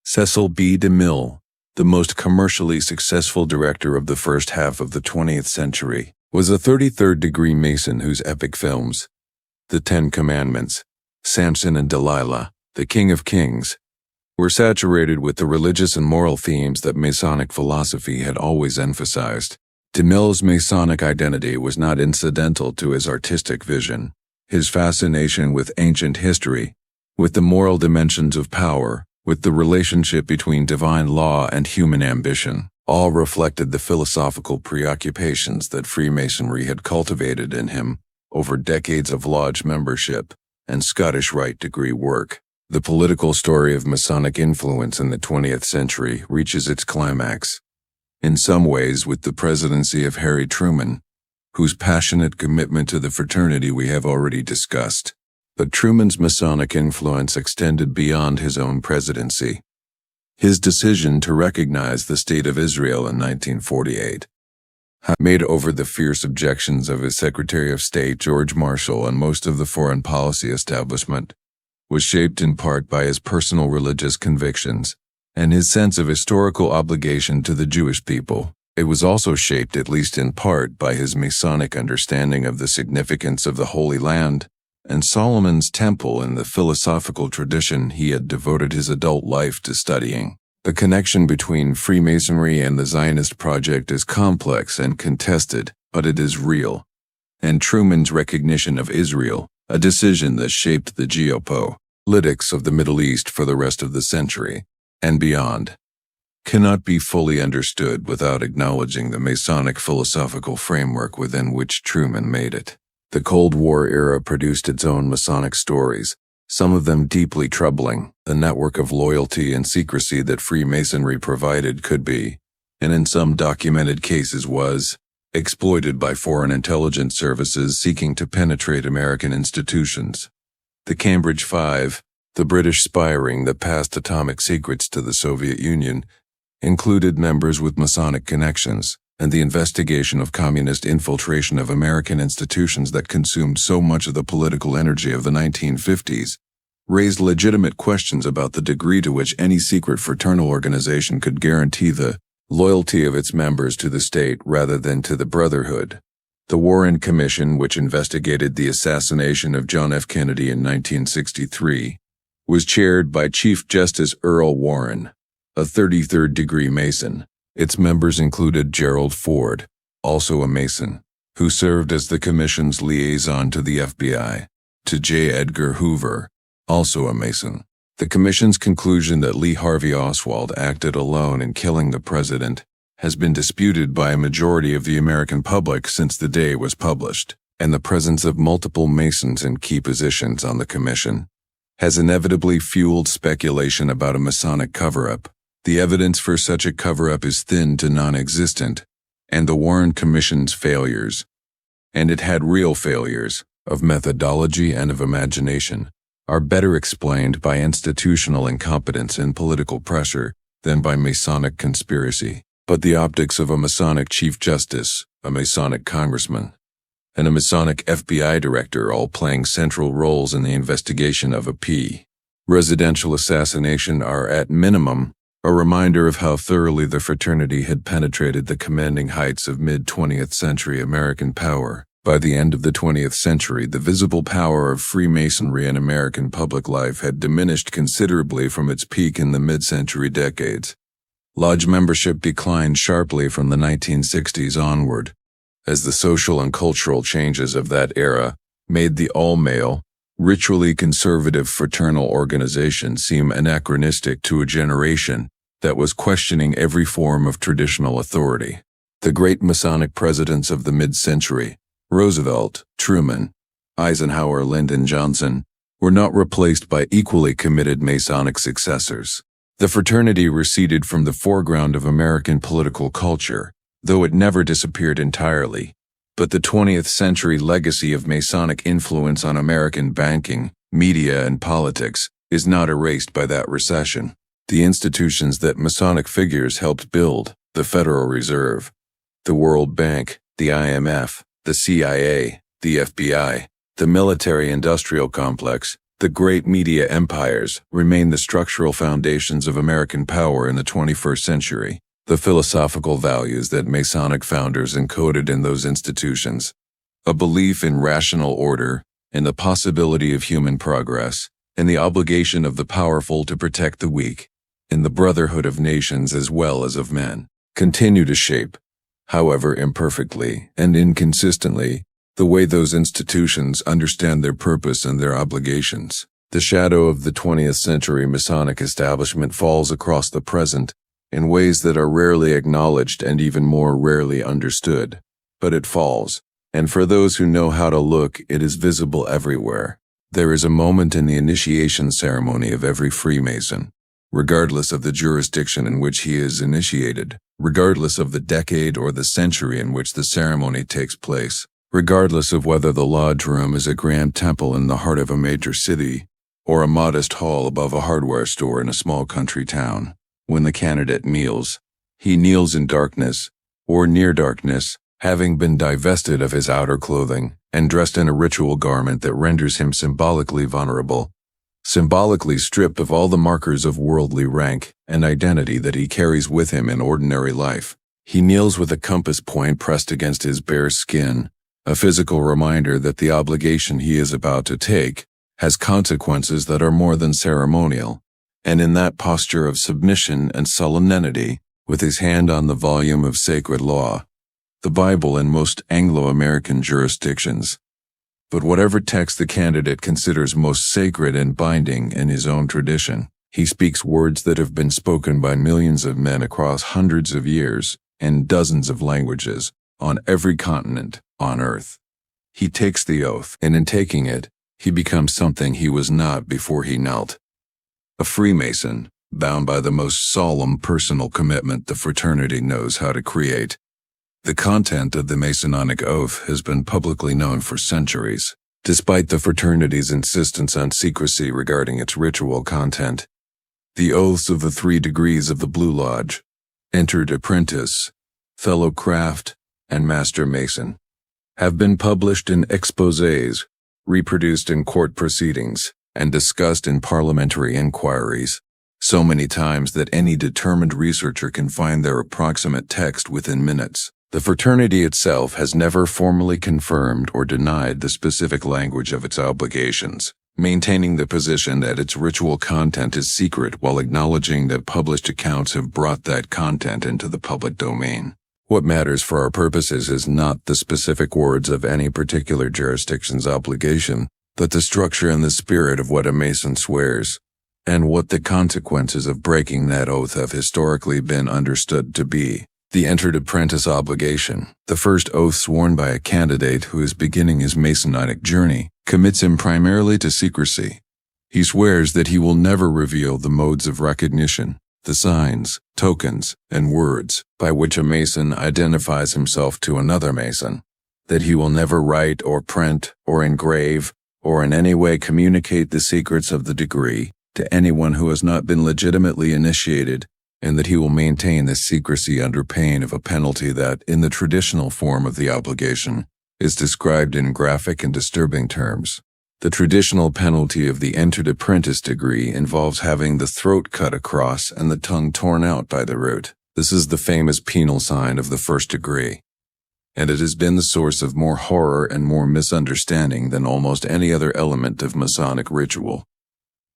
Cecil B. DeMille, the most commercially successful director of the first half of the 20th century, was a 33rd-degree Mason whose epic films, The Ten Commandments, Samson and Delilah, The King of Kings, were saturated with the religious and moral themes that Masonic philosophy had always emphasized. DeMille's Masonic identity was not incidental to his artistic vision. His fascination with ancient history, with the moral dimensions of power, with the relationship between divine law and human ambition, all reflected the philosophical preoccupations that Freemasonry had cultivated in him over decades of lodge membership and Scottish Rite degree work. The political story of Masonic influence in the 20th century reaches its climax, in some ways with the presidency of Harry Truman, whose passionate commitment to the fraternity we have already discussed. But Truman's Masonic influence extended beyond his own presidency. His decision to recognize the State of Israel in 1948, made over the fierce objections of his Secretary of State George Marshall and most of the foreign policy establishment, was shaped in part by his personal religious convictions and his sense of historical obligation to the Jewish people. It was also shaped, at least in part, by his Masonic understanding of the significance of the Holy Land and Solomon's Temple in the philosophical tradition he had devoted his adult life to studying. The connection between Freemasonry and the Zionist project is complex and contested, but it is real. And Truman's recognition of Israel, a decision that shaped the geopolitics of the Middle East for the rest of the century and beyond, cannot be fully understood without acknowledging the Masonic philosophical framework within which Truman made it. The Cold War era produced its own Masonic stories, some of them deeply troubling. The network of loyalty and secrecy that Freemasonry provided could be, and in some documented cases was, exploited by foreign intelligence services seeking to penetrate American institutions. The Cambridge Five, the British spy ring that passed atomic secrets to the Soviet Union, included members with Masonic connections. and the investigation of communist infiltration of American institutions that consumed so much of the political energy of the 1950s, raised legitimate questions about the degree to which any secret fraternal organization could guarantee the loyalty of its members to the state rather than to the Brotherhood. The Warren Commission, which investigated the assassination of John F. Kennedy in 1963, was chaired by Chief Justice Earl Warren, a 33rd-degree Mason. Its members included Gerald Ford, also a Mason, who served as the Commission's liaison to the FBI, to J. Edgar Hoover, also a Mason. The Commission's conclusion that Lee Harvey Oswald acted alone in killing the president has been disputed by a majority of the American public since the day it was published, and the presence of multiple Masons in key positions on the Commission has inevitably fueled speculation about a Masonic cover-up. The evidence for such a cover-up is thin to non-existent, and the Warren Commission's failures, and it had real failures, of methodology and of imagination, are better explained by institutional incompetence and political pressure than by Masonic conspiracy. But the optics of a Masonic Chief Justice, a Masonic Congressman, and a Masonic FBI Director all playing central roles in the investigation of a presidential assassination are, at minimum, a reminder of how thoroughly the fraternity had penetrated the commanding heights of mid-20th century American power. By the end of the 20th century, the visible power of Freemasonry in American public life had diminished considerably from its peak in the mid-century decades. Lodge membership declined sharply from the 1960s onward, as the social and cultural changes of that era made the all-male, ritually conservative fraternal organization seem anachronistic to a generation that was questioning every form of traditional authority. The great Masonic presidents of the mid-century, Roosevelt, Truman, Eisenhower, Lyndon Johnson, were not replaced by equally committed Masonic successors. The fraternity receded from the foreground of American political culture, though it never disappeared entirely. But the 20th century legacy of Masonic influence on American banking, media, and politics is not erased by that recession. The institutions that Masonic figures helped build, the Federal Reserve, the World Bank, the IMF, the CIA, the FBI, the military-industrial complex, the great media empires, remain the structural foundations of American power in the 21st century. The philosophical values that Masonic founders encoded in those institutions, a belief in rational order, in the possibility of human progress, in the obligation of the powerful to protect the weak, in the brotherhood of nations as well as of men, continue to shape, however imperfectly and inconsistently, the way those institutions understand their purpose and their obligations. The shadow of the 20th century Masonic establishment falls across the present in ways that are rarely acknowledged and even more rarely understood. But it falls, and for those who know how to look, it is visible everywhere. There is a moment in the initiation ceremony of every Freemason, regardless of the jurisdiction in which he is initiated, regardless of the decade or the century in which the ceremony takes place, regardless of whether the lodge room is a grand temple in the heart of a major city or a modest hall above a hardware store in a small country town. When the candidate kneels, he kneels in darkness, or near darkness, having been divested of his outer clothing and dressed in a ritual garment that renders him symbolically vulnerable, symbolically stripped of all the markers of worldly rank and identity that he carries with him in ordinary life. He kneels with a compass point pressed against his bare skin, a physical reminder that the obligation he is about to take has consequences that are more than ceremonial. And in that posture of submission and solemnity, with his hand on the volume of sacred law, the Bible in most Anglo-American jurisdictions, but whatever text the candidate considers most sacred and binding in his own tradition, he speaks words that have been spoken by millions of men across hundreds of years and dozens of languages on every continent on earth. He takes the oath, and in taking it, he becomes something he was not before he knelt. A Freemason, bound by the most solemn personal commitment the fraternity knows how to create. The content of the Masonic oath has been publicly known for centuries, despite the fraternity's insistence on secrecy regarding its ritual content. The oaths of the 3 degrees of the Blue Lodge, entered apprentice, fellow craft, and master mason, have been published in exposés, reproduced in court proceedings, and discussed in parliamentary inquiries, so many times that any determined researcher can find their approximate text within minutes. The fraternity itself has never formally confirmed or denied the specific language of its obligations, maintaining the position that its ritual content is secret while acknowledging that published accounts have brought that content into the public domain. What matters for our purposes is not the specific words of any particular jurisdiction's obligation, but the structure and the spirit of what a Mason swears, and what the consequences of breaking that oath have historically been understood to be. The entered apprentice obligation, the first oath sworn by a candidate who is beginning his Masonic journey, commits him primarily to secrecy. He swears that he will never reveal the modes of recognition, the signs, tokens, and words by which a Mason identifies himself to another Mason, that he will never write or print or engrave or in any way communicate the secrets of the degree to anyone who has not been legitimately initiated, and that he will maintain this secrecy under pain of a penalty that, in the traditional form of the obligation, is described in graphic and disturbing terms. The traditional penalty of the entered apprentice degree involves having the throat cut across and the tongue torn out by the root. This is the famous penal sign of the first degree, and it has been the source of more horror and more misunderstanding than almost any other element of Masonic ritual.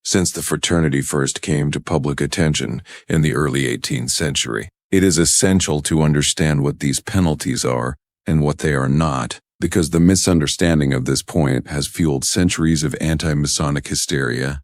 Since the fraternity first came to public attention in the early 18th century, it is essential to understand what these penalties are and what they are not, because the misunderstanding of this point has fueled centuries of anti-Masonic hysteria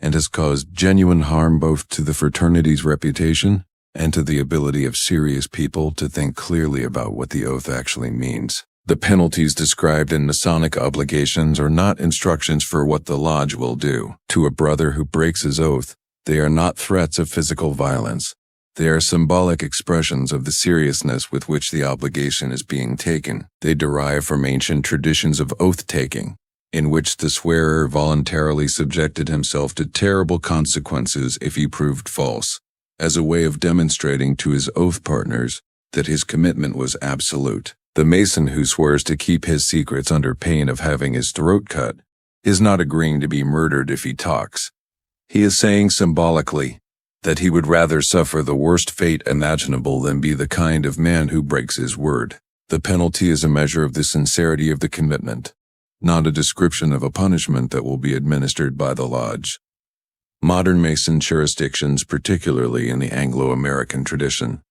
and has caused genuine harm both to the fraternity's reputation and to the ability of serious people to think clearly about what the oath actually means. The penalties described in Masonic obligations are not instructions for what the lodge will do to a brother who breaks his oath. They are not threats of physical violence. They are symbolic expressions of the seriousness with which the obligation is being taken. They derive from ancient traditions of oath-taking, in which the swearer voluntarily subjected himself to terrible consequences if he proved false, as a way of demonstrating to his oath partners that his commitment was absolute. The Mason who swears to keep his secrets under pain of having his throat cut is not agreeing to be murdered if he talks. He is saying symbolically that he would rather suffer the worst fate imaginable than be the kind of man who breaks his word. The penalty is a measure of the sincerity of the commitment, not a description of a punishment that will be administered by the lodge. Modern Mason jurisdictions, particularly in the Anglo-American tradition,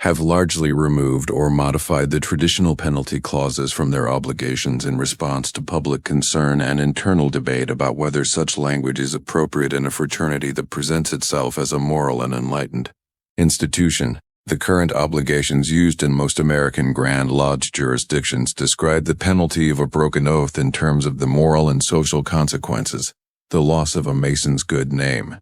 have largely removed or modified the traditional penalty clauses from their obligations in response to public concern and internal debate about whether such language is appropriate in a fraternity that presents itself as a moral and enlightened institution. The current obligations used in most American Grand Lodge jurisdictions describe the penalty of a broken oath in terms of the moral and social consequences, the loss of a Mason's good name,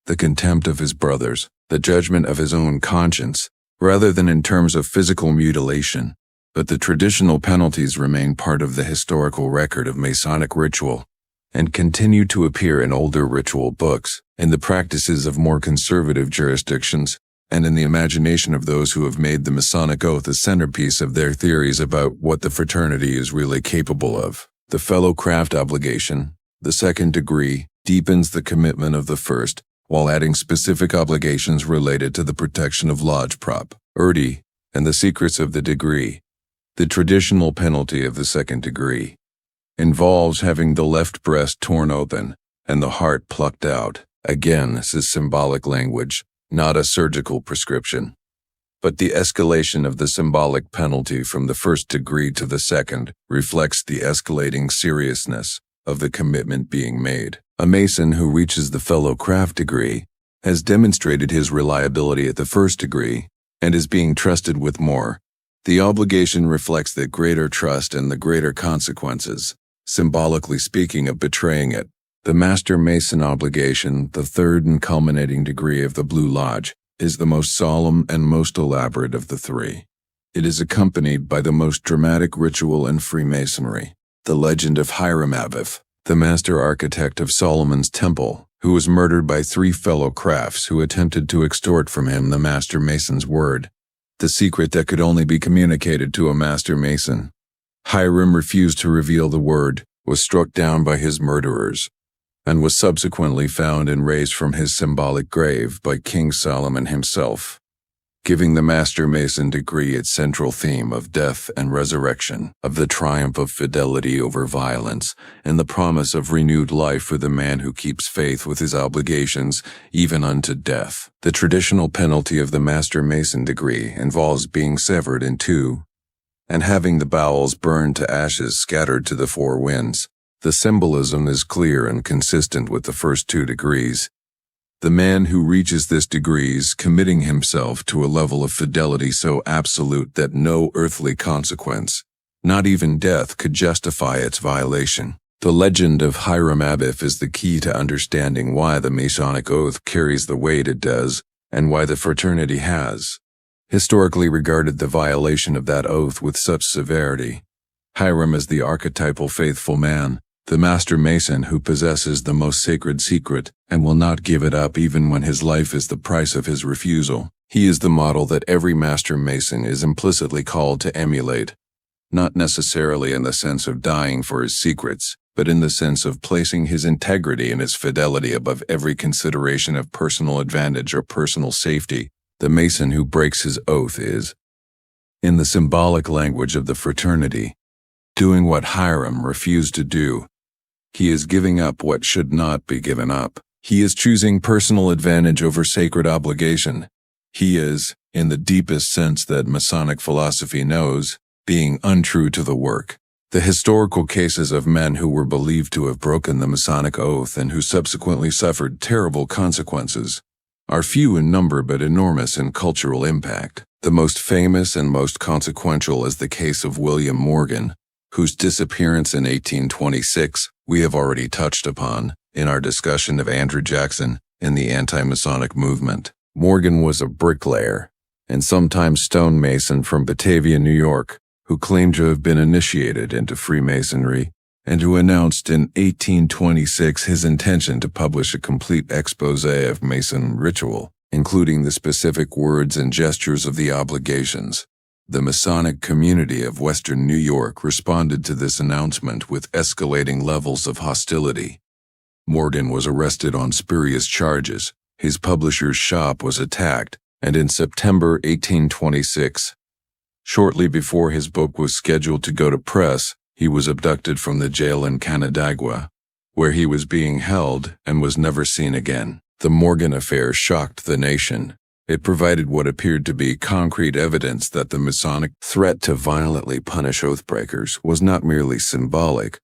the contempt of his brothers, the judgment of his own conscience, rather than in terms of physical mutilation. But the traditional penalties remain part of the historical record of Masonic ritual and continue to appear in older ritual books, in the practices of more conservative jurisdictions, and in the imagination of those who have made the Masonic oath a centerpiece of their theories about what the fraternity is really capable of. The fellow craft obligation, the second degree, deepens the commitment of the first, while adding specific obligations related to the protection of lodge property and the secrets of the degree. The traditional penalty of the second degree involves having the left breast torn open and the heart plucked out. Again, this is symbolic language, not a surgical prescription. But the escalation of the symbolic penalty from the first degree to the second reflects the escalating seriousness of the commitment being made. A Mason who reaches the fellow craft degree has demonstrated his reliability at the first degree and is being trusted with more. The obligation reflects the greater trust and the greater consequences, symbolically speaking, of betraying it. The Master Mason obligation, the third and culminating degree of the Blue Lodge, is the most solemn and most elaborate of the three. It is accompanied by the most dramatic ritual in Freemasonry, the legend of Hiram Abiff, the master architect of Solomon's Temple, who was murdered by 3 fellow crafts who attempted to extort from him the Master Mason's word, the secret that could only be communicated to a Master Mason. Hiram refused to reveal the word, was struck down by his murderers, and was subsequently found and raised from his symbolic grave by King Solomon himself, giving the Master Mason degree its central theme of death and resurrection, of the triumph of fidelity over violence, and the promise of renewed life for the man who keeps faith with his obligations, even unto death. The traditional penalty of the Master Mason degree involves being severed in 2, and having the bowels burned to ashes scattered to the 4 winds. The symbolism is clear and consistent with the first 2 degrees. The man who reaches this degree is committing himself to a level of fidelity so absolute that no earthly consequence, not even death, could justify its violation. The legend of Hiram Abiff is the key to understanding why the Masonic oath carries the weight it does, and why the fraternity has historically regarded the violation of that oath with such severity. Hiram is the archetypal faithful man, the Master Mason who possesses the most sacred secret and will not give it up even when his life is the price of his refusal. He is the model that every Master Mason is implicitly called to emulate, not necessarily in the sense of dying for his secrets, but in the sense of placing his integrity and his fidelity above every consideration of personal advantage or personal safety. The Mason who breaks his oath is, in the symbolic language of the fraternity, doing what Hiram refused to do. He is giving up what should not be given up. He is choosing personal advantage over sacred obligation. He is, in the deepest sense that Masonic philosophy knows, being untrue to the work. The historical cases of men who were believed to have broken the Masonic oath and who subsequently suffered terrible consequences are few in number but enormous in cultural impact. The most famous and most consequential is the case of William Morgan, whose disappearance in 1826 we have already touched upon in our discussion of Andrew Jackson and the anti-Masonic movement. Morgan was a bricklayer and sometimes stonemason from Batavia, New York, who claimed to have been initiated into Freemasonry and who announced in 1826 his intention to publish a complete exposé of Mason ritual, including the specific words and gestures of the obligations. The Masonic community of Western New York responded to this announcement with escalating levels of hostility. Morgan was arrested on spurious charges, his publisher's shop was attacked, and in September 1826, shortly before his book was scheduled to go to press, he was abducted from the jail in Canandaigua, where he was being held and was never seen again. The Morgan affair shocked the nation. It provided what appeared to be concrete evidence that the Masonic threat to violently punish oathbreakers was not merely symbolic,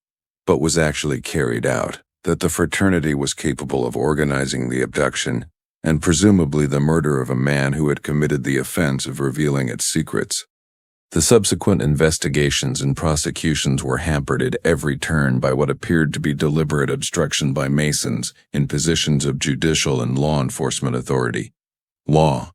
but was actually carried out, that the fraternity was capable of organizing the abduction and presumably the murder of a man who had committed the offense of revealing its secrets. The subsequent investigations and prosecutions were hampered at every turn by what appeared to be deliberate obstruction by Masons in positions of judicial and law enforcement authority. Law,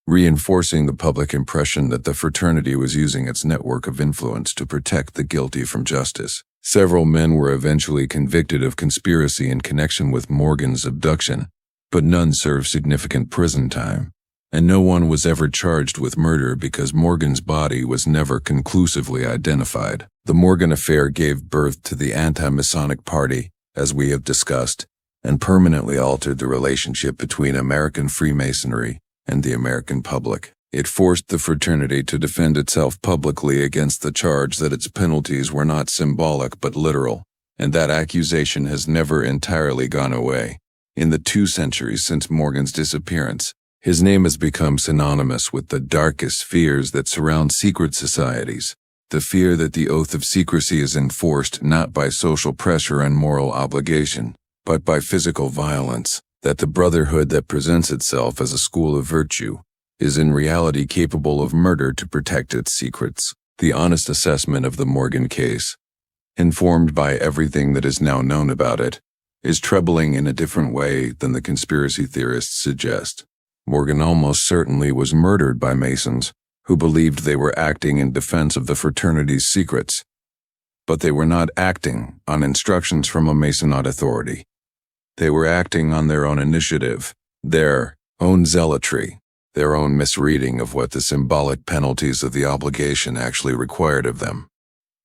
reinforcing the public impression that the fraternity was using its network of influence to protect the guilty from justice. Several men were eventually convicted of conspiracy in connection with Morgan's abduction, but none served significant prison time, and no one was ever charged with murder because Morgan's body was never conclusively identified. The Morgan affair gave birth to the anti-Masonic Party, as we have discussed, and permanently altered the relationship between American Freemasonry and the American public. It forced the fraternity to defend itself publicly against the charge that its penalties were not symbolic but literal, and that accusation has never entirely gone away. In the 2 centuries since Morgan's disappearance, his name has become synonymous with the darkest fears that surround secret societies, the fear that the oath of secrecy is enforced not by social pressure and moral obligation, but by physical violence, that the Brotherhood that presents itself as a school of virtue is in reality capable of murder to protect its secrets. The honest assessment of the Morgan case, informed by everything that is now known about it, is troubling in a different way than the conspiracy theorists suggest. Morgan almost certainly was murdered by Masons who believed they were acting in defense of the fraternity's secrets, but they were not acting on instructions from a Masonite authority. They were acting on their own initiative, their own zealotry, their own misreading of what the symbolic penalties of the obligation actually required of them.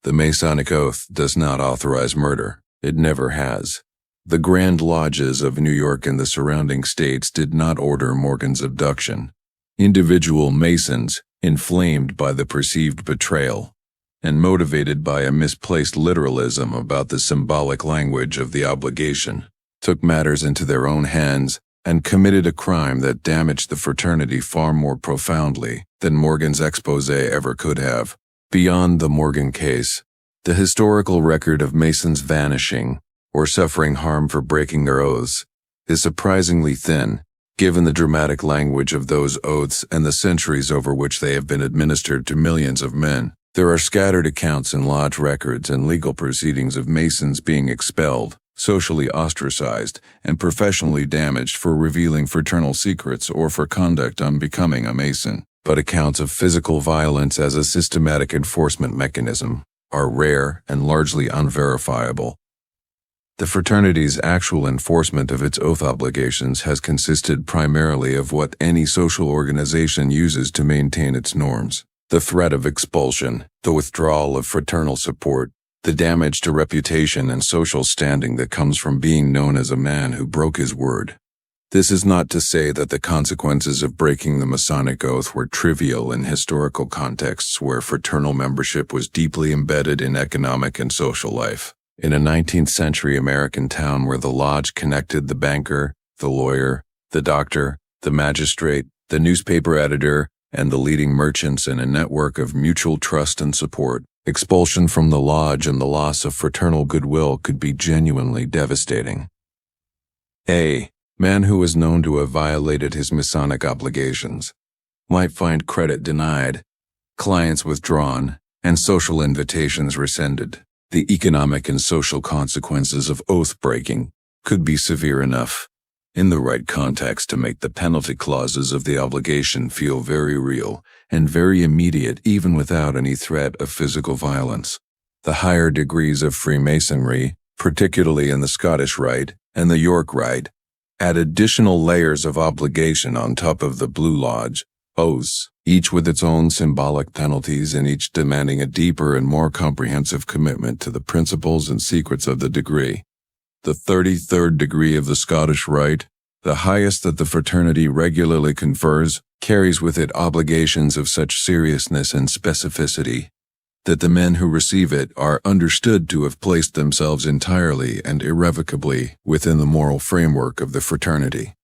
The Masonic oath does not authorize murder. It never has. The Grand Lodges of New York and the surrounding states did not order Morgan's abduction. Individual Masons, inflamed by the perceived betrayal, and motivated by a misplaced literalism about the symbolic language of the obligation, took matters into their own hands and committed a crime that damaged the fraternity far more profoundly than Morgan's expose ever could have. Beyond the Morgan case, the historical record of Masons vanishing or suffering harm for breaking their oaths is surprisingly thin, given the dramatic language of those oaths and the centuries over which they have been administered to millions of men. There are scattered accounts in lodge records and legal proceedings of Masons being expelled, socially ostracized, and professionally damaged for revealing fraternal secrets or for conduct unbecoming a Mason. But accounts of physical violence as a systematic enforcement mechanism are rare and largely unverifiable. The fraternity's actual enforcement of its oath obligations has consisted primarily of what any social organization uses to maintain its norms: the threat of expulsion, the withdrawal of fraternal support, the damage to reputation and social standing that comes from being known as a man who broke his word. This is not to say that the consequences of breaking the Masonic oath were trivial in historical contexts where fraternal membership was deeply embedded in economic and social life. In a 19th century American town where the lodge connected the banker, the lawyer, the doctor, the magistrate, the newspaper editor, and the leading merchants in a network of mutual trust and support, expulsion from the lodge and the loss of fraternal goodwill could be genuinely devastating. A man who was known to have violated his Masonic obligations might find credit denied, clients withdrawn, and social invitations rescinded. The economic and social consequences of oath-breaking could be severe enough, in the right context, to make the penalty clauses of the obligation feel very real and very immediate even without any threat of physical violence. The higher degrees of Freemasonry, particularly in the Scottish Rite and the York Rite, add additional layers of obligation on top of the Blue Lodge oaths, each with its own symbolic penalties and each demanding a deeper and more comprehensive commitment to the principles and secrets of the degree. The 33rd degree of the Scottish Rite, the highest that the fraternity regularly confers, carries with it obligations of such seriousness and specificity that the men who receive it are understood to have placed themselves entirely and irrevocably within the moral framework of the fraternity.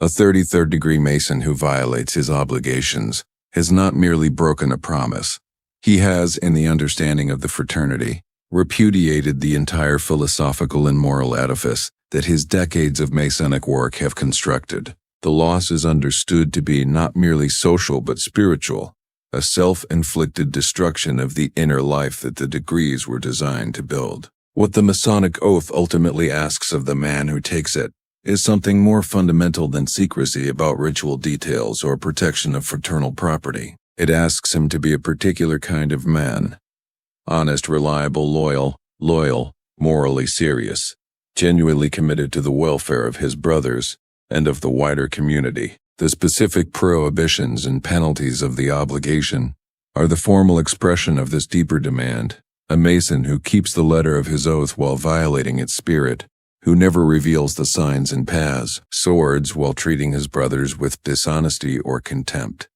A 33rd degree Mason who violates his obligations has not merely broken a promise. He has, in the understanding of the fraternity, repudiated the entire philosophical and moral edifice that his decades of Masonic work have constructed. The loss is understood to be not merely social but spiritual, a self-inflicted destruction of the inner life that the degrees were designed to build. What the Masonic oath ultimately asks of the man who takes it is something more fundamental than secrecy about ritual details or protection of fraternal property. It asks him to be a particular kind of man: honest, reliable, loyal, morally serious, genuinely committed to the welfare of his brothers and of the wider community. The specific prohibitions and penalties of the obligation are the formal expression of this deeper demand. A Mason who keeps the letter of his oath while violating its spirit, who never reveals the signs and paths, swords while treating his brothers with dishonesty or contempt,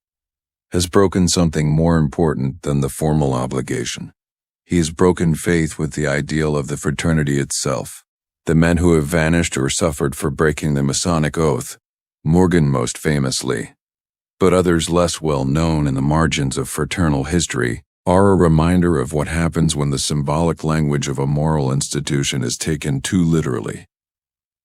has broken something more important than the formal obligation. He has broken faith with the ideal of the fraternity itself. The men who have vanished or suffered for breaking the Masonic oath, Morgan most famously, but others less well known in the margins of fraternal history, are a reminder of what happens when the symbolic language of a moral institution is taken too literally.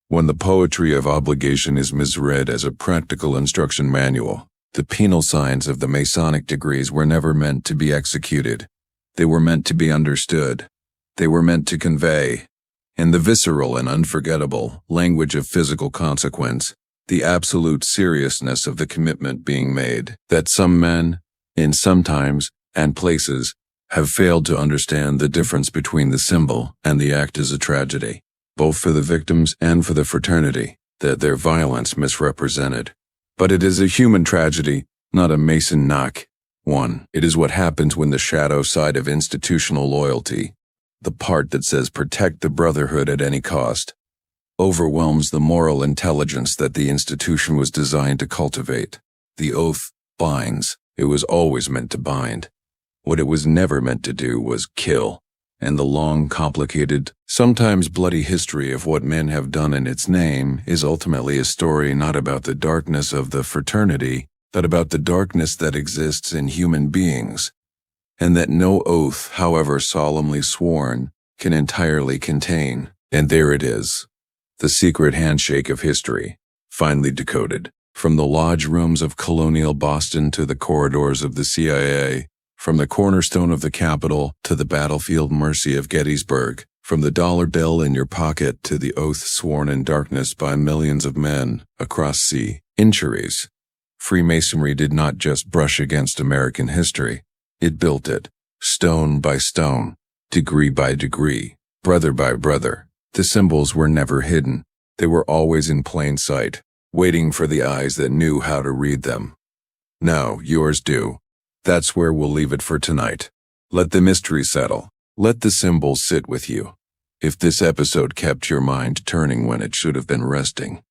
When the poetry of obligation is misread as a practical instruction manual, the penal signs of the Masonic degrees were never meant to be executed. They were meant to be understood. They were meant to convey, in the visceral and unforgettable language of physical consequence, the absolute seriousness of the commitment being made, that some men, in some times and places, have failed to understand the difference between the symbol and the act as a tragedy. both for the victims and for the fraternity, that their violence misrepresented. But it is a human tragedy, not a Mason knock. 1. It is what happens when the shadow side of institutional loyalty, the part that says protect the Brotherhood at any cost, overwhelms the moral intelligence that the institution was designed to cultivate. The oath binds. It was always meant to bind. What it was never meant to do was kill. And the long, complicated, sometimes bloody history of what men have done in its name is ultimately a story not about the darkness of the fraternity, but about the darkness that exists in human beings, and that no oath, however solemnly sworn, can entirely contain. And there it is, the secret handshake of history, finally decoded. From the lodge rooms of Colonial Boston to the corridors of the CIA, from the cornerstone of the Capitol to the battlefield mercy of Gettysburg, from the dollar bill in your pocket to the oath sworn in darkness by millions of men across centuries, Freemasonry did not just brush against American history. It built it, stone by stone, degree by degree, brother by brother. The symbols were never hidden. They were always in plain sight, waiting for the eyes that knew how to read them. Now, yours do. That's where we'll leave it for tonight. Let the mystery settle. Let the symbols sit with you. If this episode kept your mind turning when it should have been resting,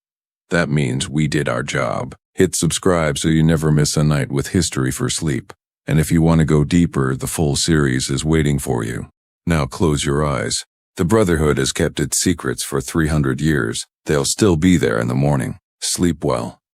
that means we did our job. Hit subscribe so you never miss a night with history for sleep. And if you want to go deeper, the full series is waiting for you. Now close your eyes. The Brotherhood has kept its secrets for 300 years. They'll still be there in the morning. Sleep well.